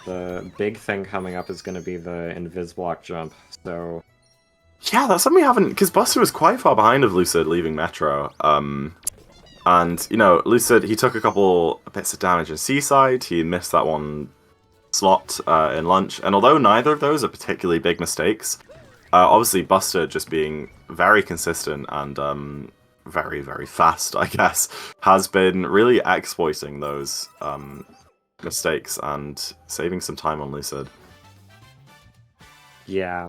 E: The big thing coming up is going to be the Invisblock jump, so...
D: Yeah, that's something we haven't... Because Buster was quite far behind of Lucid leaving Metro. And, you know, Lucid, he took a couple bits of damage in Seaside. He missed that one slot in Lunch. And although neither of those are particularly big mistakes, obviously Buster just being very consistent and very, very fast, I guess, has been really exploiting those mistakes and saving some time on Lucid.
E: Yeah.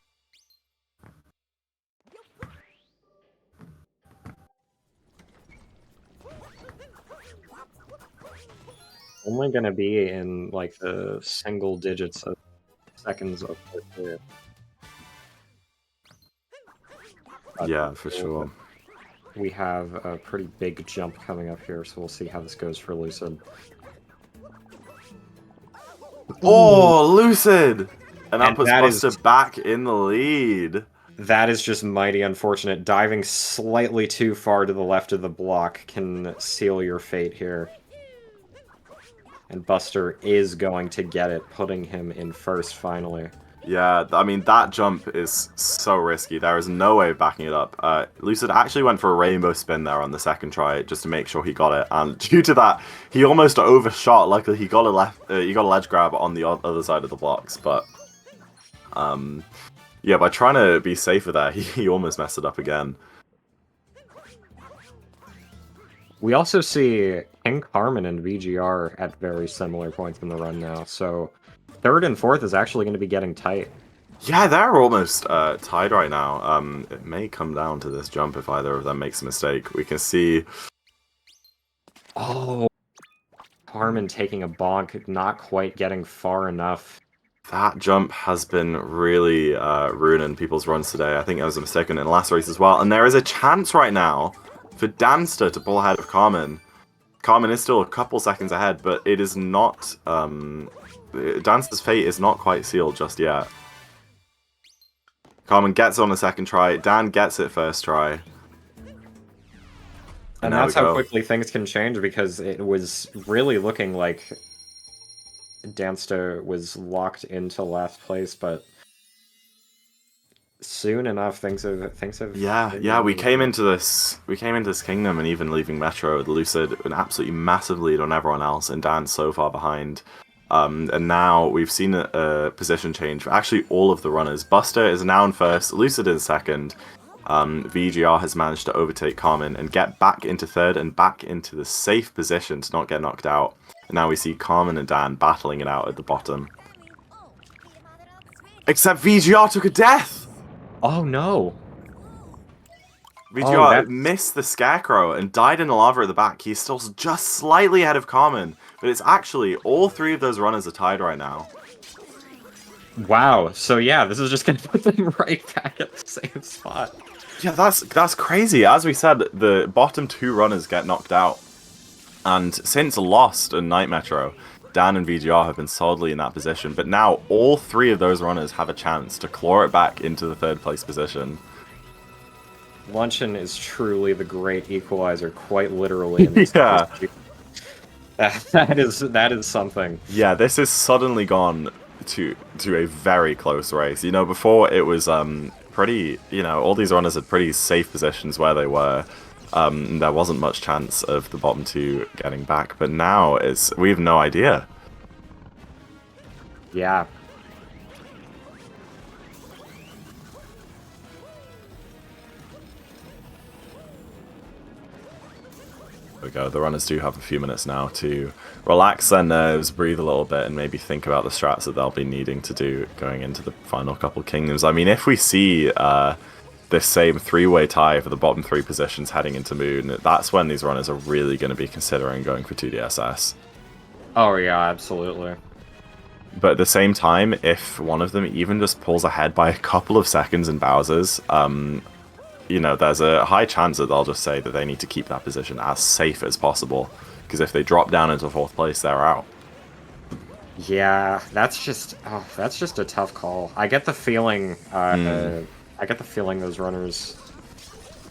E: Only gonna be in like the single digits of seconds of the
D: Yeah, for sure.
E: We have a pretty big jump coming up here, so we'll see how this goes for Lucid.
D: Oh, Lucid! And that
E: And
D: puts
E: that
D: Buster
E: is-
D: back in the lead.
E: That is just mighty unfortunate. Diving slightly too far to the left of the block can seal your fate here. And Buster is going to get it, putting him in first finally.
D: Yeah, I mean, that jump is so risky. There is no way of backing it up. Lucid actually went for a rainbow spin there on the second try just to make sure he got it. And due to that, he almost overshot. Luckily, he got a ledge grab on the other side of the blocks. But, yeah, by trying to be safer there, he almost messed it up again.
E: We also see King Carmen and VGR at very similar points in the run now, so third and fourth is actually going to be getting tight.
D: Yeah, they're almost tied right now. It may come down to this jump if either of them makes a mistake. We can see...
E: Oh, Carmen taking a bonk, not quite getting far enough.
D: That jump has been really ruining people's runs today. I think that was a mistake in the last race as well. And there is a chance right now for Danster to pull ahead of Carmen. Carmen is still a couple seconds ahead, but it is not... Dancer's fate is not quite sealed just yet. Carmen gets on the second try. Dan gets it first try.
E: And
D: there
E: that's
D: we
E: how
D: go.
E: quickly things can change, because it was really looking like Danster was locked into last place, but soon enough things have
D: Yeah, we came into this kingdom, and even leaving Metro with Lucid an absolutely massive lead on everyone else, and Dan so far behind. And now we've seen a position change for actually all of the runners. Buster is now in first, Lucid in second. VGR has managed to overtake Carmen and get back into third and back into the safe position to not get knocked out. And now we see Carmen and Dan battling it out at the bottom. Except VGR took a death!
E: Oh no!
D: VGR
E: that's-
D: missed the Scarecrow and died in the lava at the back. He's still just slightly ahead of Carmen, but it's actually all three of those runners are tied right now.
E: Wow, so yeah, this is just gonna put them right back at the same spot.
D: Yeah, that's crazy. As we said, the bottom two runners get knocked out. And since Lost and Night Metro, Dan and VGR have been solidly in that position, but now all three of those runners have a chance to claw it back into the third place position.
E: Luncheon is truly the great equalizer, quite literally. In this
D: Yeah.
E: That is something.
D: Yeah, this has suddenly gone to a very close race. You know, before it was pretty, you know, all these runners had pretty safe positions where they were. There wasn't much chance of the bottom two getting back, but now we have no idea.
E: Yeah.
D: There we go. The runners do have a few minutes now to relax their nerves, breathe a little bit, and maybe think about the strats that they'll be needing to do going into the final couple kingdoms. I mean, if we see this same three-way tie for the bottom three positions heading into Moon, that's when these runners are really going to be considering going for 2DSS.
E: Oh yeah, absolutely.
D: But at the same time, if one of them even just pulls ahead by a couple of seconds in Bowser's, you know, there's a high chance that they'll just say that they need to keep that position as safe as possible. Because if they drop down into fourth place, they're out.
E: Yeah, that's just a tough call. I get the feeling those runners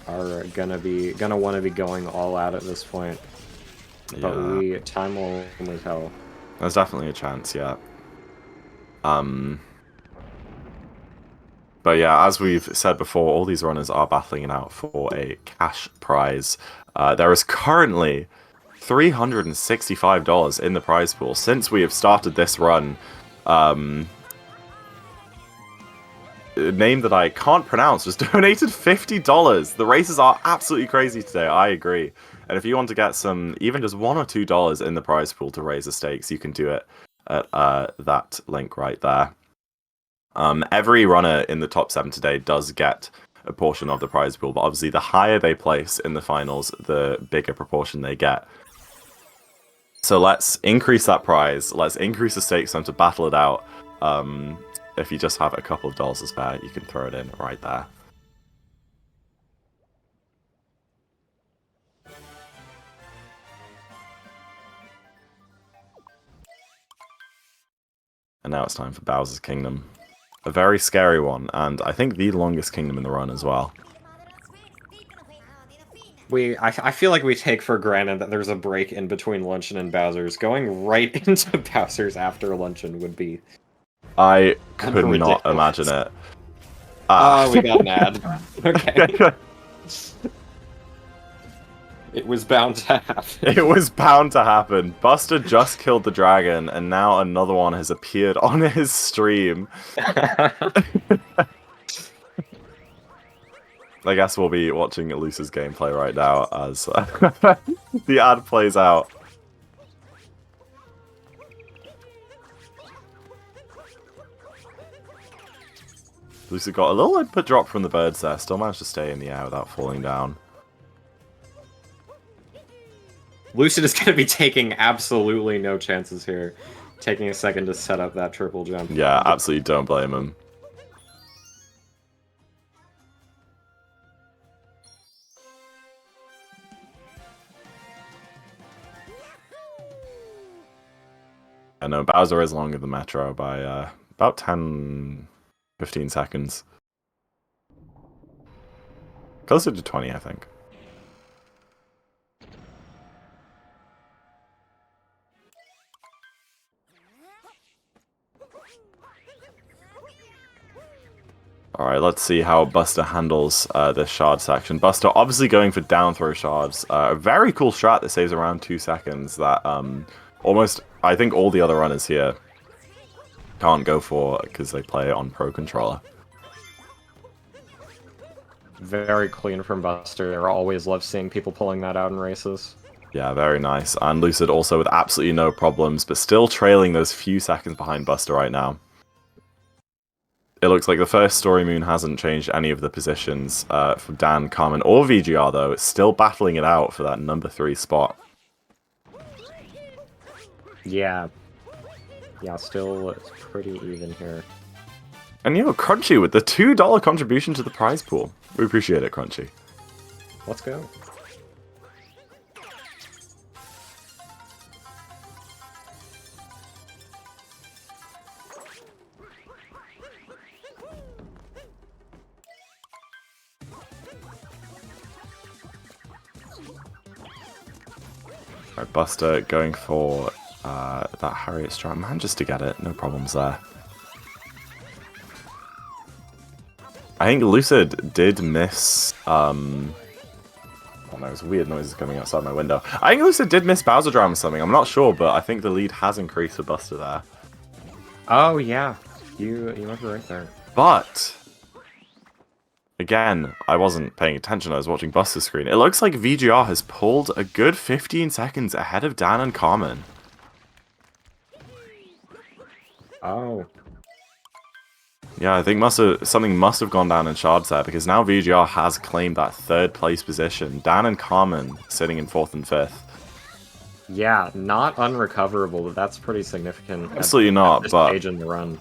E: are gonna want to be going all out at this point. But
D: Yeah.
E: time will only tell.
D: There's definitely a chance, yeah. But yeah, as we've said before, all these runners are battling it out for a cash prize. There is currently $365 in the prize pool. Since we have started this run, a name that I can't pronounce just donated $50. The races are absolutely crazy today, I agree. And if you want to get some, even just $1 or $2 in the prize pool to raise the stakes, you can do it at that link right there. Every runner in the top 7 today does get a portion of the prize pool, but obviously the higher they place in the finals, the bigger proportion they get. So let's increase that prize, let's increase the stakes time to battle it out. If you just have a couple of dollars to spare, you can throw it in right there. And now it's time for Bowser's Kingdom. A very scary one, and I think the longest kingdom in the run as well.
E: I feel like we take for granted that there's a break in between Luncheon and Bowser's. Going right into Bowser's after Luncheon would be...
D: I could not
E: ridiculous.
D: imagine it.
E: Oh, we got an ad. Okay. It was bound to happen.
D: It was bound to happen. Buster just killed the dragon, and now another one has appeared on his stream. I guess we'll be watching Luce's gameplay right now as the ad plays out. Luce got a little input drop from the birds there, still managed to stay in the air without falling down.
E: Lucid is going to be taking absolutely no chances here. Taking a second to set up that triple jump.
D: Yeah, absolutely don't blame him. I know Bowser is longer than Metro by about 10, 15 seconds. Closer to 20, I think. Alright, let's see how Buster handles this shard section. Buster obviously going for down throw shards. A very cool strat that saves around 2 seconds that almost, I think all the other runners here can't go for because they play it on Pro Controller.
E: Very clean from Buster. I always love seeing people pulling that out in races.
D: Yeah, very nice. And Lucid also with absolutely no problems, but still trailing those few seconds behind Buster right now. It looks like the first Story Moon hasn't changed any of the positions for Dan, Carmen, or VGR, though. It's still battling it out for that number 3 spot.
E: Yeah. Yeah, still it's pretty even here.
D: And you know, Crunchy with the $2 contribution to the prize pool. We appreciate it, Crunchy.
E: Let's go.
D: Alright, Buster going for that Harriet strat. Manages to get it, no problems there. I think Lucid did miss... oh no, there's weird noises coming outside my window. I think Lucid did miss Bowser Drum or something, I'm not sure, but I think the lead has increased for Buster there.
E: Oh yeah, you might be right there.
D: But... again, I wasn't paying attention, I was watching Buster's screen. It looks like VGR has pulled a good 15 seconds ahead of Dan and Carmen.
E: Oh.
D: Yeah, I think something must have gone down in shards there, because now VGR has claimed that 3rd place position. Dan and Carmen sitting in 4th and 5th.
E: Yeah, not unrecoverable, but that's pretty significant.
D: Absolutely not,
E: this
D: but...
E: stage in the run.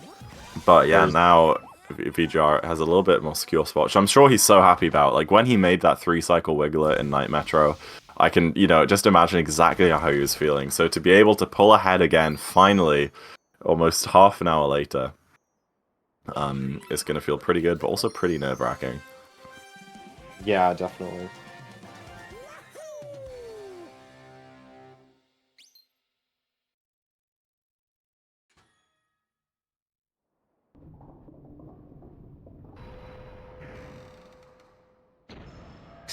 D: But yeah, now VGR has a little bit more secure spot, which I'm sure he's so happy about. Like, when he made that 3-cycle wiggler in Night Metro, I can, you know, just imagine exactly how he was feeling. So to be able to pull ahead again, finally, almost half an hour later, it's going to feel pretty good, but also pretty nerve-wracking.
E: Yeah, definitely.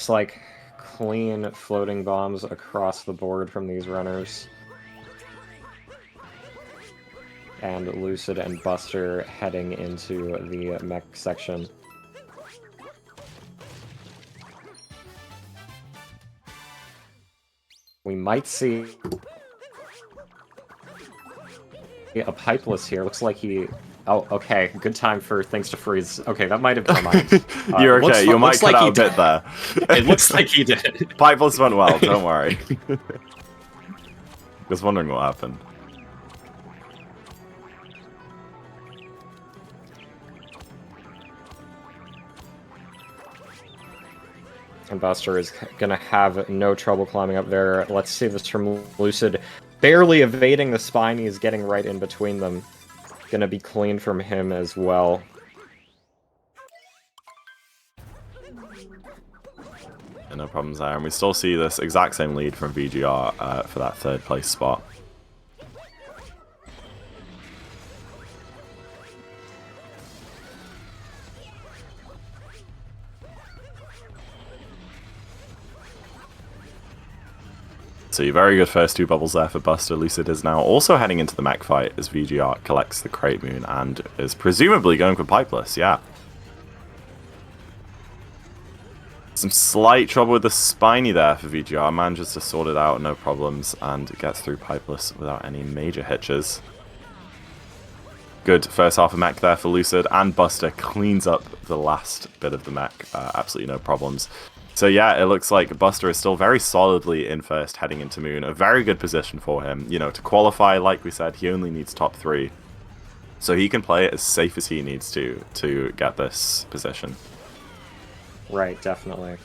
E: looks like clean floating bombs across the board from these runners. And Lucid and Buster heading into the mech section. We might see a Pipeless here. Looks like he... Oh, okay. Good time for things to freeze. Okay, that might have been mine.
D: You're okay. You might cut out a bit there.
E: It looks like he did.
D: Pipeless went well, don't worry. Just wondering what happened.
E: And Buster is going to have no trouble climbing up there. Let's see this from Lucid. Barely evading the Spinies, getting right in between them. Going to be clean from him as well.
D: Yeah, no problems there. And we still see this exact same lead from VGR for that third place spot. So very good first two bubbles there for Buster. Lucid is now also heading into the mech fight as VGR collects the Crate Moon and is presumably going for Pipeless, yeah. Some slight trouble with the Spiny there for VGR. Manages to sort it out, no problems, and gets through Pipeless without any major hitches. Good first half of mech there for Lucid, and Buster cleans up the last bit of the mech. Absolutely no problems. So yeah, it looks like Buster is still very solidly in first heading into Moon. A very good position for him. You know, to qualify, like we said, he only needs top 3. So he can play it as safe as he needs to get this position.
E: Right, definitely.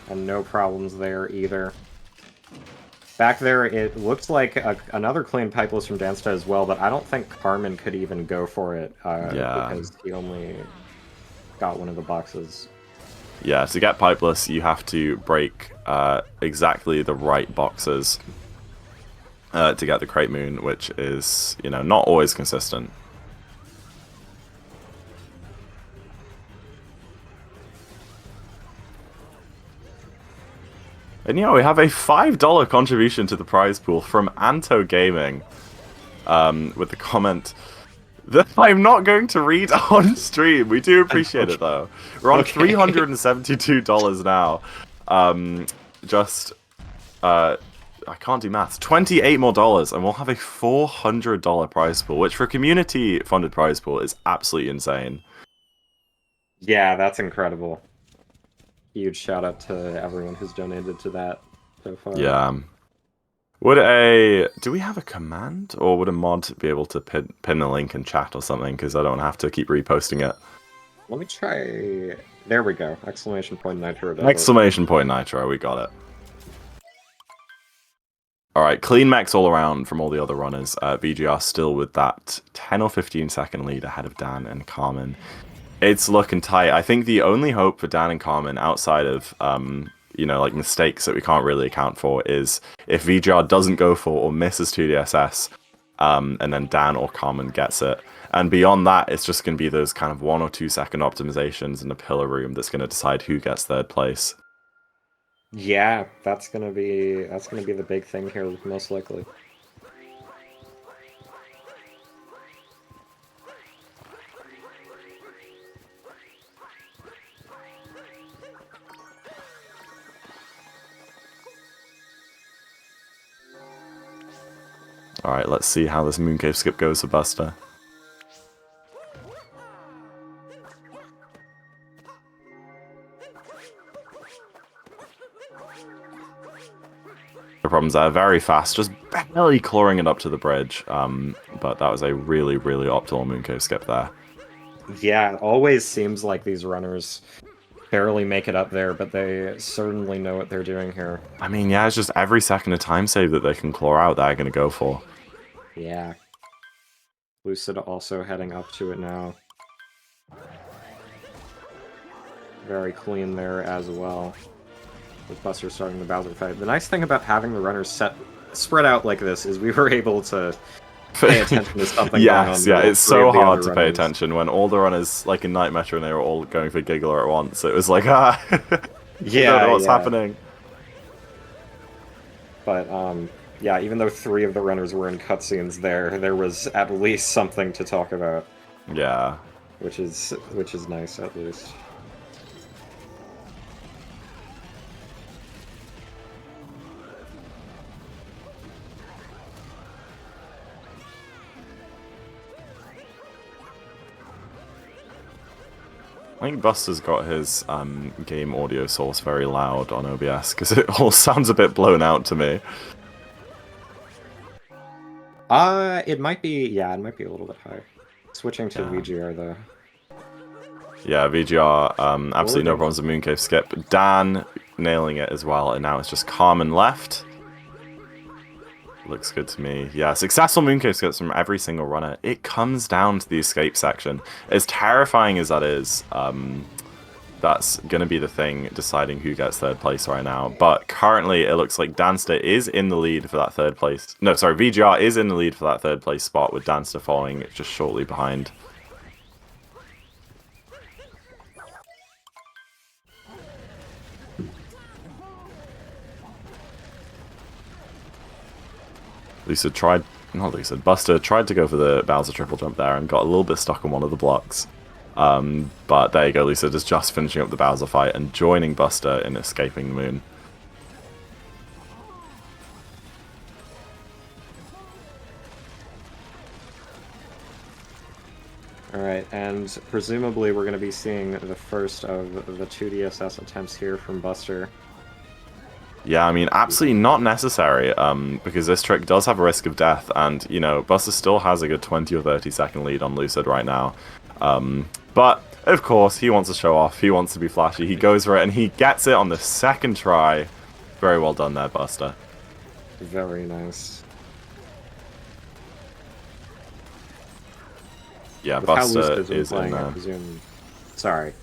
E: And no problems there either. Back there, it looks like another clean Pipeless from Dansta as well, but I don't think Carmen could even go for it because he only got one of the boxes.
D: Yeah, to get Pipeless, you have to break exactly the right boxes to get the Crate Moon, which is, you know, not always consistent. And yeah, we have a $5 contribution to the prize pool from Anto Gaming, with the comment that I'm not going to read on stream. We do appreciate it though. We're on $372 now. I can't do maths. $28 more, and we'll have a $400 prize pool, which for a community-funded prize pool is absolutely insane.
E: Yeah, that's incredible. Huge shout out to everyone who's donated to that so far.
D: Yeah. Do we have a command, or would a mod be able to pin a link in chat or something? Because I don't have to keep reposting it.
E: Let me try. There we go. Exclamation point Nitro.
D: Exclamation point Nitro. We got it. All right, clean mechs all around from all the other runners. VGR still with that 10 or 15 second lead ahead of Dan and Carmen. It's looking tight. I think the only hope for Dan and Carmen outside of, you know, like mistakes that we can't really account for is if VGR doesn't go for or misses 2DSS, and then Dan or Carmen gets it. And beyond that, it's just going to be those kind of 1 or 2 second optimizations in the pillar room that's going to decide who gets third place.
E: Yeah, that's gonna be the big thing here, most likely.
D: Alright, let's see how this Mooncave skip goes for Buster. The problems are very fast, just barely clawing it up to the bridge. But that was a really, really optimal Mooncave skip there.
E: Yeah, it always seems like these runners barely make it up there, but they certainly know what they're doing here.
D: I mean, yeah, it's just every second of time save that they can claw out that they're going to go for.
E: Yeah. Lucid also heading up to it now. Very clean there as well. With Buster starting the Bowser fight. The nice thing about having the runners spread out like this is we were able to pay attention to something
D: yes,
E: going on.
D: yeah,
E: with
D: it's
E: all three
D: so
E: of the
D: hard
E: other
D: to pay
E: runners.
D: attention when all the runners, like in Night Metro, and they were all going for Giggler at once. It was like, I don't know what's happening.
E: But yeah, even though 3 of the runners were in cutscenes, there was at least something to talk about,
D: Yeah.
E: which is nice at least.
D: I think Buster's got his game audio source very loud on OBS because it all sounds a bit blown out to me.
E: It might be, yeah, it might be a little bit higher. Switching to VGR though.
D: Yeah, VGR, absolutely no
E: doing?
D: problems with Mooncave skip. Dan nailing it as well, and now it's just Carmen left. Looks good to me. Yeah, successful Mooncave skips from every single runner. It comes down to the escape section. As terrifying as that is, that's going to be the thing deciding who gets third place right now. But currently, it looks like Danster is in the lead for that third place. No, sorry, VGR is in the lead for that third place spot, with Danster following just shortly behind. Buster tried to go for the Bowser triple jump there and got a little bit stuck on one of the blocks. But there you go, Lucid is just finishing up the Bowser fight and joining Buster in escaping the moon.
E: Alright, and presumably we're going to be seeing the first of the 2DSS attempts here from Buster.
D: Yeah, I mean, absolutely not necessary, because this trick does have a risk of death, and, you know, Buster still has a good 20 or 30 second lead on Lucid right now. But, of course, he wants to show off, he wants to be flashy, he goes for it, and he gets it on the second try. Very well done there, Buster.
E: Very nice.
D: Yeah,
E: With
D: Buster
E: is
D: in
E: playing, I
D: there.
E: presume... Sorry.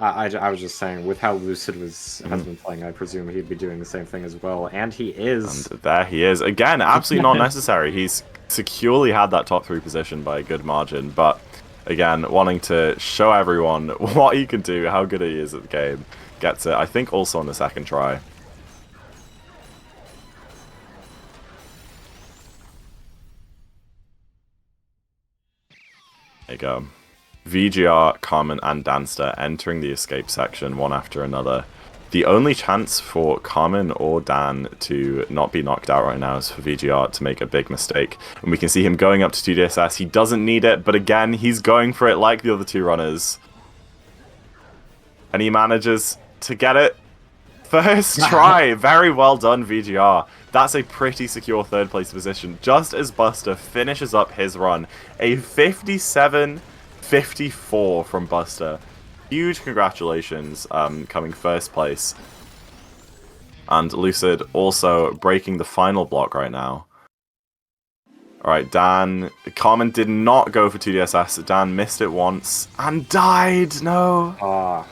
E: I was just saying, with how Lucid has been playing, I presume he'd be doing the same thing as well, and he is.
D: And there he is. Again, absolutely not necessary. He's securely had that top 3 position by a good margin, but again, wanting to show everyone what he can do, how good he is at the game. Gets it, I think, also on the second try. There you go. VGR, Carmen, and Danster entering the escape section one after another. The only chance for Carmen or Dan to not be knocked out right now is for VGR to make a big mistake. And we can see him going up to 2DSS. He doesn't need it, but again, he's going for it like the other 2 runners. And he manages to get it. First try. Very well done, VGR. That's a pretty secure third place position, just as Buster finishes up his run. A 57-54 from Buster. Huge congratulations, coming first place. And Lucid also breaking the final block right now. Alright, Dan. Carmen did not go for 2DSS. Dan missed it once and died. No.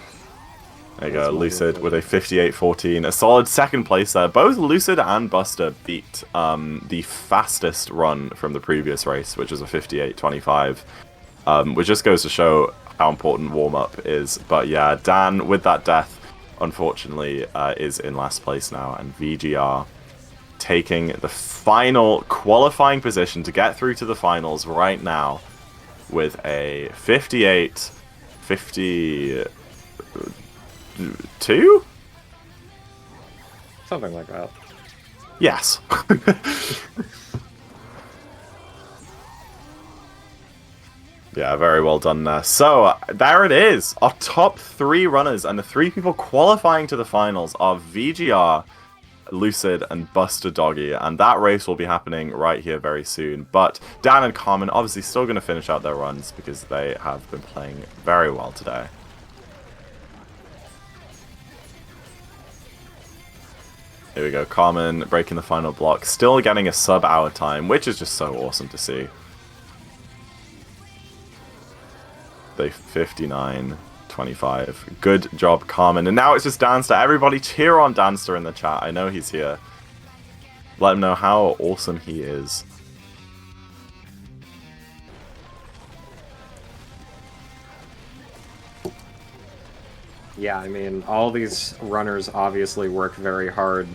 D: There you go, Lucid with a 58-14. A solid second place there. Both Lucid and Buster beat the fastest run from the previous race, which is a 58-25. Which just goes to show how important warm-up is. But yeah, Dan, with that death, unfortunately, is in last place now. And VGR taking the final qualifying position to get through to the finals right now with a 58-52?
E: Something like that.
D: Yes. Yeah, very well done there. So, there it is. Our top 3 runners and the 3 people qualifying to the finals are VGR, Lucid, and Buster Doggy. And that race will be happening right here very soon. But Dan and Carmen obviously still going to finish out their runs because they have been playing very well today. Here we go, Carmen breaking the final block, still getting a sub-hour time, which is just so awesome to see. They 59-25. Good job, Carmen. And now it's just Danster. Everybody cheer on Danster in the chat. I know he's here. Let him know how awesome he is.
E: Yeah, I mean, all these runners obviously work very hard.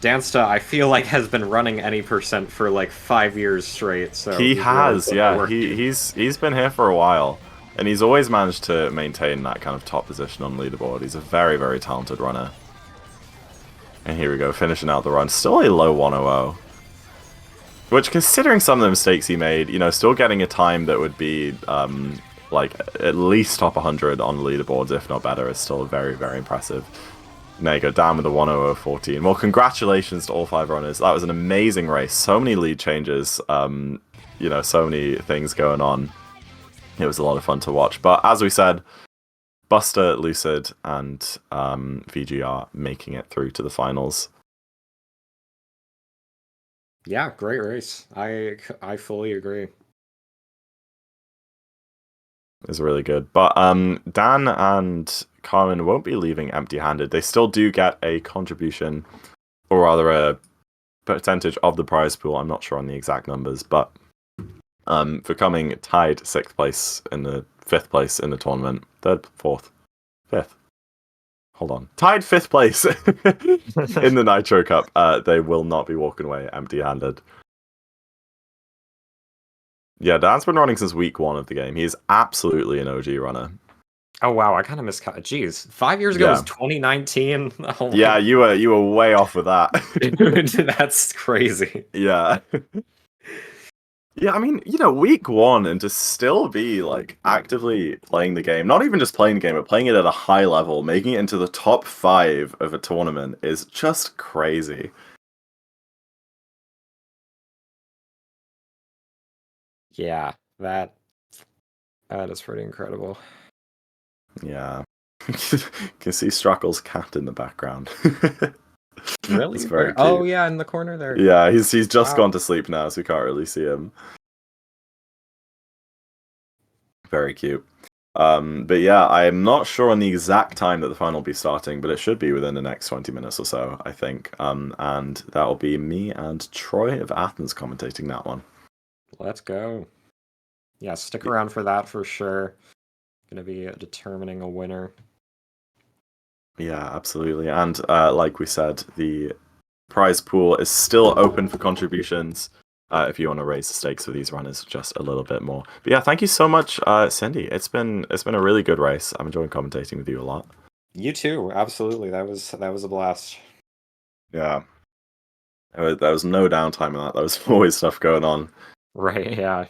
E: Dansta, I feel like, has been running any percent for like 5 years straight, so
D: He
E: he's really
D: has,
E: put the
D: yeah.
E: work in.
D: He's been here for a while, and he's always managed to maintain that kind of top position on the leaderboard. He's a very, very talented runner. And here we go, finishing out the run. Still a low 100. Which, considering some of the mistakes he made, you know, still getting a time that would be, like, at least top 100 on the leaderboards, if not better, is still very, very impressive. There you go, down with the 100.14. Well, congratulations to all 5 runners. That was an amazing race. So many lead changes, you know, so many things going on. It was a lot of fun to watch. But as we said, Buster, Lucid, and VGR making it through to the finals.
E: Yeah, great race. I fully agree.
D: It was really good. But Dan and Carmen won't be leaving empty-handed. They still do get a contribution, or rather a percentage of the prize pool. I'm not sure on the exact numbers, but for coming tied 6th place in the 5th place in the tournament. 3rd, 4th, 5th. Hold on. Tied 5th place in the Nitro Cup. They will not be walking away empty-handed. Yeah, Dan's been running since week 1 of the game. He is absolutely an OG runner.
E: Oh wow, I kind of Jeez, 5 years ago was
D: Yeah.
E: 2019. Oh,
D: Yeah,
E: my-
D: you were way off with that.
E: Dude, that's crazy.
D: Yeah. Yeah, I mean, you know, week 1 and to still be like actively playing the game, not even just playing the game, but playing it at a high level, making it into the top 5 of a tournament is just crazy.
E: Yeah, that is pretty incredible.
D: Yeah. Can see Struckle's cat in the background.
E: Really?
D: It's very
E: Oh
D: cute.
E: yeah, in the corner there.
D: Yeah, he's just
E: Wow.
D: gone to sleep now, so we can't really see him. Very cute. But yeah, I'm not sure on the exact time that the final will be starting, but it should be within the next 20 minutes or so, I think. And that'll be me and Troy of Athens commentating that one.
E: Let's go. Yeah, stick around for that for sure. Gonna be determining a winner.
D: Yeah, absolutely. And like we said, the prize pool is still open for contributions. If you want to raise the stakes for these runners just a little bit more. But yeah, thank you so much, Cindy. It's been a really good race. I'm enjoying commentating with you a lot.
E: You too, absolutely. That was a blast.
D: Yeah. There was no downtime in that. There was always stuff going on.
E: Right, yeah.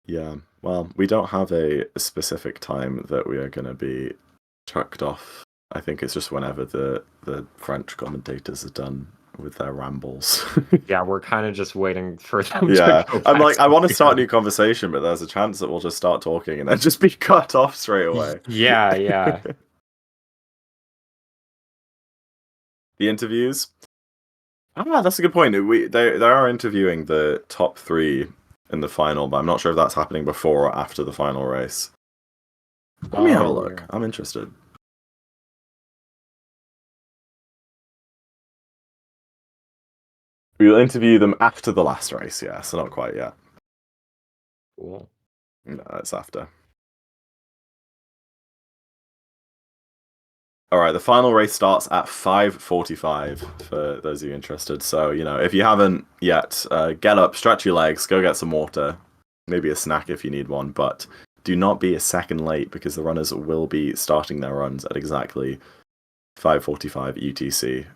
D: Yeah. Well, we don't have a specific time that we are going to be trucked off. I think it's just whenever the French commentators are done with their rambles.
E: Yeah, we're kind of just waiting for them
D: Yeah,
E: to go
D: I'm like,
E: back
D: I want to start a
E: here.
D: new conversation, but there's a chance that we'll just start talking and then just be cut off straight away.
E: Yeah, yeah.
D: The interviews. That's a good point. They are interviewing the top 3 in the final, but I'm not sure if that's happening before or after the final race. Let me have a look.
E: Yeah.
D: I'm interested. We'll interview them after the last race, yeah, so not quite yet.
E: Cool.
D: No, it's after. Alright, the final race starts at 5:45 for those of you interested. So, you know, if you haven't yet, get up, stretch your legs, go get some water, maybe a snack if you need one, but do not be a second late because the runners will be starting their runs at exactly 5:45 UTC,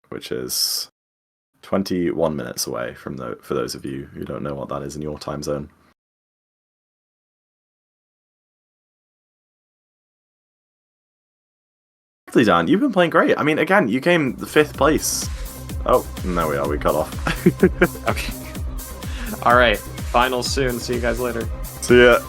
D: which is 21 minutes away from for those of you who don't know what that is in your time zone. Dan, you've been playing great. I mean, again, you came the 5th place. Oh, and there we are. We cut off.
E: Okay. All right. Finals soon. See you guys later.
D: See ya.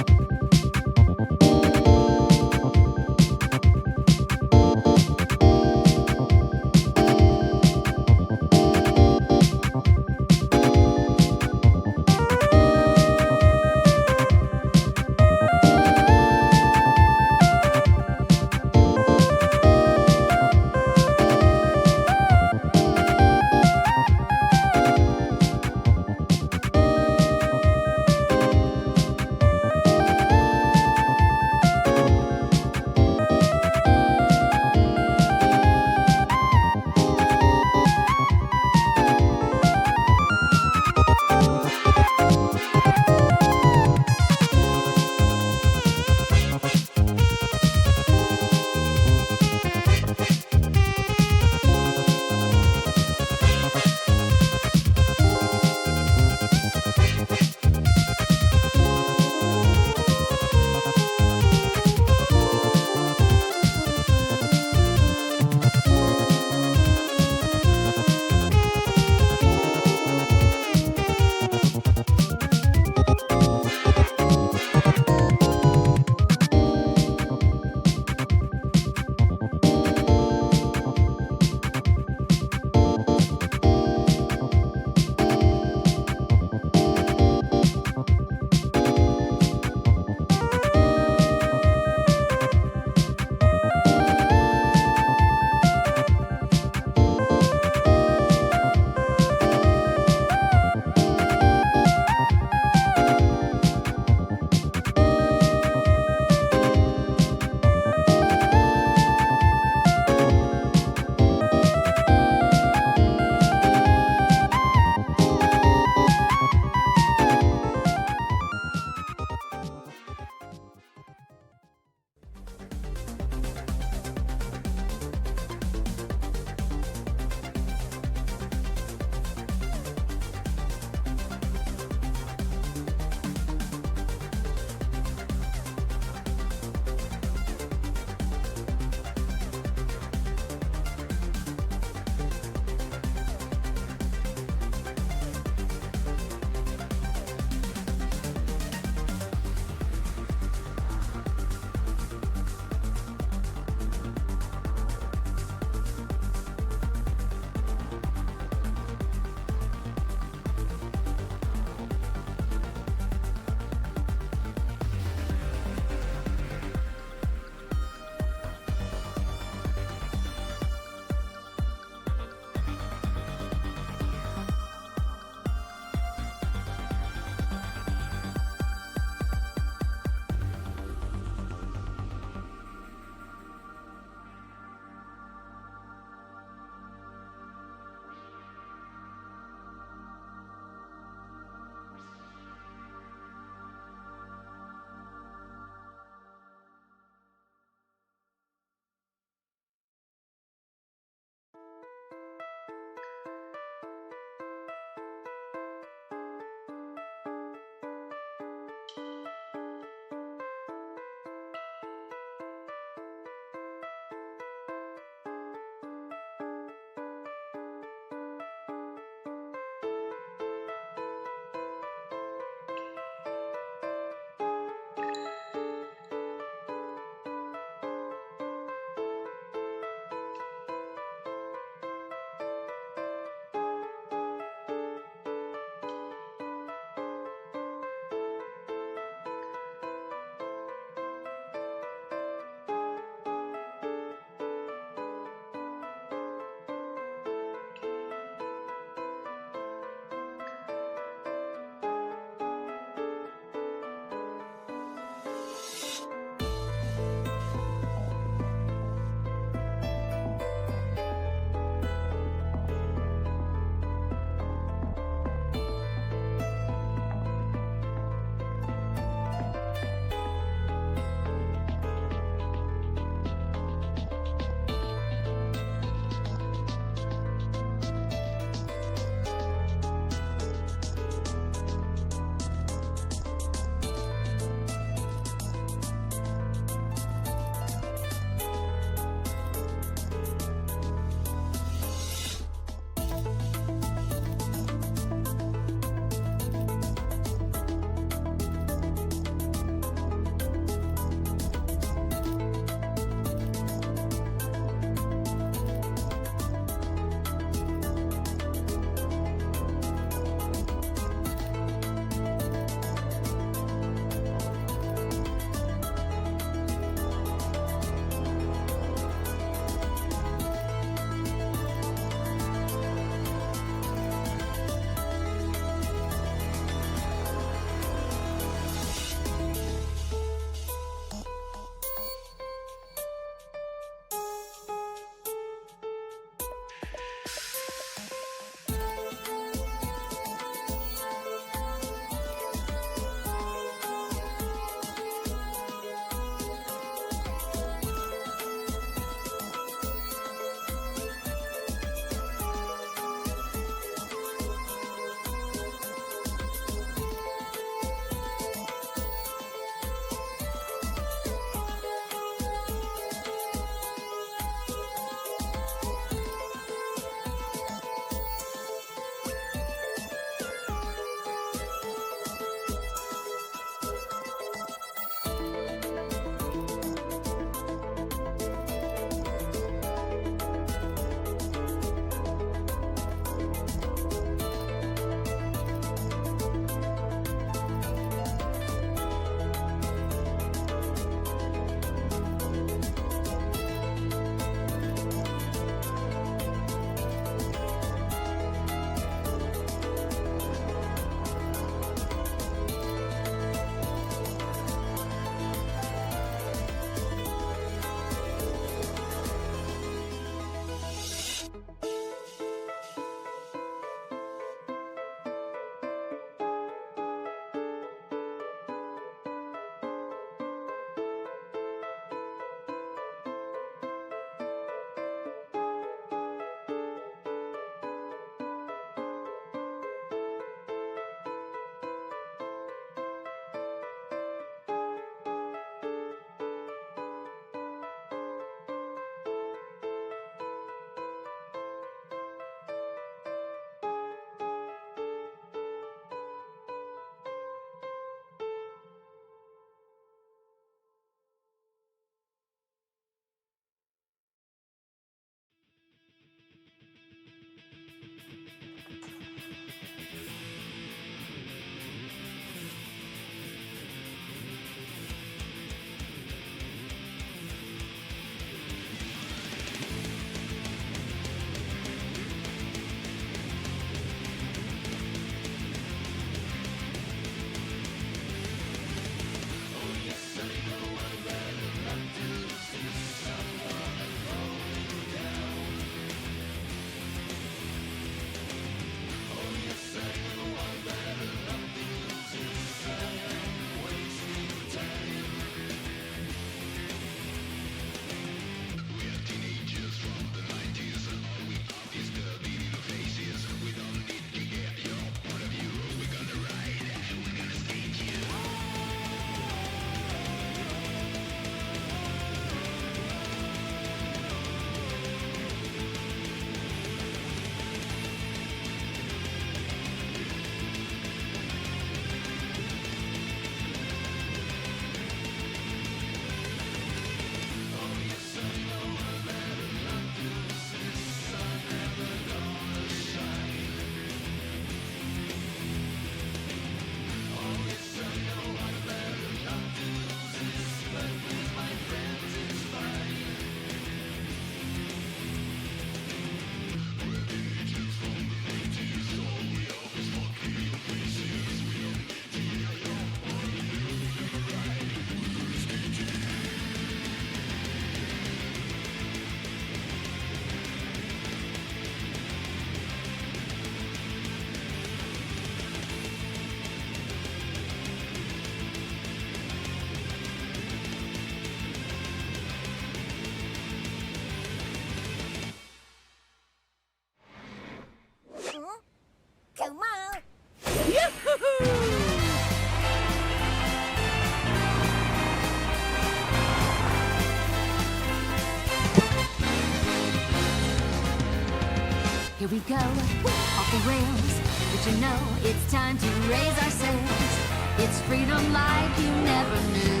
C: Here we go, off the rails. But you know it's time to raise our sails. It's freedom like you never knew.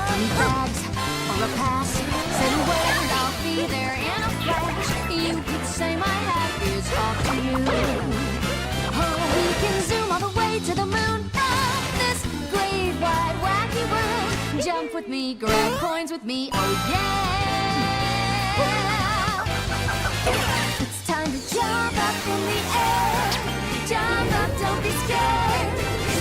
C: 20 bags or a pass. Say the word, I'll be there in a flash. You could say my hat is off to you. Oh, we can zoom all the way to the moon from this great wide wacky world. Jump with me, grab coins with me, oh yeah. It's time to jump up in the air. Jump up, don't be scared.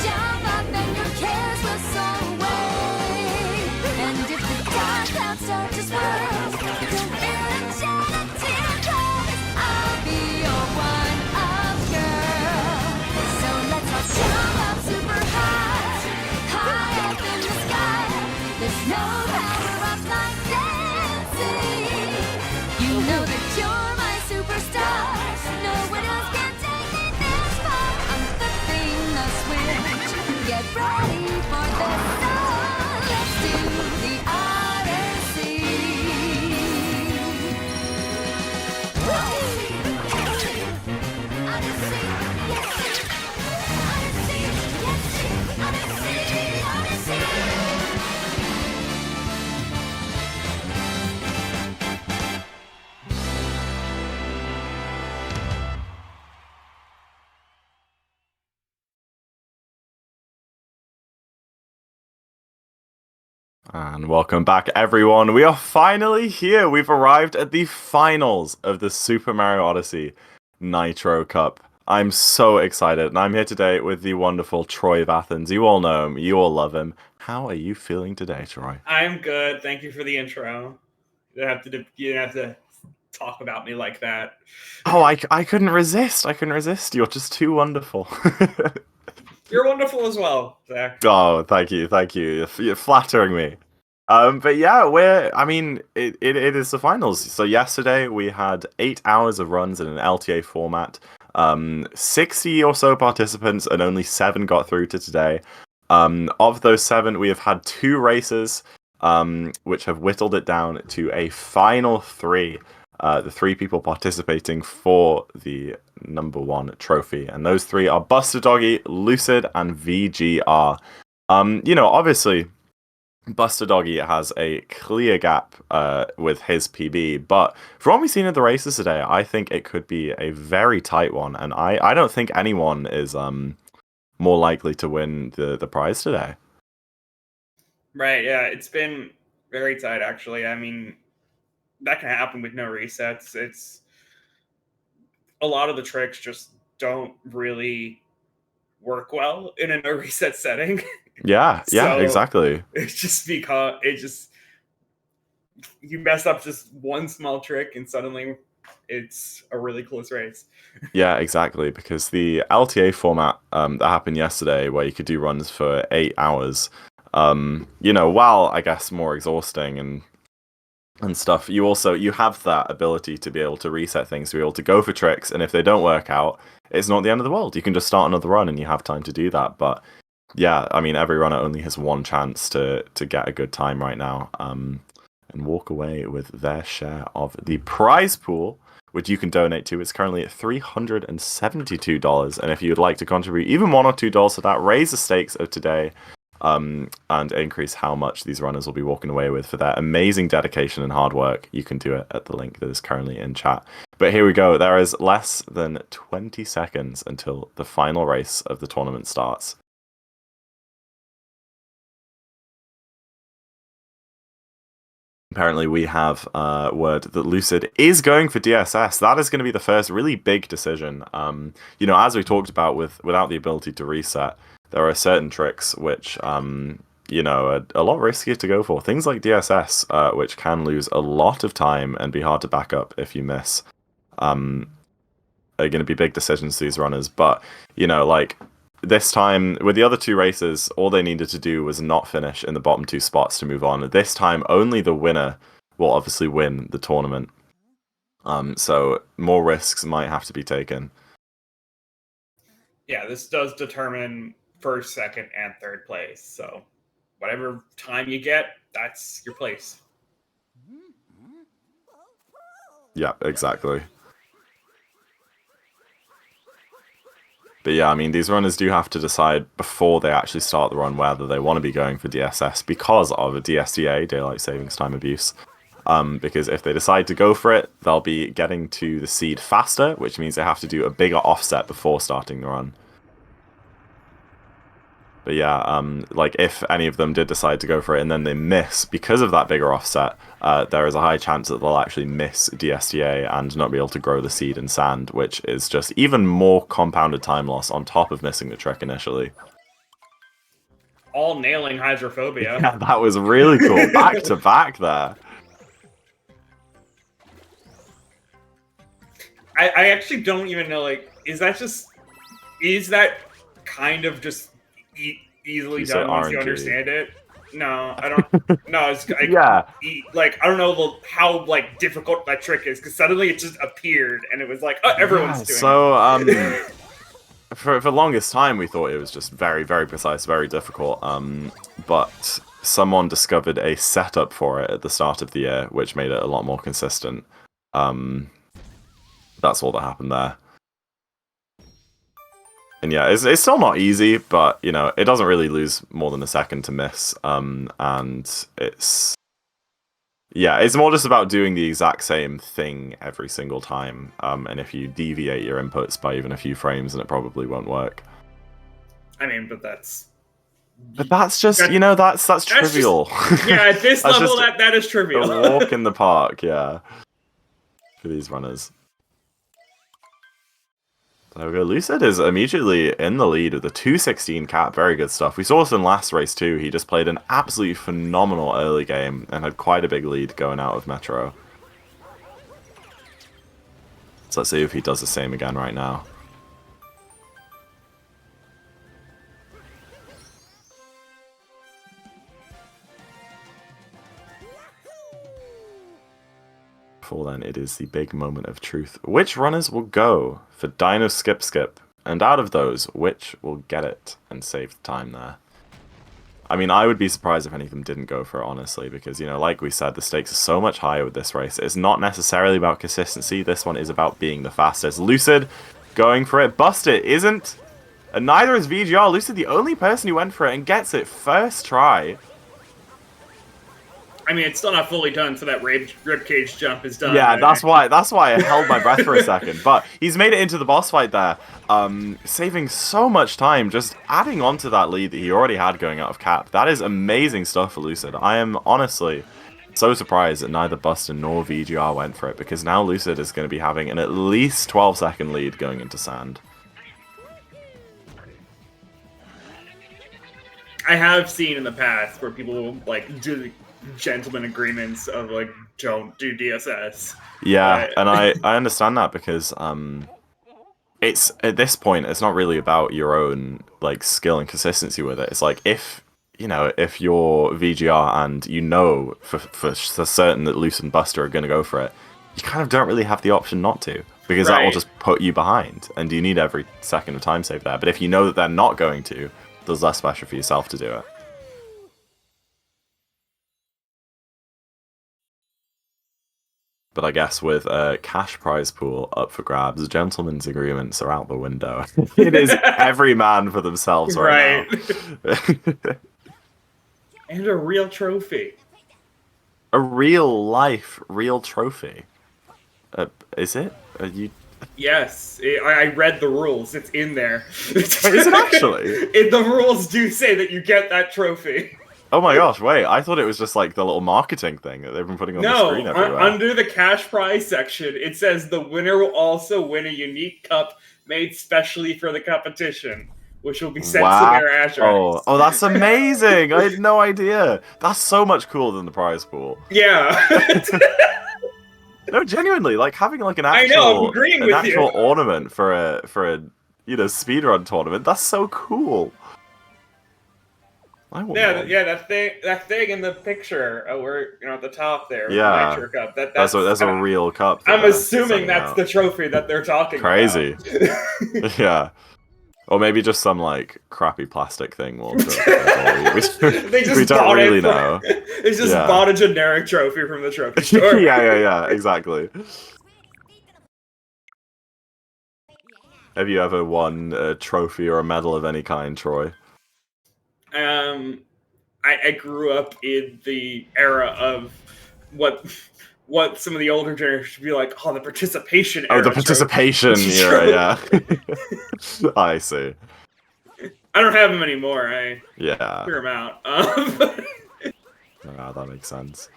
C: Jump up and your cares will soar away. And if the dark clouds start to swirl, don't fear and shed a tear, 'cause I'll be your one-up girl. So let's all jump up super high, high up in the sky. There's no power up like dancing. You know that you're my superstar. No one else can take me this far. I'm flipping the switch. Get ready for this song. Let's do the Odyssey. Odyssey, Odyssey, Odyssey, yes, Odyssey, yes, Odyssey, Odyssey.
D: And welcome back, everyone. We are finally here. We've arrived at the finals of the Super Mario Odyssey Nitro Cup. I'm so excited, and I'm here today with the wonderful Troy of Athens. You all know him. You all love him. How are you feeling today, Troy?
F: I'm good. Thank you for the intro. You didn't have to talk about me like that.
D: Oh, I couldn't resist. I couldn't resist. You're just too wonderful.
F: You're wonderful as well, Zach.
D: Oh, thank you. You're flattering me. But yeah, it is the finals. So yesterday we had 8 hours of runs in an LTA format. 60 or so participants, and only 7 got through to today. Of those 7, we have had 2 races, which have whittled it down to a final 3. The 3 people participating for the number 1 trophy, and those 3 are Buster Doggy, Lucid, and VGR. Obviously, Buster Doggy has a clear gap with his PB, but from what we've seen in the races today, I think it could be a very tight one, and I don't think anyone is more likely to win the prize today.
F: Right, yeah, it's been very tight, actually. I mean, that can happen with no resets. It's a lot of the tricks just don't really work well in a no reset setting.
D: Yeah,
F: So,
D: exactly.
F: It's just because you mess up just one small trick and suddenly it's a really close race.
D: Yeah, exactly, because the LTA format that happened yesterday, where you could do runs for 8 hours, while I guess more exhausting and stuff, you have that ability to be able to reset things, to be able to go for tricks, and if they don't work out, it's not the end of the world. You can just start another run and you have time to do that. But yeah, I mean, every runner only has one chance to get a good time right now, and walk away with their share of the prize pool, which you can donate to. It's currently at $372, and if you'd like to contribute even $1 or $2 to that, raise the stakes of today, and increase how much these runners will be walking away with for their amazing dedication and hard work, you can do it at the link that is currently in chat. But here we go. There is less than 20 seconds until the final race of the tournament starts. Apparently, we have word that Lucid is going for DSS. That is going to be the first really big decision. As we talked about, without the ability to reset, there are certain tricks which, are a lot riskier to go for. Things like DSS, which can lose a lot of time and be hard to back up if you miss, are going to be big decisions to these runners. But, this time, with the other 2 races, all they needed to do was not finish in the bottom 2 spots to move on. This time, only the winner will obviously win the tournament. So more risks might have to be taken.
F: Yeah, this does determine first, second, and third place. So whatever time you get, that's your place.
D: Yeah, exactly. But yeah, I mean, these runners do have to decide before they actually start the run whether they want to be going for DSS because of a DSTA, Daylight Savings Time Abuse. Because if they decide to go for it, they'll be getting to the seed faster, which means they have to do a bigger offset before starting the run. But yeah, like if any of them did decide to go for it and then they miss because of that bigger offset, there is a high chance that they'll actually miss DSTA and not be able to grow the seed in sand, which is just even more compounded time loss on top of missing the trick initially.
F: All nailing hydrophobia.
D: Yeah, that was really cool. Back to back there.
F: I actually don't even know, like, is that kind of just easily
D: You say
F: done once you
D: RNG.
F: understand it? No, I don't. No, it's
D: Yeah.
F: like I don't know how like difficult that trick is because suddenly it just appeared and it was like, oh, everyone's doing it.
D: So for the longest time we thought it was just very, very precise, very difficult. But someone discovered a setup for it at the start of the year, which made it a lot more consistent. That's all that happened there. And yeah, it's still not easy, but you know, it doesn't really lose more than a second to miss. And it's more just about doing the exact same thing every single time. And if you deviate your inputs by even a few frames, then it probably won't work.
F: I mean, but that's
D: just that's trivial.
F: Yeah, at this
D: That's
F: level,
D: just
F: that is trivial.
D: A walk in the park, yeah, for these runners. There we go. Lucid is immediately in the lead with a 2:16 cap. Very good stuff. We saw this in last race too. He just played an absolutely phenomenal early game and had quite a big lead going out of Metro. So let's see if he does the same again right now. Before then, it is the big moment of truth. Which runners will go for Dino Skip Skip? And out of those, which will get it and save the time there? I mean, I would be surprised if any of them didn't go for it, honestly, because, you know, like we said, the stakes are so much higher with this race. It's not necessarily about consistency. This one is about being the fastest. Lucid going for it. Busted isn't. And neither is VGR. Lucid, the only person who went for it and gets it first try.
F: I mean, it's still not fully done, so that ribcage jump is done.
D: Yeah, that's why I held my breath for a second. But he's made it into the boss fight there, saving so much time, just adding on to that lead that he already had going out of cap. That is amazing stuff for Lucid. I am honestly so surprised that neither Bustin nor VGR went for it, because now Lucid is going to be having an at least 12-second lead going into sand.
F: I have seen in the past where people will, like, do gentleman agreements of like don't do DSS.
D: Yeah, and I understand that because it's at this point it's not really about your own like skill and consistency with it. It's like if you're VGR and you know for certain that Luce and Buster are going to go for it, you kind of don't really have the option not to, because that will just put you behind and you need every second of time save there. But if you know that they're not going to, there's less pressure for yourself to do it. But I guess with a cash prize pool up for grabs, gentlemen's agreements are out the window. It is every man for themselves right now.
F: And a real trophy.
D: A real trophy. Is it?
F: Yes, I read the rules. It's in there.
D: Wait, is it actually?
F: The rules do say that you get that trophy.
D: Oh my gosh, wait, I thought it was just like the little marketing thing that they've been putting on the screen everywhere.
F: Under the cash prize section, it says the winner will also win a unique cup made specially for the competition, which will be sent to their address.
D: Oh, that's amazing! I had no idea. That's so much cooler than the prize pool.
F: Yeah.
D: No, genuinely, like having like an actual,
F: I'm agreeing with
D: actual ornament for a speedrun tournament. That's so cool.
F: That thing in the picture where at the top there.
D: Yeah,
F: the Nitro cup.
D: That's a real cup.
F: I'm assuming that's the trophy that they're talking about.
D: Crazy. Yeah. Or maybe just some like crappy plastic thing. We don't really know.
F: They just bought a generic trophy from the trophy store.
D: Yeah, exactly. Have you ever won a trophy or a medal of any kind, Troy?
F: I grew up in the era of what some of the older generations would be like, oh, the participation
D: Oh,
F: era.
D: the participation era, yeah. I see.
F: I don't have them anymore. I
D: Yeah.
F: clear them out.
D: Yeah, that makes sense.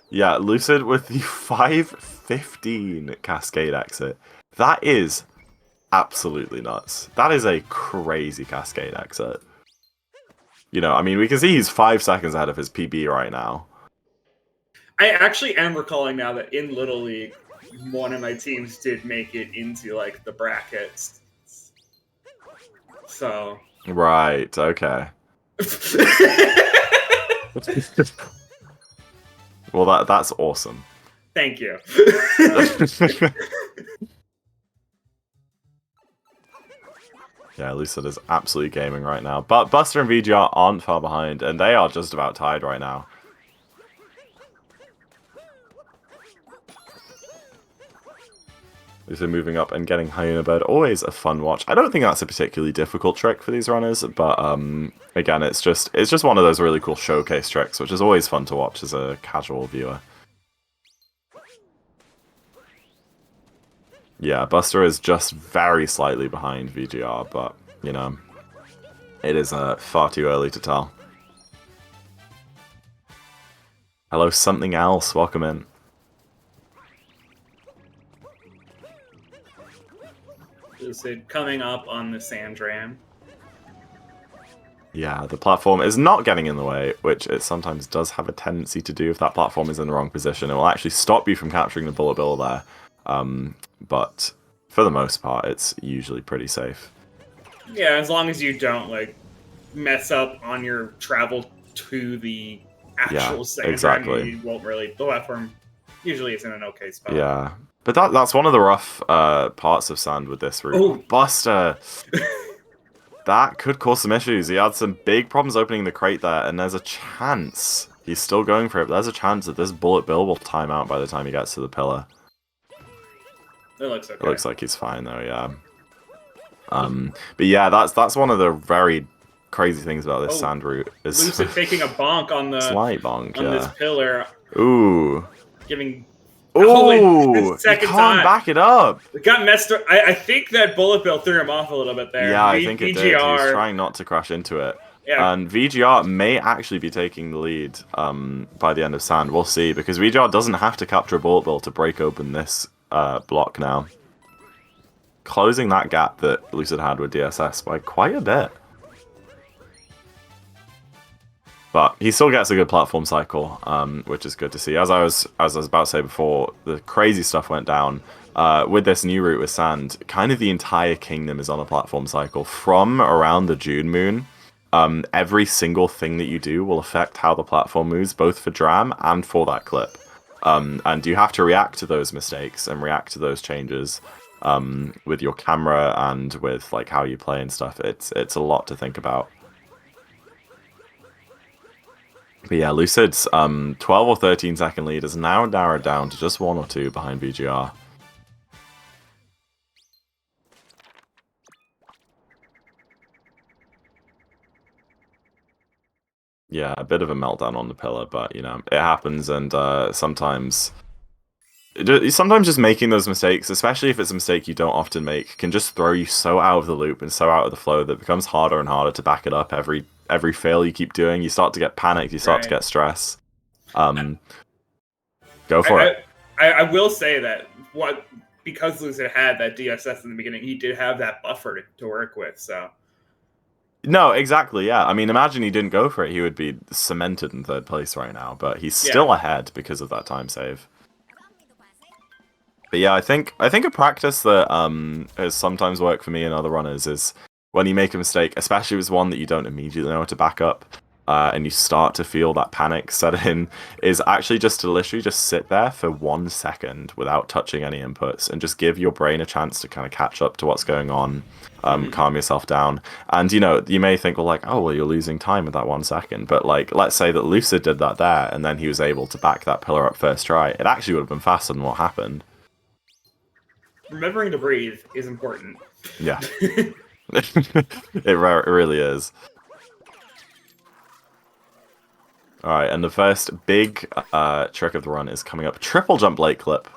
D: Yeah, Lucid with the 515 Cascade exit. That is absolutely nuts. That is a crazy Cascade exit. You know, I mean, we can see he's 5 seconds ahead of his PB right now.
F: I actually am recalling now that in Little League, one of my teams did make it into like the brackets. So.
D: Right, okay. Well, that's awesome.
F: Thank you.
D: Yeah, Lucid is absolutely gaming right now. But Buster and VGR aren't far behind, and they are just about tied right now. Lucid moving up and getting Hyena Bird, always a fun watch. I don't think that's a particularly difficult trick for these runners, but again, it's just one of those really cool showcase tricks, which is always fun to watch as a casual viewer. Yeah, Buster is just very slightly behind VGR, but, you know, it is far too early to tell. Hello, something else. Welcome in.
F: Lucid coming up on the Sandram.
D: Yeah, the platform is not getting in the way, which it sometimes does have a tendency to do if that platform is in the wrong position. It will actually stop you from capturing the bullet bill there. But for the most part, it's usually pretty safe.
F: Yeah, as long as you don't like mess up on your travel to the actual Sandram,
D: exactly.
F: you won't really. The platform usually is in an okay spot.
D: Yeah, but that's one of the rough parts of Sand with this route.
F: Oh.
D: Buster! That could cause some issues. He had some big problems opening the crate there, and there's a chance he's still going for it, but there's a chance that this bullet bill will time out by the time he gets to the pillar.
F: It looks okay.
D: It looks like he's fine though, yeah. But yeah, that's one of the very crazy things about this Sand route. Is
F: Lucid taking a bonk on the
D: slight bonk,
F: on this pillar.
D: Ooh.
F: Giving.
D: Ooh!
F: Second
D: you can't
F: time.
D: back it up!
F: It got messed up. I think that bullet bill threw him off a little bit there.
D: Yeah, I think it did. He was trying not to crash into it.
F: Yeah.
D: And VGR may actually be taking the lead by the end of Sand. We'll see, because VGR doesn't have to capture a bullet bill to break open this block now. Closing that gap that Lucid had with DSS by quite a bit. But he still gets a good platform cycle, which is good to see. As I was about to say before, the crazy stuff went down. With this new route with Sand, kind of the entire kingdom is on a platform cycle. From around the June moon, every single thing that you do will affect how the platform moves, both for Dram and for that clip. And you have to react to those mistakes and react to those changes with your camera and with like how you play and stuff. It's a lot to think about. But yeah, Lucid's 12 or 13 second lead is now narrowed down to just 1 or 2 behind VGR. Yeah, a bit of a meltdown on the pillar, but you know, it happens, and sometimes just making those mistakes, especially if it's a mistake you don't often make, can just throw you so out of the loop and so out of the flow that it becomes harder and harder to back it up. Every fail you keep doing, you start to get panicked, you start to get stress. Go for it.
F: I will say that because Lucid had that DSS in the beginning, he did have that buffer to work with, so.
D: No, exactly, yeah. I mean, imagine he didn't go for it, he would be cemented in 3rd place right now, but he's still ahead because of that time save. But yeah, I think a practice that has sometimes worked for me and other runners is when you make a mistake, especially with one that you don't immediately know how to back up, and you start to feel that panic set in, is actually just to literally just sit there for 1 second without touching any inputs and just give your brain a chance to kind of catch up to what's going on, calm yourself down. And, you know, you may think, well, like, oh, well, you're losing time with that 1 second. But, like, let's say that Lucid did that there, and then he was able to back that pillar up first try. It actually would have been faster than what happened.
F: remembering to breathe is important.
D: Yeah. It really is. Alright, and the first big trick of the run is coming up. Triple jump late clip.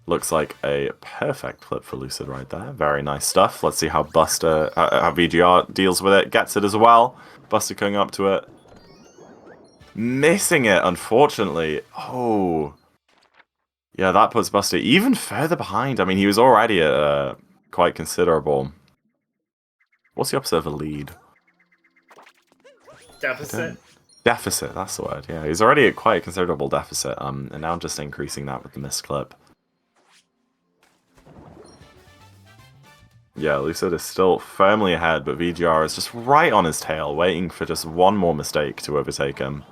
D: Looks like a perfect clip for Lucid right there. Very nice stuff. Let's see how Buster, how VGR deals with it. Gets it as well. Buster going up to it. Missing it, unfortunately. Oh. Yeah, that puts Buster even further behind. I mean, he was already at quite considerable. What's the opposite of a lead?
F: Deficit.
D: Deficit, that's the word. Yeah, he's already at quite a considerable deficit. And now just increasing that with the missed clip. Yeah, Lucid is still firmly ahead, but VGR is just right on his tail, waiting for just one more mistake to overtake him.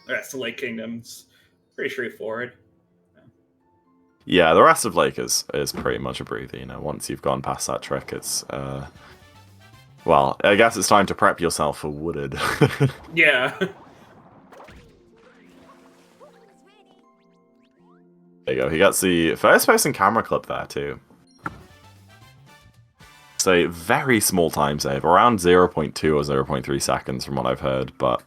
F: The rest of Lake Kingdom's pretty straightforward.
D: Yeah, the rest of Lake is pretty much a breather, you know. Once you've gone past that trick, it's, well, I guess it's time to prep yourself for Wooded.
F: Yeah.
D: There you go, he gets the first person camera clip there, too. It's a very small time save, around 0.2 or 0.3 seconds from what I've heard, but,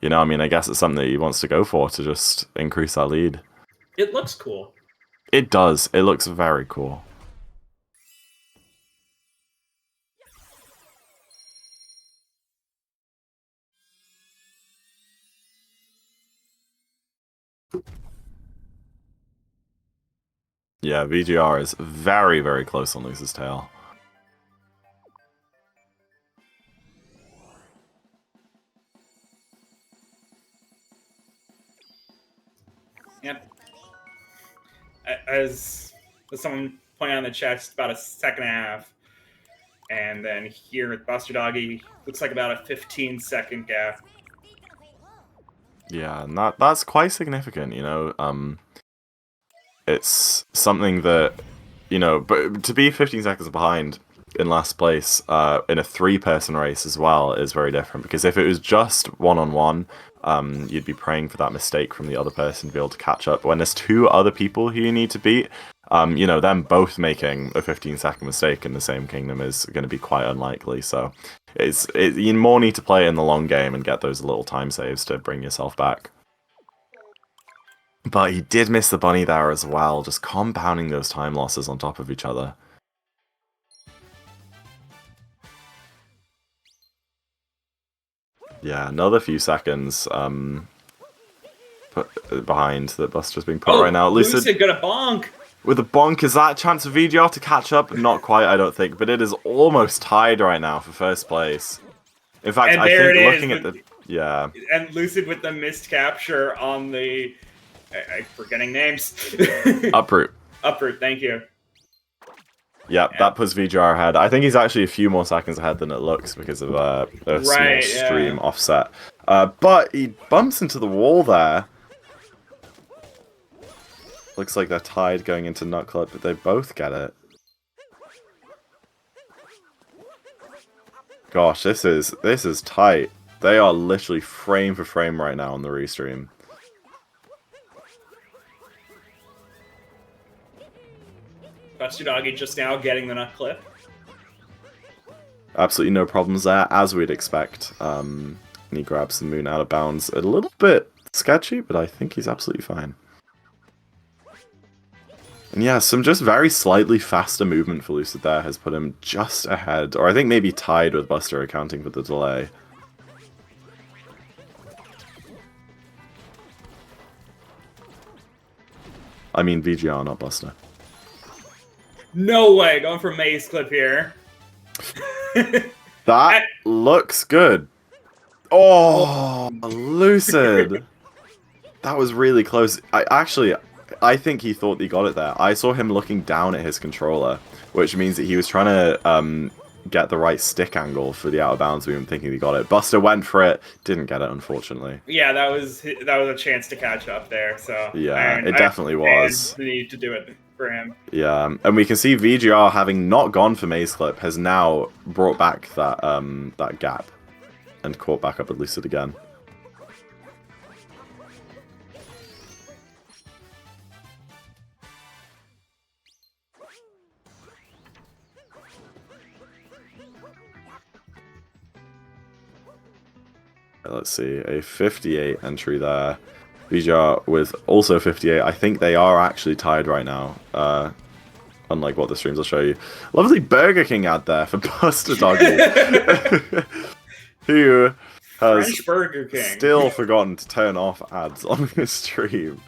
D: you know, I mean, I guess it's something that he wants to go for to just increase that lead.
F: It looks cool.
D: It does, it looks very cool. Yeah, VGR is very, very close on Luce's tail.
F: Yep. As someone pointed out in the chat, it's about a second and a half. And then here with Buster Doggy, looks like about a 15-second gap.
D: Yeah, and that's quite significant, you know. It's something that, you know, but to be 15 seconds behind in last place in a three-person race as well is very different, because if it was just one-on-one, you'd be praying for that mistake from the other person to be able to catch up. When there's two other people who you need to beat, you know, them both making a 15-second mistake in the same kingdom is going to be quite unlikely. So you more need to play in the long game and get those little time saves to bring yourself back. But he did miss the bunny there as well, just compounding those time losses on top of each other. Yeah, another few seconds behind that Buster's being put right now.
F: Lucid got a bonk!
D: With a bonk, is that a chance for VGR to catch up? Not quite, I don't think, but it is almost tied right now for first place. In fact, I think looking at the... Yeah.
F: And Lucid with the missed capture on the... I'm forgetting names.
D: Uproot.
F: Uproot, thank you.
D: Yep, that puts VGR ahead. I think he's actually a few more seconds ahead than it looks because of a small stream offset. But he bumps into the wall there. Looks like they're tied going into Nutclip, but they both get it. Gosh, this is tight. They are literally frame for frame right now on the restream.
F: Buster Doggy just now getting the Nutclip.
D: Absolutely no problems there, as we'd expect. And he grabs the moon out of bounds. A little bit sketchy, but I think he's absolutely fine. And yeah, some just very slightly faster movement for Lucid there has put him just ahead, or I think maybe tied with Buster, accounting for the delay. I mean VGR, not Buster.
F: No way, going for Maze Clip here.
D: That looks good. Oh, Lucid. That was really close. I think he thought he got it there. I saw him looking down at his controller, which means that he was trying to get the right stick angle for the out of bounds move, thinking he got it. Buster went for it, didn't get it, unfortunately.
F: Yeah, that was a chance to catch up there. So
D: yeah, it definitely was.
F: The need to do it. for him.
D: Yeah, and we can see VGR, having not gone for Maze Clip, has now brought back that that gap and caught back up with Lucid again. Let's see, a 58 entry there. VGR with also 58. I think they are actually tied right now. Unlike what the streams will show you. Lovely Burger King ad there for Buster Doggy. Who has
F: French Burger King.
D: still forgotten to turn off ads on his stream.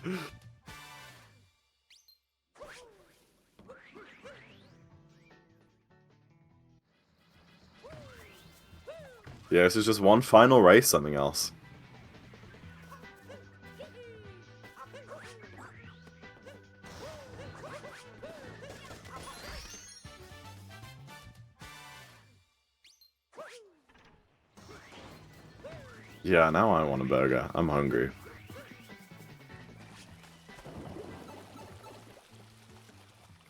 D: Yeah, this is just one final race, something else. Yeah, now I want a burger. I'm hungry.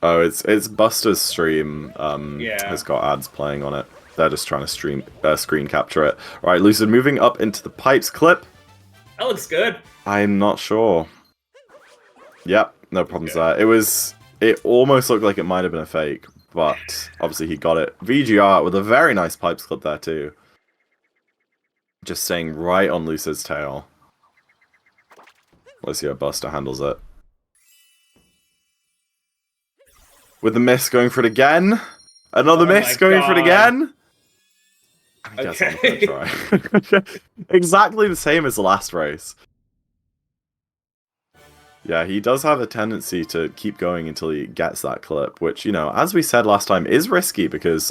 D: Oh, it's Buster's stream.
F: Yeah.
D: Has got ads playing on it. They're just trying to screen capture it. All right, Lucid moving up into the pipes clip.
F: That looks good.
D: I'm not sure. Yep, no problems
F: Okay.
D: there. It almost looked like it might have been a fake, but obviously he got it. VGR with a very nice pipes clip there too. Just staying right on Lucid's tail. Let's see how Buster handles it. With the miss, going for it again. Another
F: Oh
D: miss,
F: my
D: going for it
F: God.
D: again. I guess I'm
F: Okay.
D: gonna try. Exactly the same as the last race. Yeah, he does have a tendency to keep going until he gets that clip, which, you know, as we said last time, is risky because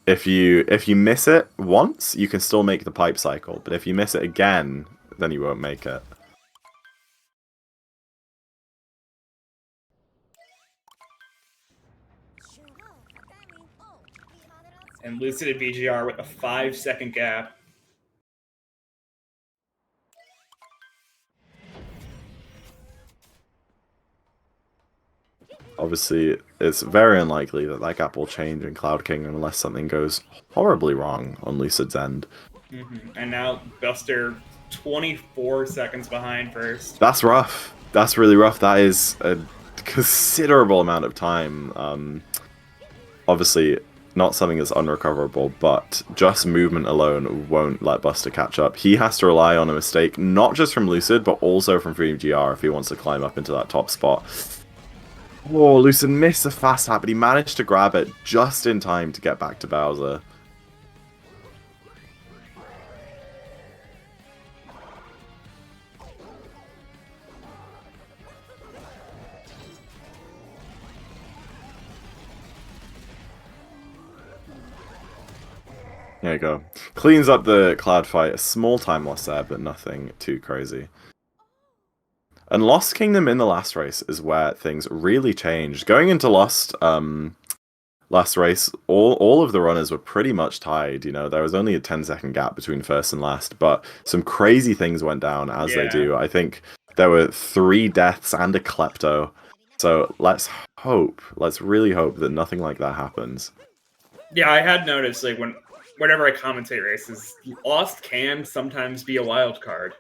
D: if you miss it once, you can still make the pipe cycle, but if you miss it again, then you won't make it.
F: And Lucid and VGR with a 5-second gap.
D: Obviously, it's very unlikely that that gap will change in Cloud King unless something goes horribly wrong on Lucid's end.
F: And now Buster 24 seconds behind first.
D: That's rough. That's really rough. That is a considerable amount of time. Obviously, not something that's unrecoverable, but just movement alone won't let Buster catch up. He has to rely on a mistake, not just from Lucid, but also from VGR if he wants to climb up into that top spot. Oh, Lucid missed a fast tap, but he managed to grab it just in time to get back to Bowser. There you go. Cleans up the Cloud fight. A small time loss there, but nothing too crazy. And Lost Kingdom in the last race is where things really changed. Going into Lost, last race, all of the runners were pretty much tied. You know, there was only a 10-second gap between first and last, but some crazy things went down as they do. I think there were 3 deaths and a klepto. So let's really hope that nothing like that happens.
F: Yeah, I had noticed like whenever I commentate races, Lost can sometimes be a wild card.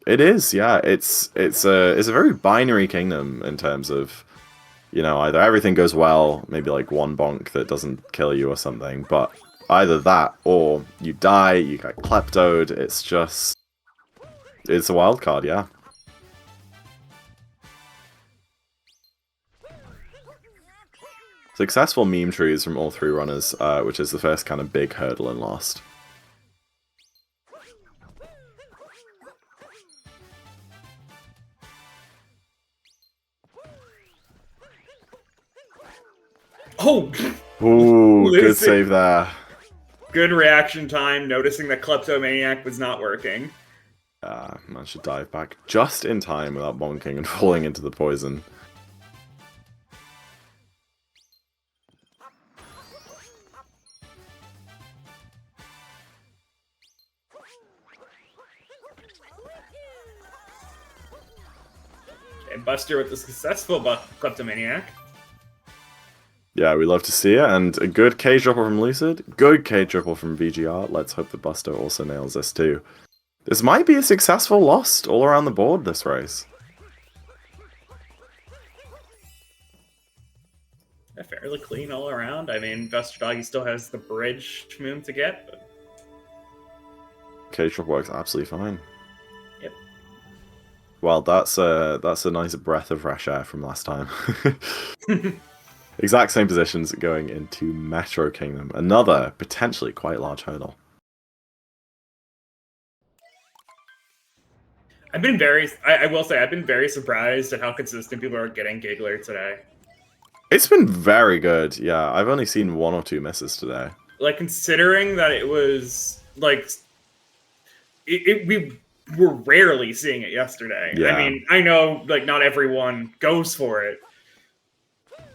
D: It is, yeah. It's a very binary kingdom in terms of, you know, either everything goes well, maybe like one bonk that doesn't kill you or something, but either that or you die, you get kleptoed. It's a wild card, yeah. Successful meme trees from all 3 runners, which is the first kind of big hurdle in Lost.
F: Oh!
D: Ooh, good
F: Listen.
D: save there.
F: Good reaction time, noticing that Kleptomaniac was not working.
D: Managed to dive back just in time without bonking and falling into the poison.
F: And Buster with the successful kleptomaniac.
D: Yeah, we love to see it, and a good cage triple from Lucid, good cage triple from VGR. Let's hope that Buster also nails this too. This might be a successful Lost all around the board this race.
F: Yeah, fairly clean all around. I mean, Buster Doggy still has the bridge moon to get, but...
D: Cage triple works absolutely fine.
F: Yep.
D: Well, that's a nice breath of fresh air from last time. Exact same positions going into Metro Kingdom. Another potentially quite large hurdle.
F: I will say, I've been very surprised at how consistent people are getting Giggler today.
D: It's been very good. Yeah, I've only seen 1 or 2 misses today.
F: Like, considering that it was, like, we were rarely seeing it yesterday.
D: Yeah.
F: I mean, I know, like, not everyone goes for it.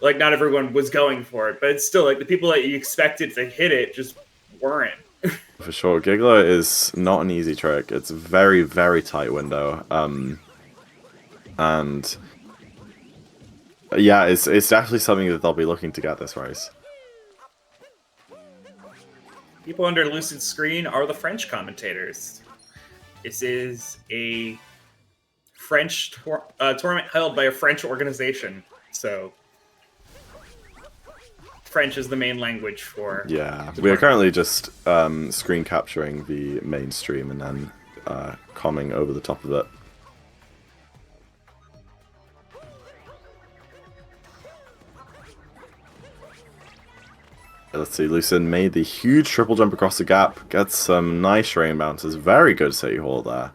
F: Like, not everyone was going for it, but it's still, like, the people that you expected to hit it just weren't.
D: For sure, Giggler is not an easy trick. It's a very, very tight window. And yeah, it's definitely something that they'll be looking to get this race.
F: People under Lucid's screen are the French commentators. This is a French tournament held by a French organization, so French is the main language for...
D: Yeah, we are currently just screen capturing the main stream and then commenting over the top of it. Let's see, Lucid made the huge triple jump across the gap, gets some nice rain bounces, very good City Hall there.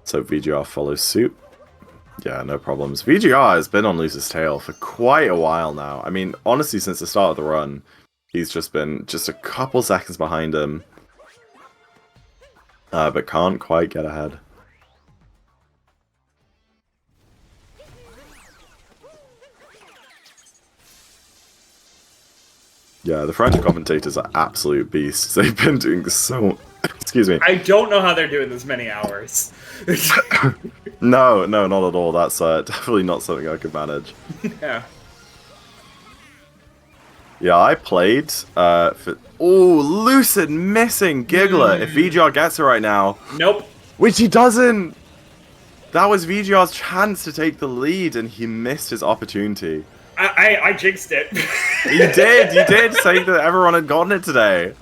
D: So VGR follows suit. Yeah, no problems. VGR has been on Lucid's tail for quite a while now. I mean, honestly, since the start of the run, he's just been just a couple seconds behind him. But can't quite get ahead. Yeah, the French commentators are absolute beasts. They've been doing so... Excuse me.
F: I don't know how they're doing this many hours.
D: No, not at all. That's definitely not something I could manage.
F: Yeah.
D: Yeah, I played for... Oh, Lucid missing Giggler. If VGR gets it right now...
F: Nope.
D: Which he doesn't! That was VGR's chance to take the lead, and he missed his opportunity.
F: I jinxed it.
D: You did say that everyone had gotten it today.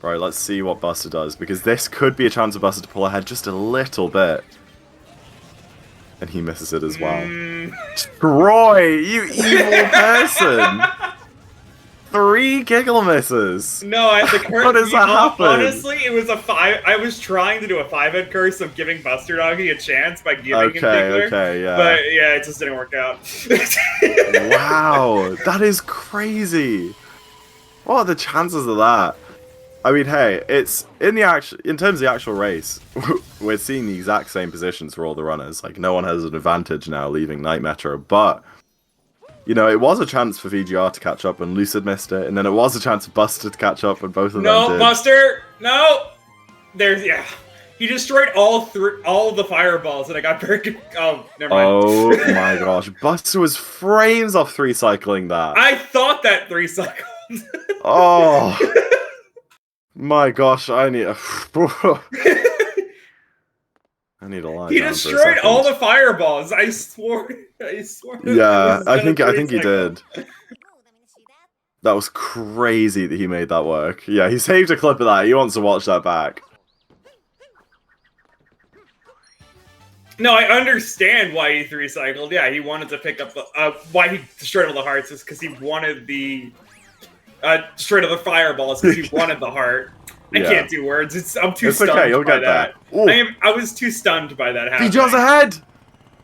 D: Right, let's see what Buster does, because this could be a chance for Buster to pull ahead just a little bit. And he misses it as well. Troy, you evil person! 3 giggle misses!
F: No, the curse.
D: How does that happen?
F: Honestly, it was a 5. I was trying to do a 5-head curse of giving Buster Doggy a chance by giving him Giggler.
D: Okay, yeah.
F: But yeah, it just didn't work out.
D: Wow, that is crazy. What are the chances of that? I mean, hey, it's in terms of the actual race, we're seeing the exact same positions for all the runners. Like, no one has an advantage now leaving Night Metro, but you know, it was a chance for VGR to catch up and Lucid missed it, and then it was a chance for Buster to catch up and both of them did.
F: No, Buster! No! Yeah. He destroyed all the fireballs and I got very... Oh, never mind.
D: Oh my gosh. Buster was frames off 3-cycling that.
F: I thought that 3-cycled.
D: Oh. My gosh, I need a... I need a lie.
F: He destroyed all the fireballs. I swore.
D: Yeah, I think he did. That was crazy that he made that work. Yeah, he saved a clip of that. He wants to watch that back.
F: No, I understand why he 3-cycled. Yeah, he wanted to pick up the... why he destroyed all the hearts is because he wanted the... destroyed all the fireballs because he wanted the heart. I can't do words. I'm too stunned
D: okay, you'll
F: by
D: get that.
F: I was too stunned by that happening.
D: VGR's ahead!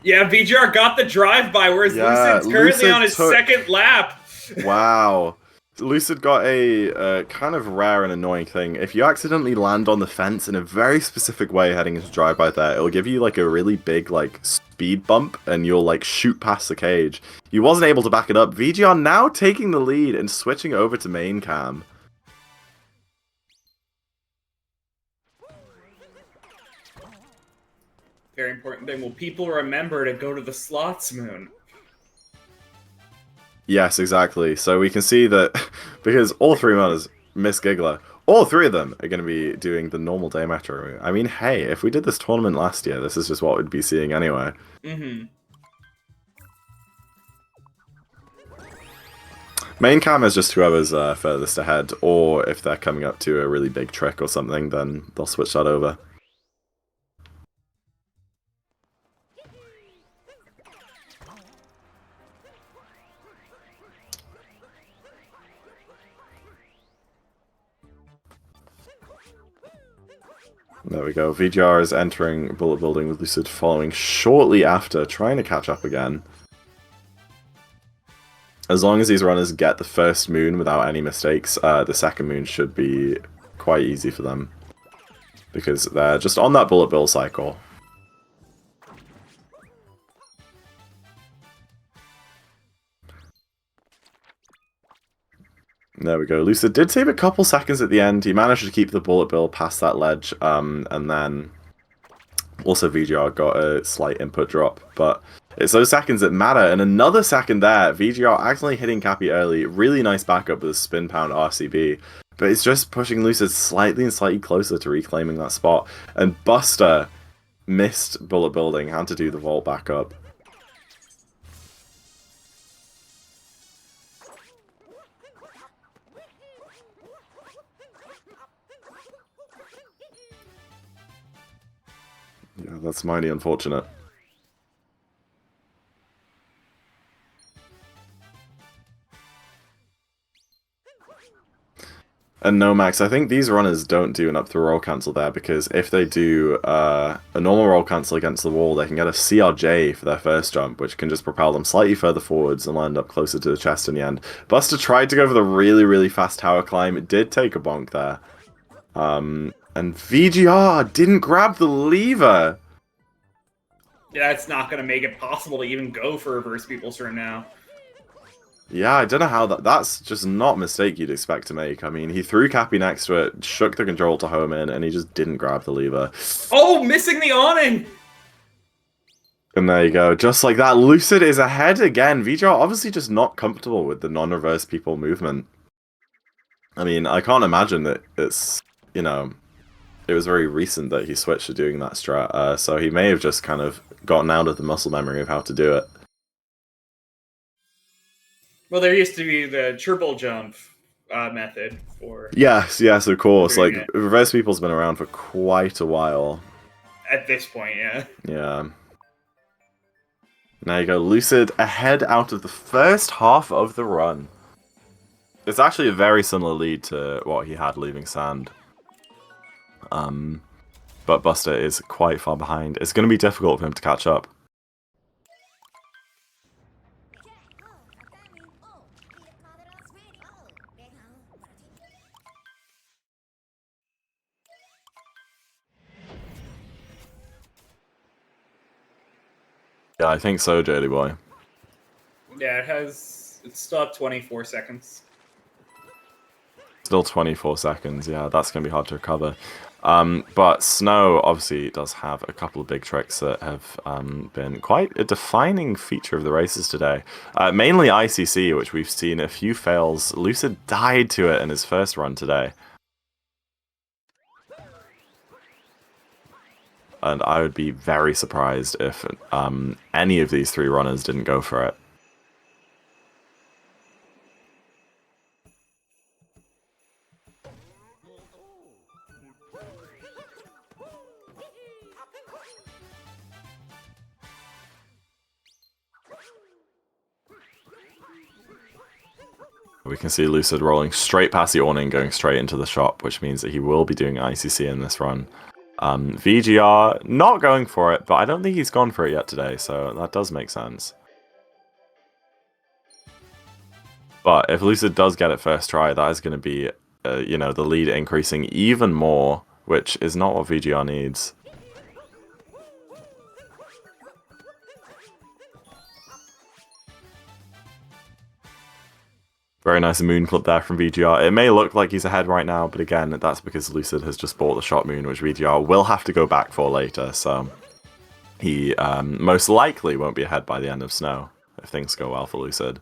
F: Yeah, VGR got the drive-by, whereas Lucid's currently on his second lap.
D: Wow. Lucid got a kind of rare and annoying thing. If you accidentally land on the fence in a very specific way heading into drive-by there, it'll give you like a really big like speed bump and you'll like shoot past the cage. He wasn't able to back it up. VGR now taking the lead and switching over to main cam.
F: very important thing. Will people remember to go to the slots moon?
D: Yes, exactly. So we can see that because all three runners miss Giggler, all three of them are going to be doing the normal day Metro. I mean, hey, if we did this tournament last year, this is just what we'd be seeing anyway.
F: Mm-hmm.
D: Main cam is just whoever's furthest ahead, or if they're coming up to a really big trick or something, then they'll switch that over. There we go. VGR is entering Bullet Building with Lucid following shortly after, trying to catch up again. As long as these runners get the first moon without any mistakes, the second moon should be quite easy for them. Because they're just on that bullet bill cycle. There we go. Lucid did save a couple seconds at the end. He managed to keep the bullet bill past that ledge, and then also VGR got a slight input drop, but it's those seconds that matter. And another second there, VGR accidentally hitting Cappy early. Really nice backup with a spin pound RCB, but it's just pushing Lucid slightly and slightly closer to reclaiming that spot. And Buster missed bullet building, had to do the vault backup. Yeah, that's mighty unfortunate. And no, Max, I think these runners don't do an up through roll cancel there, because if they do a normal roll cancel against the wall, they can get a CRJ for their first jump, which can just propel them slightly further forwards and land up closer to the chest in the end. Buster tried to go for the really, really fast tower climb. It did take a bonk there. And VGR didn't grab the lever.
F: Yeah, it's not going to make it possible to even go for reverse people's turn now.
D: Yeah, I don't know how that's just not a mistake you'd expect to make. I mean, he threw Cappy next to it, shook the control to home in, and he just didn't grab the lever.
F: Oh, missing the awning!
D: And there you go. Just like that, Lucid is ahead again. VGR obviously just not comfortable with the non-reverse people movement. I mean, I can't imagine that it's, you know, it was very recent that he switched to doing that strat, so he may have just kind of gotten out of the muscle memory of how to do it.
F: Well, there used to be the triple jump method for...
D: Yes, of course. Like,
F: it.
D: reverse people's been around for quite a while.
F: At this point, yeah.
D: Yeah. There you go. Lucid ahead out of the first half of the run. It's actually a very similar lead to what he had leaving Sand. But Buster is quite far behind. It's going to be difficult for him to catch up. Yeah, I think so, Jody Boy.
F: Yeah, it's still at 24 seconds.
D: Still 24 seconds, yeah, that's going to be hard to recover. But Snow obviously does have a couple of big tricks that have been quite a defining feature of the races today. Mainly ICC, which we've seen a few fails. Lucid died to it in his first run today. And I would be very surprised if any of these three runners didn't go for it. We can see Lucid rolling straight past the awning, going straight into the shop, which means that he will be doing ICC in this run. VGR not going for it, but I don't think he's gone for it yet today, so that does make sense. But if Lucid does get it first try, that is going to be, you know, the lead increasing even more, which is not what VGR needs. Very nice moon clip there from VGR. It may look like he's ahead right now, but again, that's because Lucid has just bought the shot moon, which VGR will have to go back for later, so... he most likely won't be ahead by the end of Snow, if things go well for Lucid.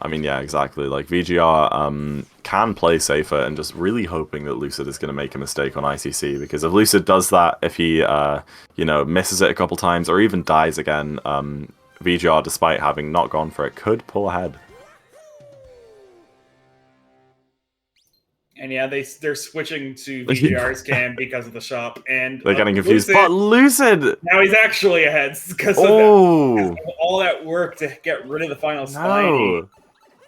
D: I mean, yeah, exactly. Like, VGR can play safer and just really hoping that Lucid is going to make a mistake on ICC, because if Lucid does that, if he, you know, misses it a couple times or even dies again, VGR, despite having not gone for it, could pull ahead.
F: And yeah, they're switching to VGR's cam because of the shop, and
D: They're getting confused. But Lucid!
F: Now he's actually ahead because of all that work to get rid of the final Spiny.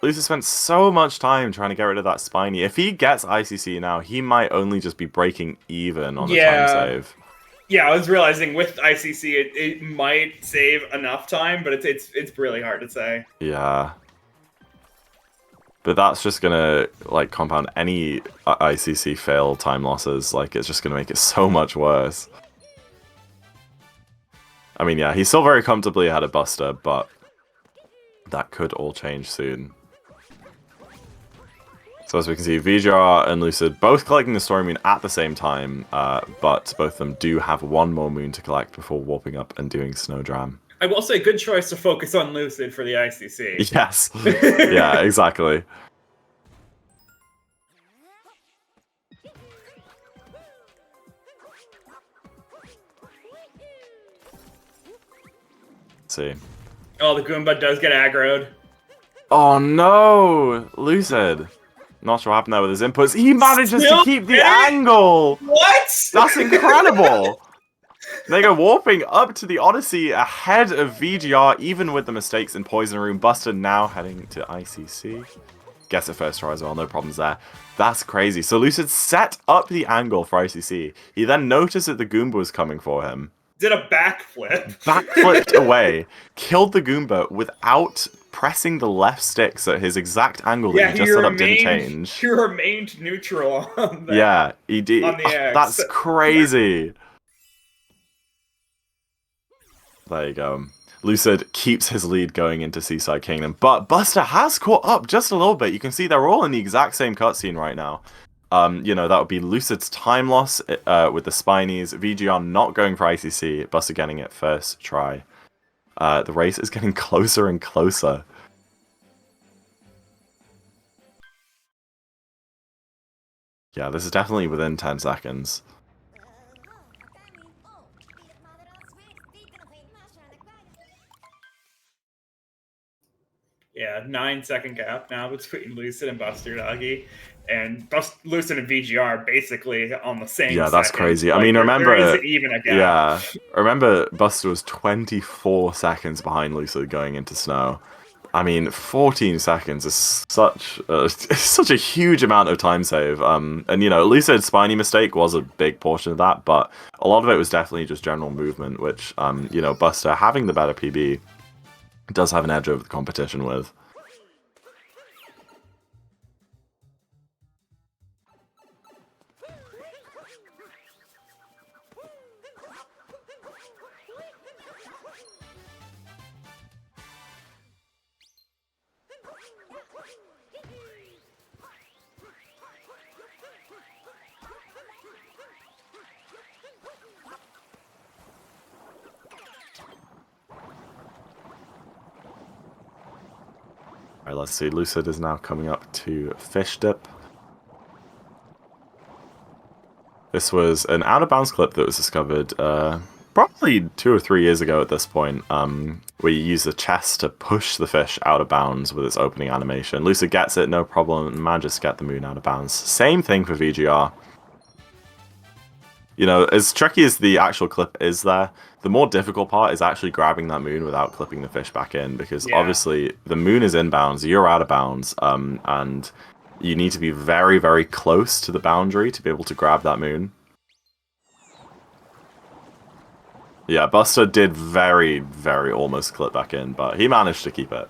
D: Lucid spent so much time trying to get rid of that Spiny. If he gets ICC now, he might only just be breaking even on the time save.
F: Yeah, I was realizing with ICC, it might save enough time, but it's really hard to say.
D: Yeah. But that's just gonna, like, compound any ICC fail time losses. Like, it's just gonna make it so much worse. I mean, yeah, he's still very comfortably ahead of Buster, but that could all change soon. So as we can see, VGR and Lucid both collecting the Story Moon at the same time, but both of them do have one more moon to collect before warping up and doing Snowdram.
F: I will say, good choice to focus on Lucid for the ICC.
D: Yes. Yeah, exactly. Let's see.
F: Oh, the Goomba does get aggroed.
D: Oh no! Lucid. Not sure what happened there with his inputs. He manages to keep the angle!
F: What?
D: That's incredible! They go warping up to the Odyssey ahead of VGR, even with the mistakes in Poison Room. Buster now heading to ICC. Gets it first try as well, no problems there. That's crazy. So Lucid set up the angle for ICC. He then noticed that the Goomba was coming for him.
F: Did a backflip.
D: Backflipped away. Killed the Goomba without pressing the left stick, so his exact angle that he just set up didn't change.
F: He remained neutral on the,
D: yeah, he did.
F: On the X.
D: That's crazy. There you go. Lucid keeps his lead going into Seaside Kingdom, but Buster has caught up just a little bit. You can see they're all in the exact same cutscene right now. You know, that would be Lucid's time loss with the Spinies, VGR not going for ICC, Buster getting it first try. The race is getting closer and closer. Yeah, this is definitely within 10 seconds.
F: Yeah, 9-second gap now between Lucid and Buster Doggy. And Lucid and VGR are basically on the same
D: Yeah, that's
F: second.
D: crazy.
F: Like,
D: I mean, remember...
F: there isn't even a gap.
D: Yeah, remember Buster was 24 seconds behind Lucid going into Snow. I mean, 14 seconds is such a huge amount of time save. And, you know, Lucid's Spiny mistake was a big portion of that, but a lot of it was definitely just general movement, which, you know, Buster, having the better PB, does have an edge over the competition with. Alright, let's see. Lucid is now coming up to Fish Dip. This was an out-of-bounds clip that was discovered probably 2 or 3 years ago at this point, where you use the chest to push the fish out of bounds with its opening animation. Lucid gets it, no problem, and manages to get the moon out of bounds. Same thing for VGR. You know, as tricky as the actual clip is there, the more difficult part is actually grabbing that moon without clipping the fish back in, because obviously the moon is in bounds, you're out of bounds, and you need to be very, very close to the boundary to be able to grab that moon. Yeah, Buster did very, very almost clip back in, but he managed to keep it.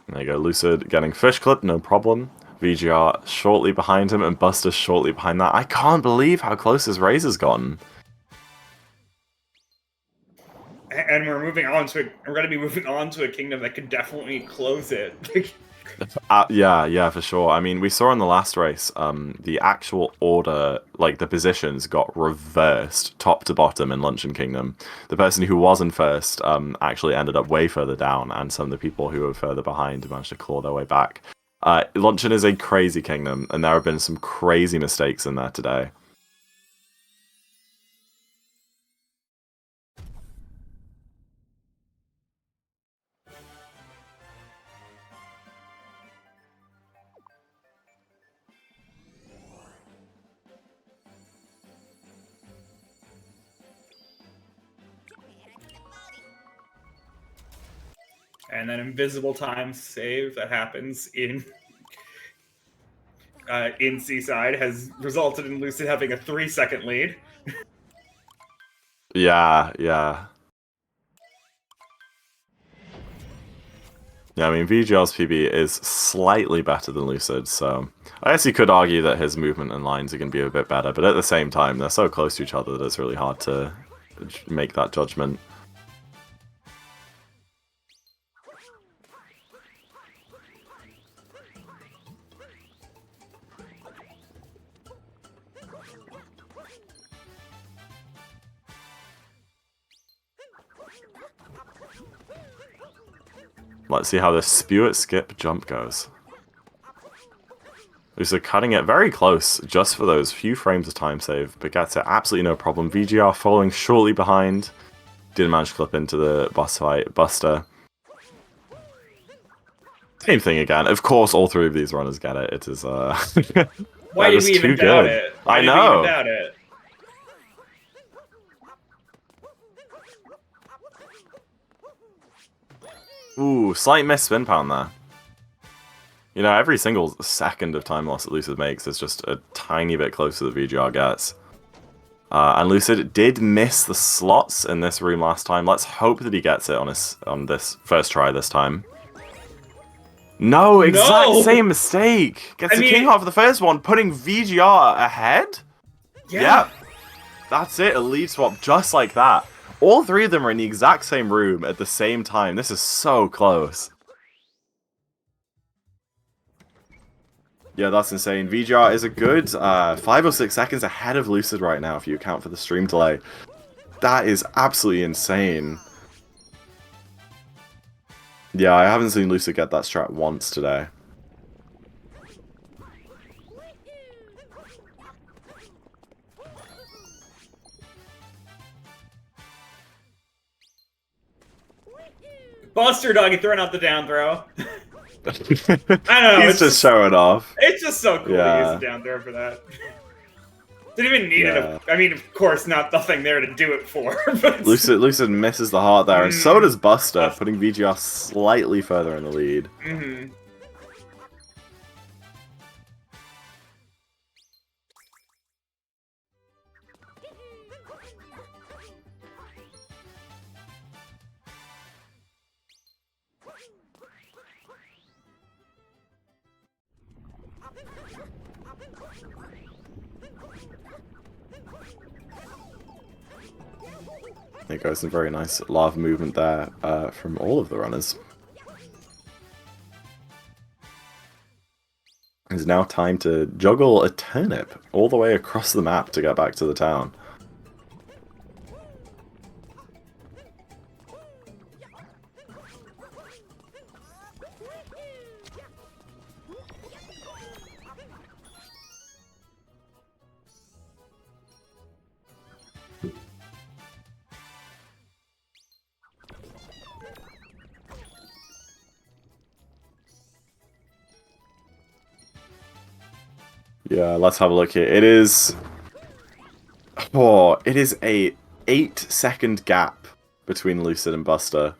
D: There you go, Lucid getting fish clip, no problem. VGR shortly behind him, and Buster shortly behind that. I can't believe how close his race has gotten.
F: and we're moving on to we're going to be moving on to a kingdom that could definitely close it.
D: Yeah, for sure. I mean, we saw in the last race, the actual order, like the positions, got reversed top to bottom in Luncheon Kingdom. The person who was in first actually ended up way further down, and some of the people who were further behind managed to claw their way back. Luncheon is a crazy kingdom, and there have been some crazy mistakes in there today.
F: And then invisible time save that happens in Seaside has resulted in Lucid having a 3-second lead.
D: Yeah. Yeah, I mean, VGL's PB is slightly better than Lucid, so I guess you could argue that his movement and lines are going to be a bit better, but at the same time, they're so close to each other that it's really hard to make that judgment. Let's see how the spew it skip jump goes. Lucid cutting it very close just for those few frames of time save, but gets it absolutely no problem. VGR following shortly behind. Didn't manage to clip into the boss fight. Buster. Same thing again. Of course, all three of these runners get it. It is,
F: Why did we even doubt it? Why did we even doubt it?
D: Ooh, slight miss spin pound there. You know, every single second of time loss that Lucid makes is just a tiny bit closer than VGR gets. And Lucid did miss the slots in this room last time. Let's hope that he gets it on this first try this time. No, exact same mistake. Gets the king off the first one, putting VGR ahead.
F: Yeah.
D: That's it, a lead swap just like that. All three of them are in the exact same room at the same time. This is so close. Yeah, that's insane. VGR is a good 5 or 6 seconds ahead of Lucid right now if you account for the stream delay. That is absolutely insane. Yeah, I haven't seen Lucid get that strat once today.
F: Buster Doggy throwing out the down throw. I don't know.
D: He's just showing off.
F: It's just so cool to use the down throw for that. Didn't even need it. I mean, of course, nothing there to do it for. But
D: Lucid misses the heart there, and so does Buster, putting VGR slightly further in the lead. There goes some very nice lava movement there from all of the runners. It's now time to juggle a turnip all the way across the map to get back to the town. Yeah, let's have a look here. It is... Oh, it is a 8-second gap between Lucid and Buster.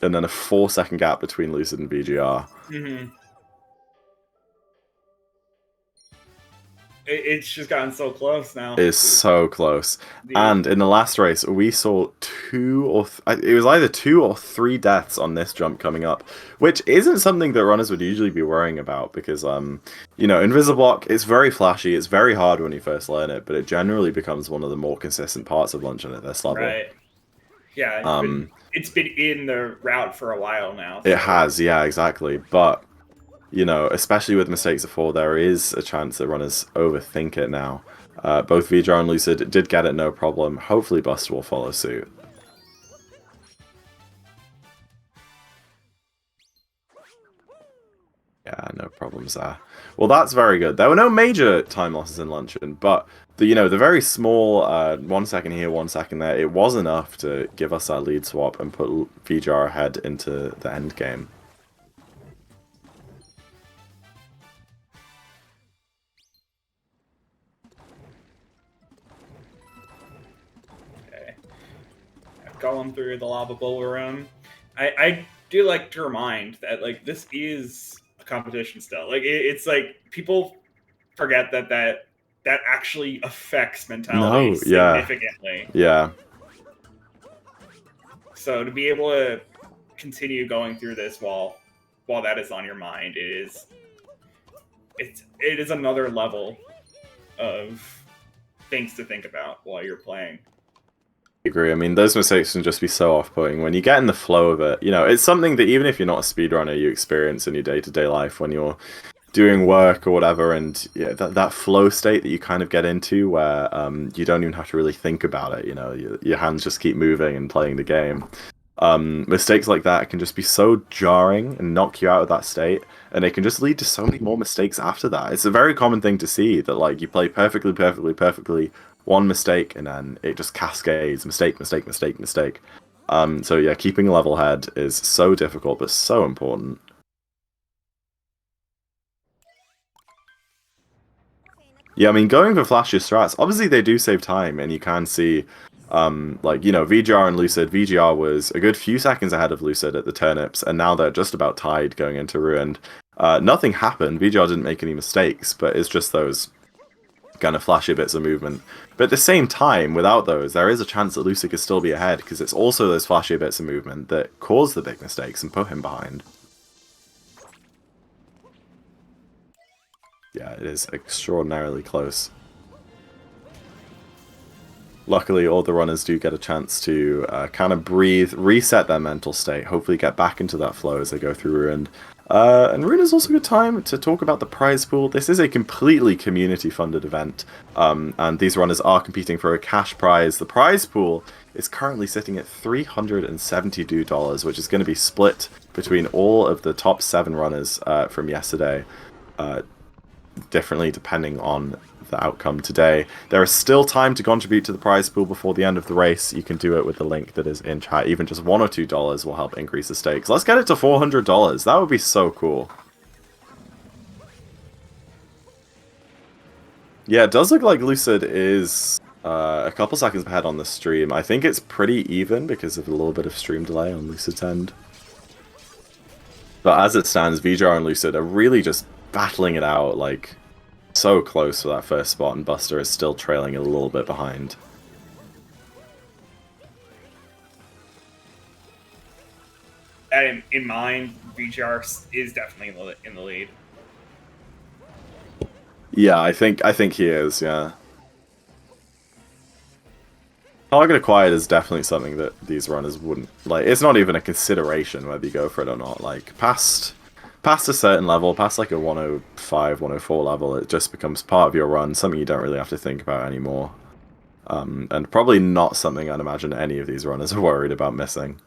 D: And then a 4-second gap between Lucid and VGR.
F: It's just gotten so close now.
D: It's so close. And in the last race, we saw it was either 2 or 3 deaths on this jump coming up, which isn't something that runners would usually be worrying about because, you know, Invisiblock, it's very flashy, it's very hard when you first learn it, but it generally becomes one of the more consistent parts of Luncheon at this level.
F: Right. Yeah, it's been in the route for a while now.
D: It
F: so-
D: has, yeah, exactly. But you know, especially with mistakes before, there is a chance that runners overthink it now. Both VJR and Lucid did get it no problem. Hopefully Buster will follow suit. Yeah, no problems there. Well, that's very good. There were no major time losses in Luncheon, but the very small 1 second here, 1 second there, it was enough to give us that lead swap and put VJR ahead into the end game.
F: Okay. Going through the lava bowl room. I do like to remind that like this is a competition still. Like it's like people forget that actually affects mentality
D: No, yeah.
F: significantly.
D: Yeah.
F: So to be able to continue going through this while that is on your mind, it is another level of things to think about while you're playing.
D: I agree. I mean, those mistakes can just be so off-putting when you get in the flow of it. You know, it's something that even if you're not a speedrunner, you experience in your day-to-day life when you're doing work or whatever, and yeah, that flow state that you kind of get into where you don't even have to really think about it. You know, your hands just keep moving and playing the game. Mistakes like that can just be so jarring and knock you out of that state, and it can just lead to so many more mistakes after that. It's a very common thing to see that like you play perfectly, one mistake, and then it just cascades mistake. So yeah, keeping a level head is so difficult but so important. Yeah, I mean, going for flashier strats, obviously they do save time, and you can see, like, you know, VGR and Lucid. VGR was a good few seconds ahead of Lucid at the turnips, and now they're just about tied going into Ruined. Nothing happened, VGR didn't make any mistakes, but it's just those kind of flashy bits of movement. But at the same time, without those, there is a chance that Lucid could still be ahead, because it's also those flashy bits of movement that cause the big mistakes and put him behind. Yeah, it is extraordinarily close. Luckily, all the runners do get a chance to kind of breathe, reset their mental state, hopefully get back into that flow as they go through Ruined. And Ruined is also a good time to talk about the prize pool. This is a completely community-funded event, and these runners are competing for a cash prize. The prize pool is currently sitting at $372, which is going to be split between all of the top 7 runners from yesterday. Differently depending on the outcome today. There is still time to contribute to the prize pool before the end of the race. You can do it with the link that is in chat. Even just $1 or $2 will help increase the stakes. Let's get it to $400. That would be so cool. Yeah, it does look like Lucid is a couple seconds ahead on the stream. I think it's pretty even because of a little bit of stream delay on Lucid's end. But as it stands, VJR and Lucid are really just battling it out, like, so close for that first spot, and Buster is still trailing a little bit behind.
F: In mind, VGR is definitely in the lead.
D: Yeah, I think he is, yeah. Target acquired is definitely something that these runners wouldn't, like, it's not even a consideration whether you go for it or not. Like, past a certain level, past like a 105, 104 level, it just becomes part of your run, something you don't really have to think about anymore. And probably not something I'd imagine any of these runners are worried about missing.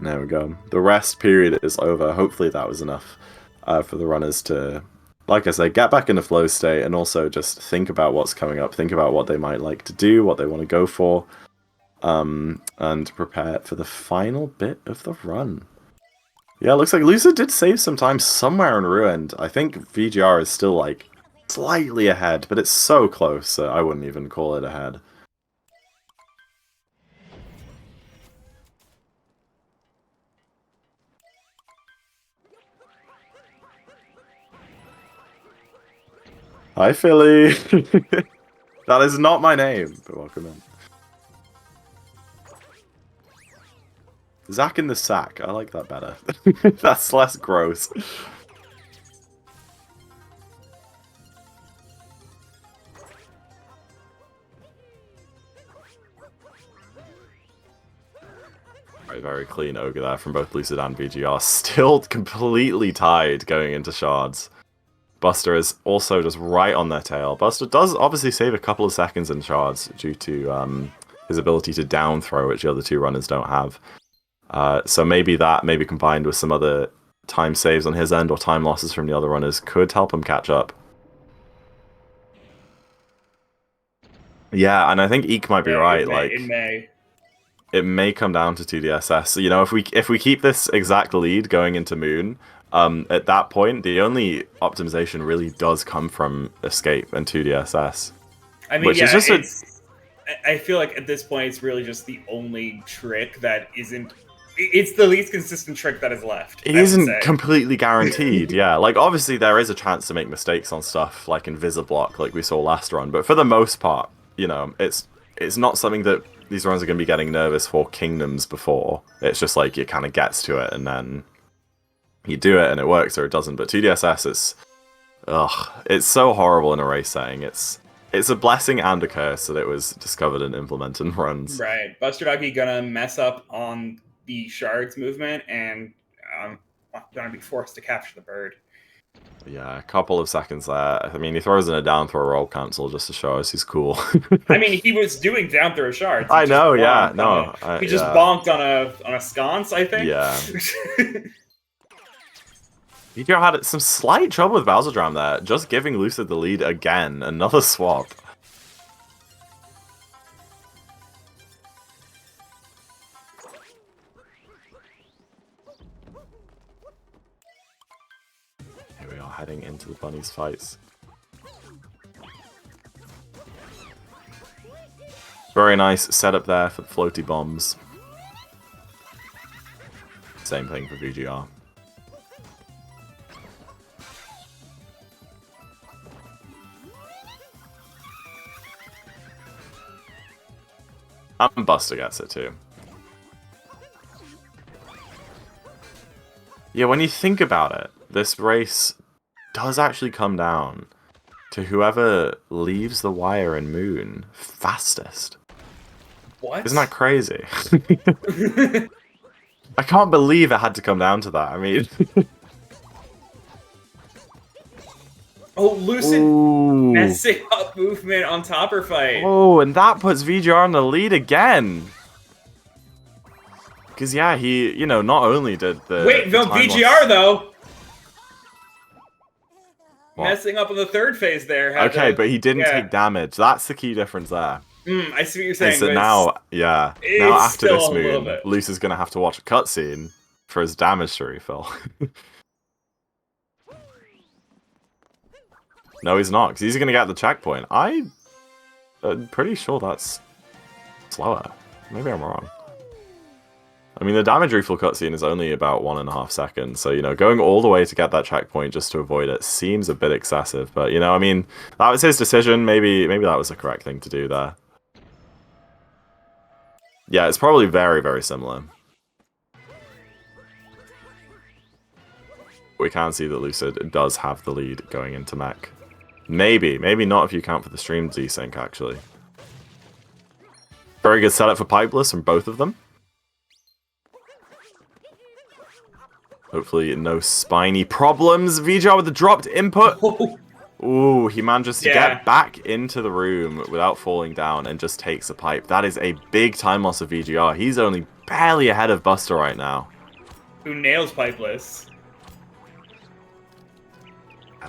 D: There we go. The rest period is over. Hopefully that was enough for the runners to, like I said, get back in the flow state and also just think about what's coming up, think about what they might like to do, what they want to go for, and prepare for the final bit of the run. Yeah, looks like Lucid did save some time somewhere in Ruined. I think VGR is still, like, slightly ahead, but it's so close, so I wouldn't even call it ahead. Hi, Philly! That is not my name, but welcome in. Zach in the sack. I like that better. That's less gross. Very clean ogre there from both Lucid and VGR. Still completely tied going into shards. Buster is also just right on their tail. Buster does obviously save a couple of seconds in shards due to his ability to down throw, which the other two runners don't have. So maybe that, maybe combined with some other time saves on his end or time losses from the other runners, could help him catch up. Yeah, and I think Eek might be right.
F: It may.
D: It may come down to 2DSS. You know, if we keep this exact lead going into Moon, at that point, the only optimization really does come from Escape and 2DSS.
F: I mean,
D: which is just
F: I feel like at this point, it's really just the only trick that isn't. It's the least consistent trick that is left.
D: It isn't completely guaranteed, yeah. Like, obviously, there is a chance to make mistakes on stuff like Invisiblock, like we saw last run, but for the most part, you know, it's not something that these runs are going to be getting nervous for Kingdoms before. It's just like, it kind of gets to it, and then you do it, and it works, or it doesn't. But 2DSS is... ugh. It's so horrible in a race setting. It's a blessing and a curse that it was discovered and implemented in runs.
F: Right. Buster Doggy gonna mess up on the shards movement, and gonna be forced to capture the bird.
D: Yeah, a couple of seconds there. I mean, he throws in a down throw roll cancel just to show us he's cool.
F: I mean, he was doing down throw shards.
D: I know, yeah. No.
F: He just bonked on a sconce, I think.
D: Yeah. VGR had some slight trouble with Bowser Dram there, just giving Lucid the lead again. Another swap. Here we are heading into the bunnies' fights. Very nice setup there for the floaty bombs. Same thing for VGR. And Buster gets it too. Yeah, when you think about it, this race does actually come down to whoever leaves the wire in Moon fastest.
F: What?
D: Isn't that crazy? I can't believe it had to come down to that. I mean...
F: Oh, Lucid messing up movement on topper fight.
D: Oh, and that puts VGR in the lead again. Because, yeah, he, you know, not only did the...
F: Wait, no, VGR, though.
D: What?
F: Messing up in the third phase there.
D: Okay, but he didn't take damage. That's the key difference there.
F: I see what you're saying.
D: So now, yeah, now after this Moon, Luce is going to have to watch a cutscene for his damage to refill. No, he's not, because he's going to get the checkpoint. I'm pretty sure that's slower. Maybe I'm wrong. I mean, the damage refill cutscene is only about 1.5 seconds, so, you know, going all the way to get that checkpoint just to avoid it seems a bit excessive. But, you know, I mean, that was his decision. Maybe that was the correct thing to do there. Yeah, it's probably very, very similar. We can see that Lucid does have the lead going into mech. Maybe not if you count for the stream desync, actually. Very good setup for Pipeless from both of them. Hopefully no spiny problems. VGR with the dropped input. Ooh, he manages to get back into the room without falling down and just takes a pipe. That is a big time loss of VGR. He's only barely ahead of Buster right now.
F: Who nails Pipeless.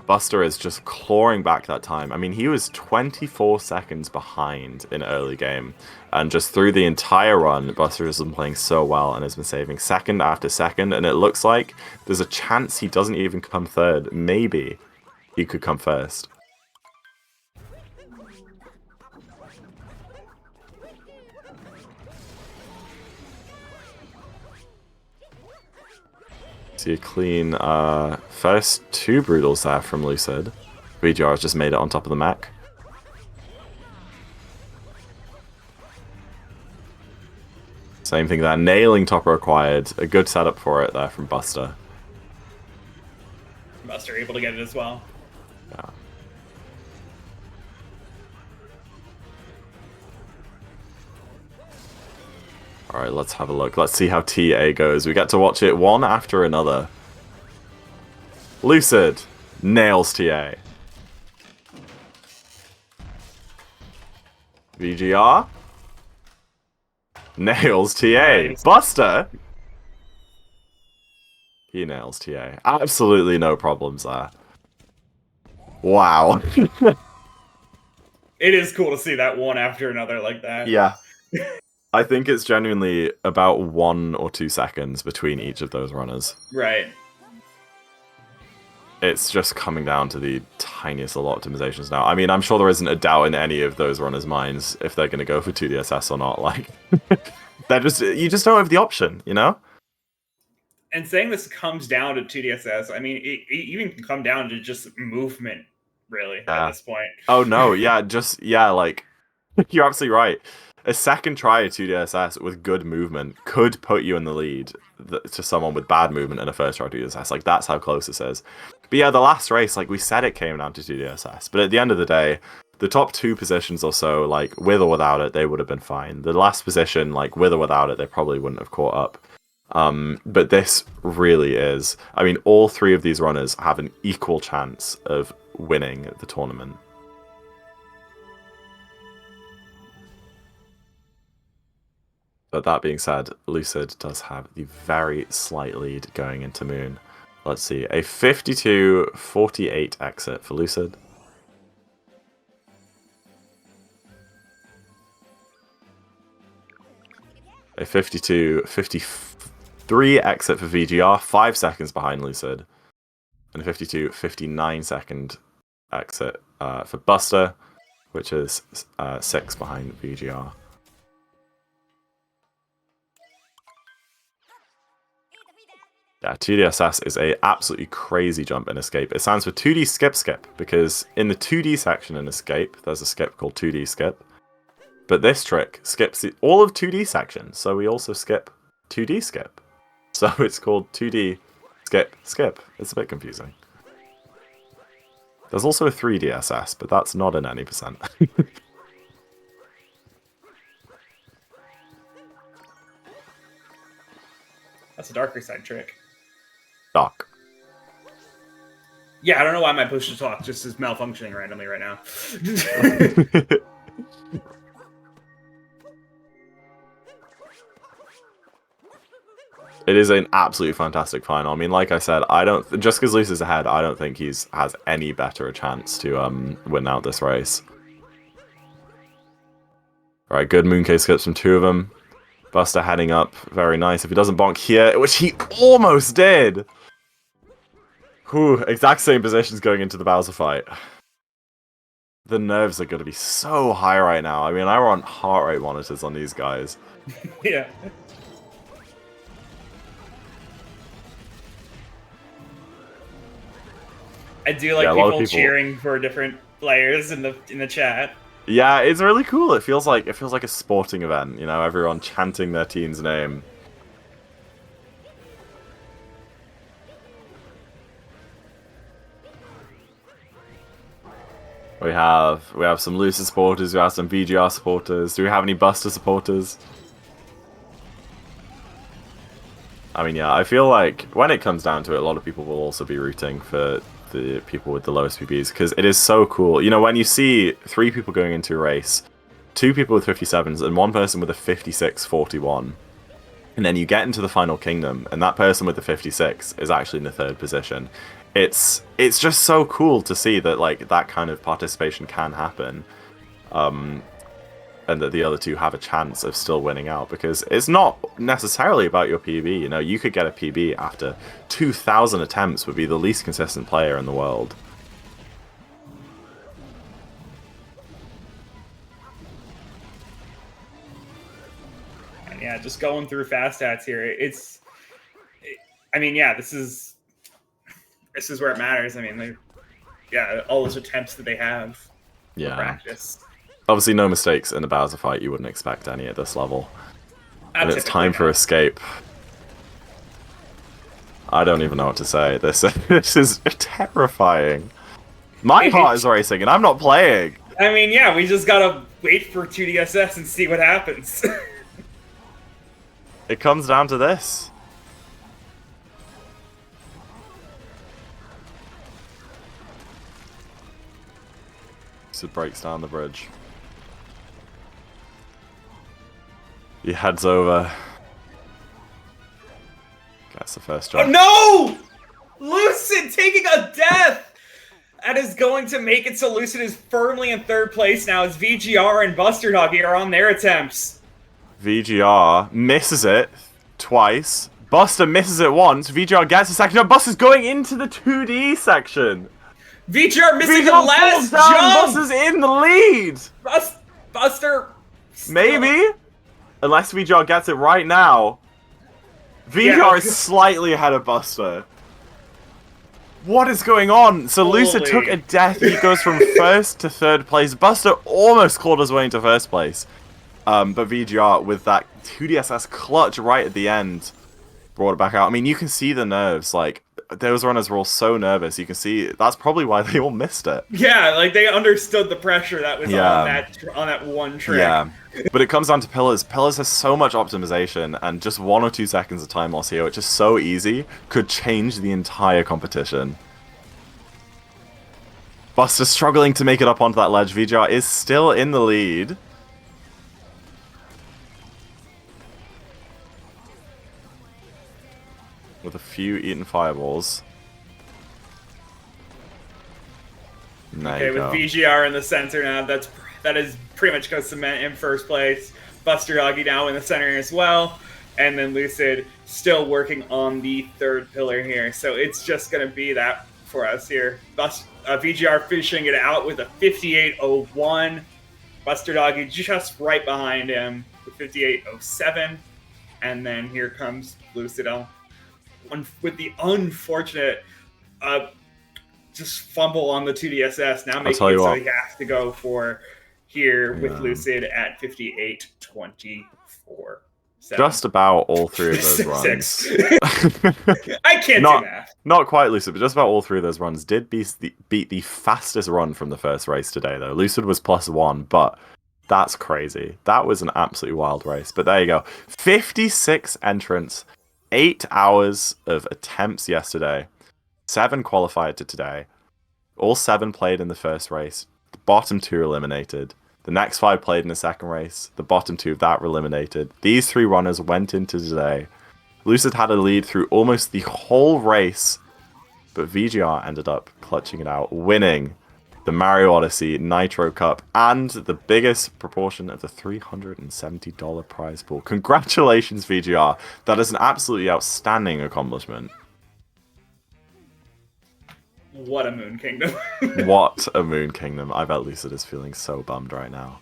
D: Buster is just clawing back that time. I mean, he was 24 seconds behind in early game. And just through the entire run, Buster has been playing so well and has been saving second after second. And it looks like there's a chance he doesn't even come third. Maybe he could come first. See a clean first 2 brutals there from Lucid. VGR has just made it on top of the mech. Same thing there, nailing top required. A good setup for it there from Buster.
F: Buster able to get it as well.
D: Yeah. Alright, let's have a look. Let's see how TA goes. We get to watch it one after another. Lucid nails TA. VGR nails TA.
F: Nice.
D: Buster, he nails TA. Absolutely no problems there. Wow.
F: It is cool to see that one after another like that.
D: Yeah. I think it's genuinely about 1 or 2 seconds between each of those runners.
F: Right.
D: It's just coming down to the tiniest little optimizations now. I mean, I'm sure there isn't a doubt in any of those runners' minds if they're going to go for 2DSS or not. Like, you just don't have the option, you know?
F: And saying this comes down to 2DSS, I mean, it even can come down to just movement, really, at this point.
D: Oh, no, yeah, like, you're absolutely right. A second try at 2DSS with good movement could put you in the lead to someone with bad movement in a first try 2DSS. Like, that's how close this is. But yeah, the last race, like we said, it came down to 2DSS. But at the end of the day, the top 2 positions or so, like, with or without it, they would have been fine. The last position, like, with or without it, they probably wouldn't have caught up. But this really is... I mean, all 3 of these runners have an equal chance of winning the tournament. But that being said, Lucid does have the very slight lead going into Moon. Let's see, a 52-48 exit for Lucid. A 52-53 exit for VGR, 5 seconds behind Lucid. And a 52-59 second exit for Buster, which is 6 behind VGR. Yeah, 2DSS is a absolutely crazy jump in Escape. It stands for 2D skip skip, because in the 2D section in Escape, there's a skip called 2D skip. But this trick skips all of 2D sections, so we also skip 2D skip. So it's called 2D skip skip. It's a bit confusing. There's also a 3DSS, but that's not in any percent.
F: That's a darker side trick.
D: Doc.
F: Yeah, I don't know why my push to talk just is malfunctioning randomly right now.
D: It is an absolutely fantastic final. I mean, like I said, just because Luce is ahead, I don't think he's has any better a chance to win out this race. Alright, good mooncase skips from 2 of them. Buster heading up, very nice. If he doesn't bonk here, which he almost did! Whew, exact same positions going into the Bowser fight. The nerves are going to be so high right now. I mean, I want heart rate monitors on these guys.
F: Yeah. I do like people cheering for different players in the chat.
D: Yeah, it's really cool. It feels like a sporting event, you know, everyone chanting their team's name. We have some Lucid supporters, we have some VGR supporters. Do we have any Buster supporters? I mean, yeah, I feel like when it comes down to it, a lot of people will also be rooting for the people with the lowest PBs, because it is so cool. You know, when you see 3 people going into a race, 2 people with 57s and 1 person with a 56-41, and then you get into the final kingdom, and that person with the 56 is actually in the 3rd position. it's just so cool to see that like that kind of participation can happen, and that the other two have a chance of still winning out, because it's not necessarily about your PB. You know, you could get a PB after 2,000 attempts, would be the least consistent player in the world.
F: And yeah, just going through fast stats here. I mean, yeah, this is where it matters. I mean, all those attempts that they have for practice.
D: Obviously, no mistakes in the Bowser fight. You wouldn't expect any at this level. And it's time for escape. I don't even know what to say. This is terrifying. My heart is racing, and I'm not playing.
F: I mean, yeah, we just gotta wait for 2DSS and see what happens.
D: It comes down to this. So it breaks down the bridge. He heads over. Gets the first jump.
F: Oh no! Lucid taking a death! That is going to make it so Lucid is firmly in third place now as VGR and Buster Doggy are on their attempts.
D: VGR misses it twice. Buster misses it once. VGR gets a second jump. Buster's going into the 2D section.
F: VGR missing the last
D: down.
F: jump!
D: Buster's in the lead!
F: Buster...
D: Maybe? Unless VGR gets it right now. VGR is slightly ahead of Buster. What is going on? So Lucid took a death. He goes from first to third place. Buster almost clawed his way into first place. But VGR, with that 2DSS clutch right at the end, brought it back out. I mean, you can see the nerves. Like, those runners were all so nervous. You can see that's probably why they all missed it.
F: Yeah, like they understood the pressure that was on that one trick.
D: Yeah, but it comes down to Pillars. Pillars has so much optimization, and just 1 or 2 seconds of time loss here, which is so easy, could change the entire competition. Buster struggling to make it up onto that ledge. VGR is still in the lead. With a few eaten fireballs.
F: Okay, with VGR in the center now, that is pretty much going to cement in first place. Buster Doggy now in the center as well. And then Lucid still working on the third pillar here. So it's just going to be that for us here. VGR finishing it out with a 58.01. Buster Doggy just right behind him with 58.07. And then here comes Lucid with the unfortunate just fumble on the 2DSS, now making it so he has to go for here with Lucid at 58.24.
D: Just about all 3 of those runs.
F: I can't do math.
D: Not quite Lucid, but just about all 3 of those runs did beat the fastest run from the first race today, though. Lucid was +1, but that's crazy. That was an absolutely wild race. But there you go. 56 entrants. 8 hours of attempts yesterday, 7 qualified to today. All 7 played in the first race. The bottom 2 eliminated. The next 5 played in the second race. The bottom 2 of that were eliminated. These 3 runners went into today. Lucid had a lead through almost the whole race, but VGR ended up clutching it out, winning the Mario Odyssey Nitro Cup and the biggest proportion of the $370 prize pool. Congratulations, VGR. That is an absolutely outstanding accomplishment.
F: What a Moon Kingdom.
D: What a Moon Kingdom. I bet Lucid is feeling so bummed right now.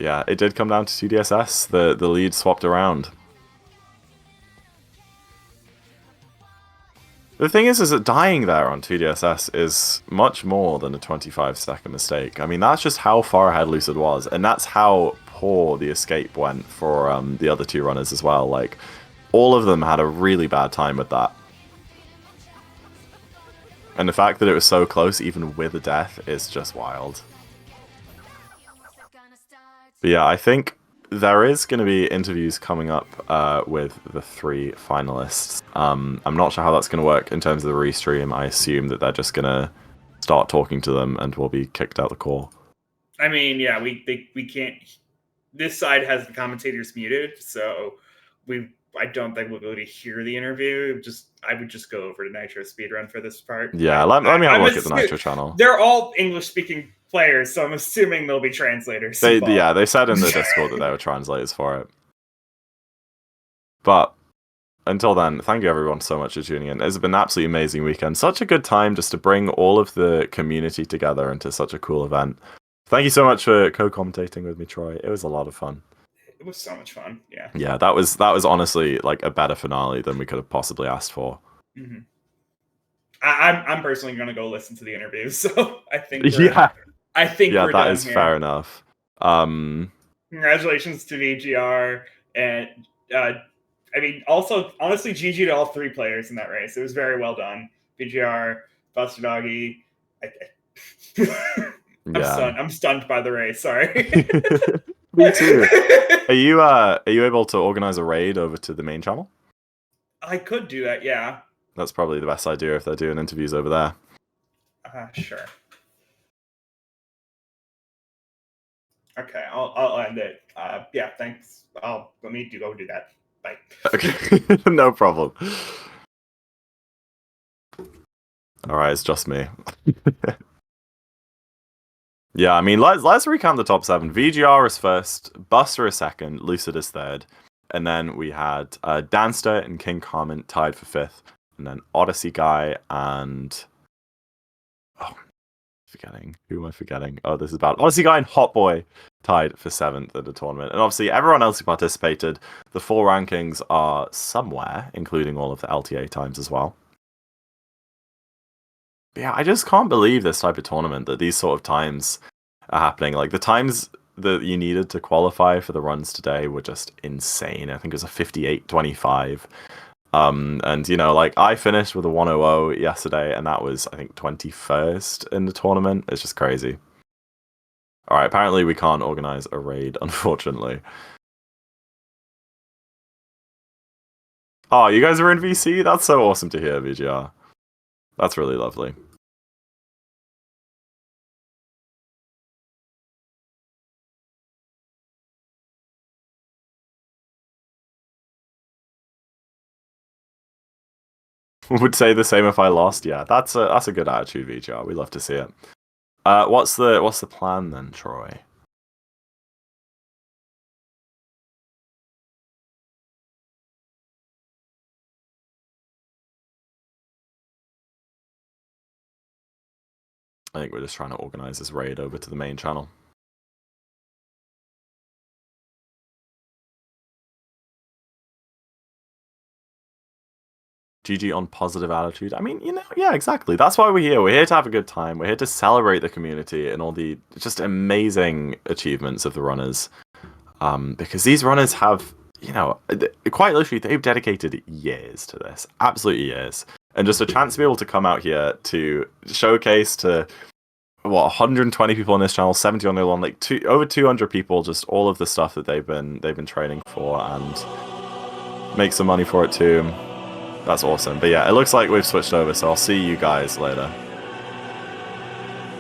D: Yeah, it did come down to 2DSS. The lead swapped around. The thing is that dying there on 2DSS is much more than a 25-second mistake. I mean, that's just how far ahead Lucid was, and that's how poor the escape went for the other 2 runners as well. Like, all of them had a really bad time with that. And the fact that it was so close, even with a death, is just wild. But yeah, I think there is going to be interviews coming up with the 3 finalists. I'm not sure how that's going to work in terms of the restream. I assume that they're just going to start talking to them and we'll be kicked out the call.
F: I mean, yeah, we can't... This side has the commentators muted, so we I don't think we'll be able to hear the interview. I would just go over to Nitro Speedrun for this part.
D: Yeah, let me have a look at the Nitro channel.
F: They're all English-speaking players, so I'm assuming they'll be translators.
D: They said in the Discord that they were translators for it. But until then, thank you everyone so much for tuning in. It's been an absolutely amazing weekend. Such a good time just to bring all of the community together into such a cool event. Thank you so much for co-commentating with me, Troy. It was a lot of fun.
F: It was so much fun. Yeah.
D: Yeah, that was honestly like a better finale than we could have possibly asked for.
F: Mm-hmm. I'm personally going to go listen to the interview, so I think I think we're
D: that
F: done
D: is
F: here.
D: fair enough.
F: Congratulations to VGR, and I mean, also honestly, GG to all three players in that race. It was very well done. VGR, Buster Doggy. I'm stunned by the race. Sorry.
D: Me too. Are you able to organize a raid over to the main channel?
F: I could do that. Yeah.
D: That's probably the best idea if they're doing interviews over there.
F: Sure. Okay, I'll end it. Yeah, thanks. Let me go do that. Bye.
D: Okay, no problem. All right, it's just me. Yeah, I mean, let's recount the top 7. VGR is first, Buster is second, Lucid is third, and then we had Danster and King Carmen tied for 5th, and then Odyssey Guy and who am I forgetting? Oh, this is bad. Odyssey Guy and Hot Boy tied for 7th in the tournament, and obviously everyone else who participated, the full rankings are somewhere, including all of the LTA times as well. But yeah, I just can't believe this type of tournament, that these sort of times are happening. Like, the times that you needed to qualify for the runs today were just insane. I think it was a 58.25. And, you know, like, I finished with a 100 yesterday, and that was, I think, 21st in the tournament. It's just crazy. Alright, apparently we can't organize a raid, unfortunately. Oh, you guys are in VC? That's so awesome to hear, VGR. That's really lovely. Would say the same if I lost. Yeah, that's a good attitude, VGR. We love to see it. What's the plan then, Troy? I think we're just trying to organize this raid over to the main channel. GG on positive attitude. I mean, you know, yeah, exactly. That's why we're here. We're here to have a good time. We're here to celebrate the community and all the just amazing achievements of the runners. Because these runners have, you know, quite literally, they've dedicated years to this. Absolutely years. And just a chance to be able to come out here to showcase to, 120 people on this channel, 70 on the other one, like over 200 people, just all of the stuff that they've been training for, and make some money for it too. That's awesome. But yeah, it looks like we've switched over, so I'll see you guys later.